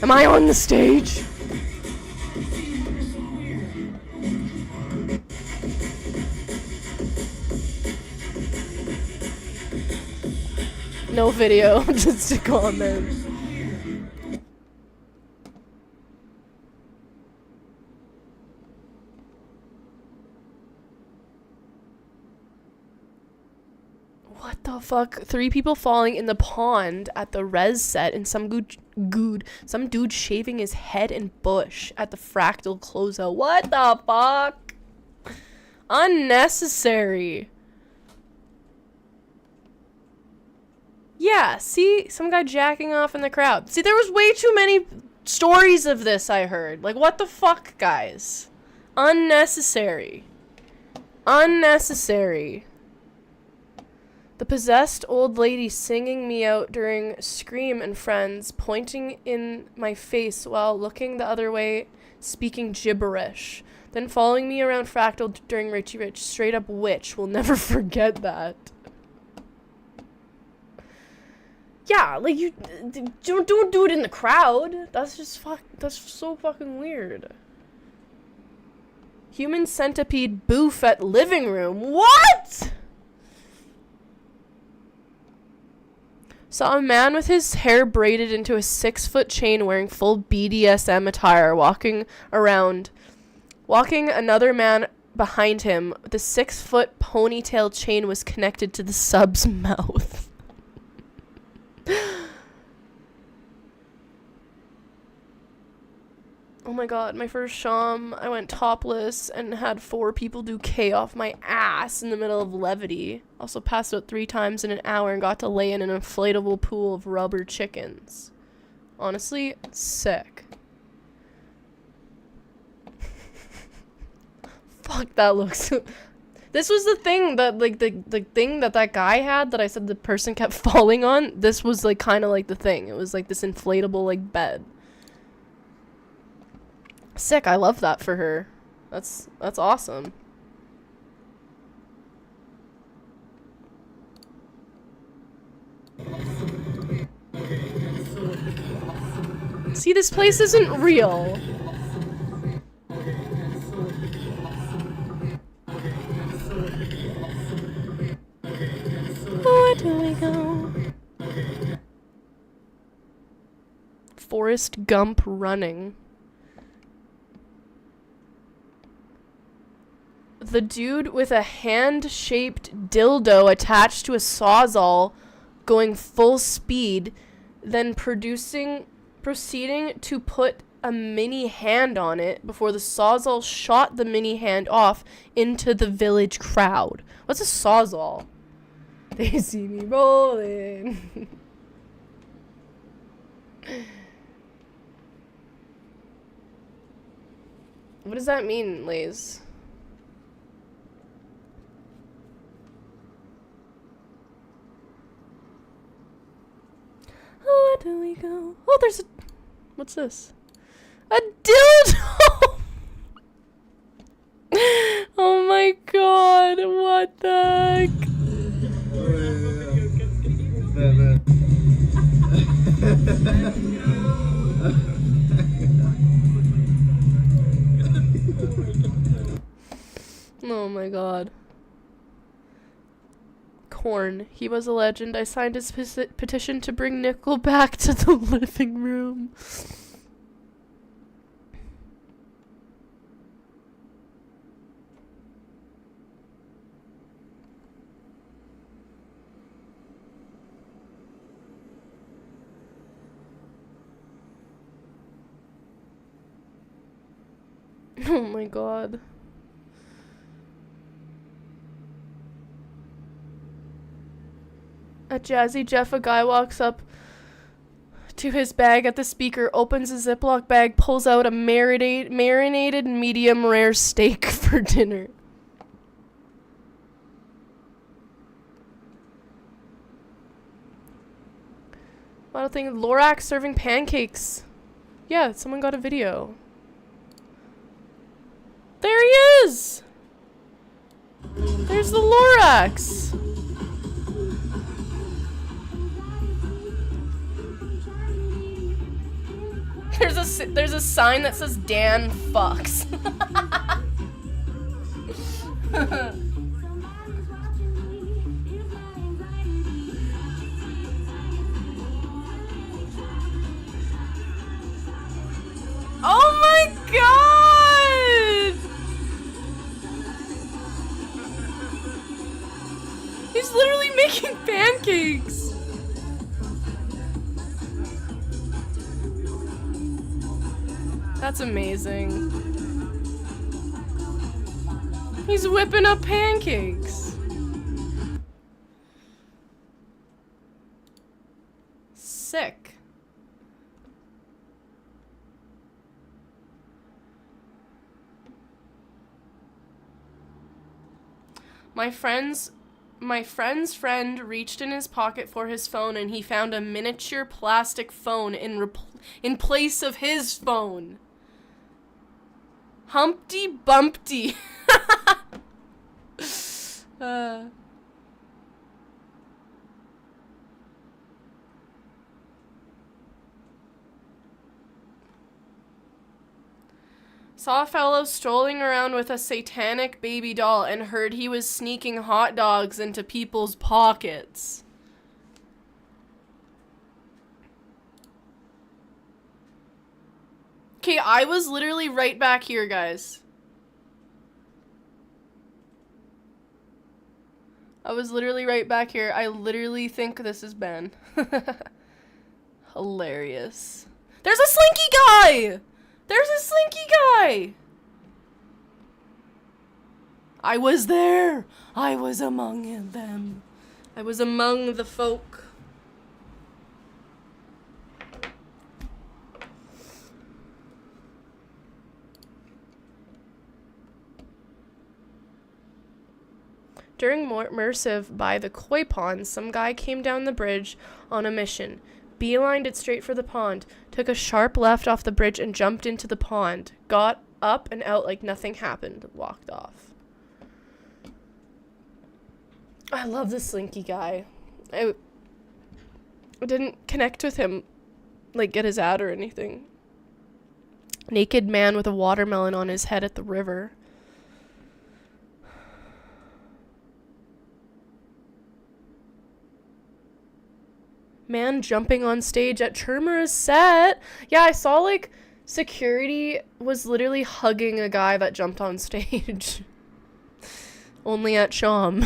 B: Am I on the stage? No video, just a comment. What the fuck? 3 people falling in the pond at the res set and some dude shaving his head and bush at the fractal closeout. What the fuck? Unnecessary. Yeah, see? Some guy jacking off in the crowd. See, there was way too many stories of this I heard. Like, what the fuck, guys? Unnecessary. Unnecessary. The possessed old lady singing me out during Scream and Friends, pointing in my face while looking the other way, speaking gibberish. Then following me around Fractal during Richie Rich. Straight up witch. We'll never forget that. Yeah, like, you don't do it in the crowd. That's just that's so fucking weird. Human centipede boof at living room. What? Saw a man with his hair braided into a 6-foot chain wearing full BDSM attire walking another man behind him. The 6-foot ponytail chain was connected to the sub's mouth. Oh my god, my first sham, I went topless and had 4 people do K off my ass in the middle of levity. Also passed out 3 times in an hour and got to lay in an inflatable pool of rubber chickens. Honestly, sick. Fuck, that looks... This was the thing that, like, the thing that guy had that I said the person kept falling on. This was, like, kind of like the thing. It was, like, this inflatable, like, bed. Sick, I love that for her. That's awesome. See, this place isn't real. Where do we go? Forrest Gump running. The dude with a hand-shaped dildo attached to a sawzall going full speed, then proceeding to put a mini hand on it before the sawzall shot the mini hand off into the village crowd. What's a sawzall? They see me rolling. What does that mean, Lays? Oh, where do we go? Oh, there's a... What's this? A dildo! Oh my god, what the heck? Oh my god. Korn. He was a legend. I signed his petition to bring Nickel back to the living room. Oh my god. At Jazzy Jeff, a guy walks up to his bag at the speaker, opens a Ziploc bag, pulls out a marinated medium rare steak for dinner. I don't think Lorax serving pancakes. Yeah, someone got a video. There he is! There's the Lorax! There's a sign that says Dan fucks. Oh my god! He's literally making pancakes. That's amazing. He's whipping up pancakes. Sick. My friend's friend reached in his pocket for his phone and he found a miniature plastic phone in place of his phone. Humpty Bumpty. Saw a fellow strolling around with a satanic baby doll and heard he was sneaking hot dogs into people's pockets. Okay, I was literally right back here, guys. I was literally right back here. I literally think this is Ben. Hilarious. There's a slinky guy! There's a slinky guy! I was there. I was among them. I was among the folk. During immersive by the koi pond, some guy came down the bridge on a mission. Beelined it straight for the pond, took a sharp left off the bridge and jumped into the pond. Got up and out like nothing happened. Walked off. I love this slinky guy. I didn't connect with him, like get his ad or anything. Naked man with a watermelon on his head at the river. Man jumping on stage at Churmura's set. Yeah, I saw like security was literally hugging a guy that jumped on stage. Only at Sham.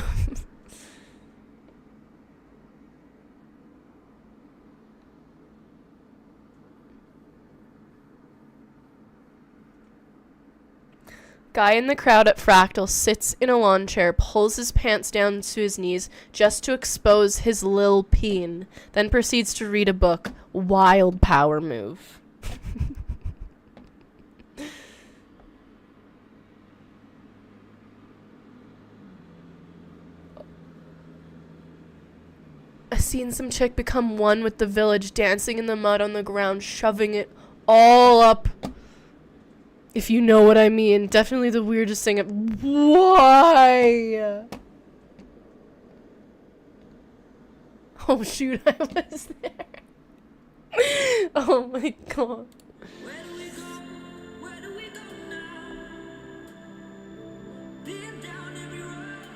B: Guy in the crowd at Fractal sits in a lawn chair, pulls his pants down to his knees just to expose his lil peen, then proceeds to read a book. Wild power move. I seen some chick become one with the village, dancing in the mud on the ground, shoving it all up. If you know what I mean. Definitely the weirdest thing. Why? Oh shoot, I was there. Oh my god.
A: Where do we go? Where do we go now? Being down every road.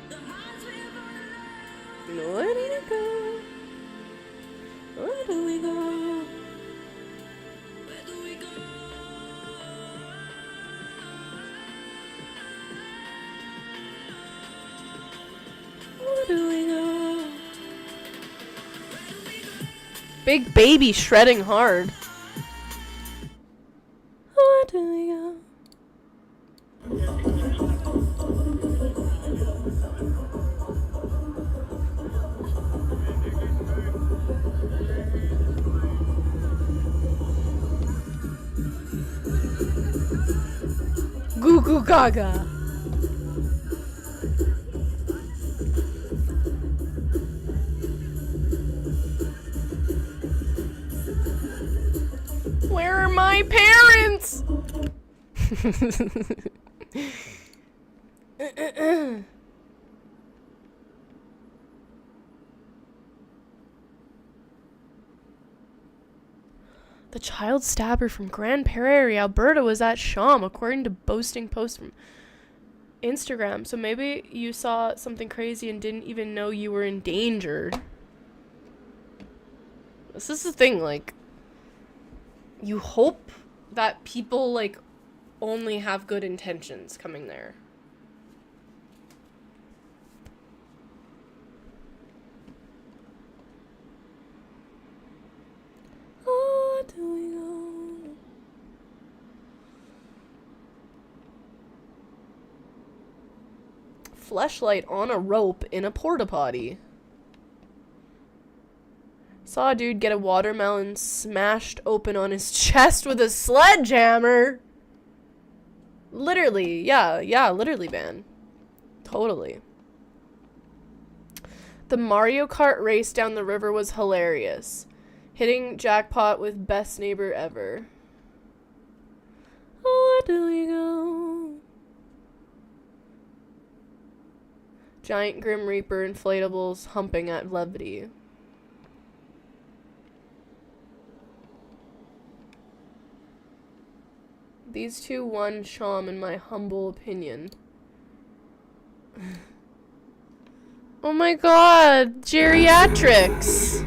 A: The hearts we've unlocked.
B: Where do we go? Where do we go?
A: Where do we go?
B: Where do we go? Big baby shredding hard. Where do we go? Goo goo gaga. Where are my parents? The child stabber from Grand Prairie, Alberta was at Sham, according to boasting post from Instagram. So maybe you saw something crazy and didn't even know you were endangered. This is the thing, like, you hope that people, like, only have good intentions coming there. fleshlight on a rope in a porta potty. Saw a dude get a watermelon smashed open on his chest with a sledgehammer. Literally, yeah, literally, man. Totally. The Mario Kart race down the river was hilarious. Hitting jackpot with best neighbor ever. Oh, where do we go? Giant Grim Reaper inflatables humping at levity. These two won Sham in my humble opinion. Oh my god, geriatrics!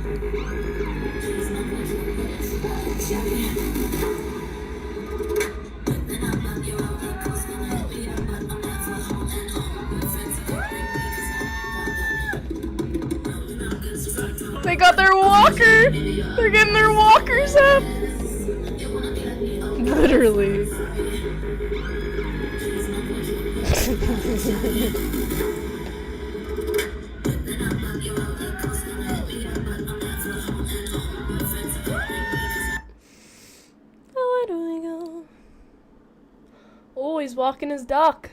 B: They got their walker! They're getting their walkers up! Literally. Oh, where do we go? Oh, he's walking his duck.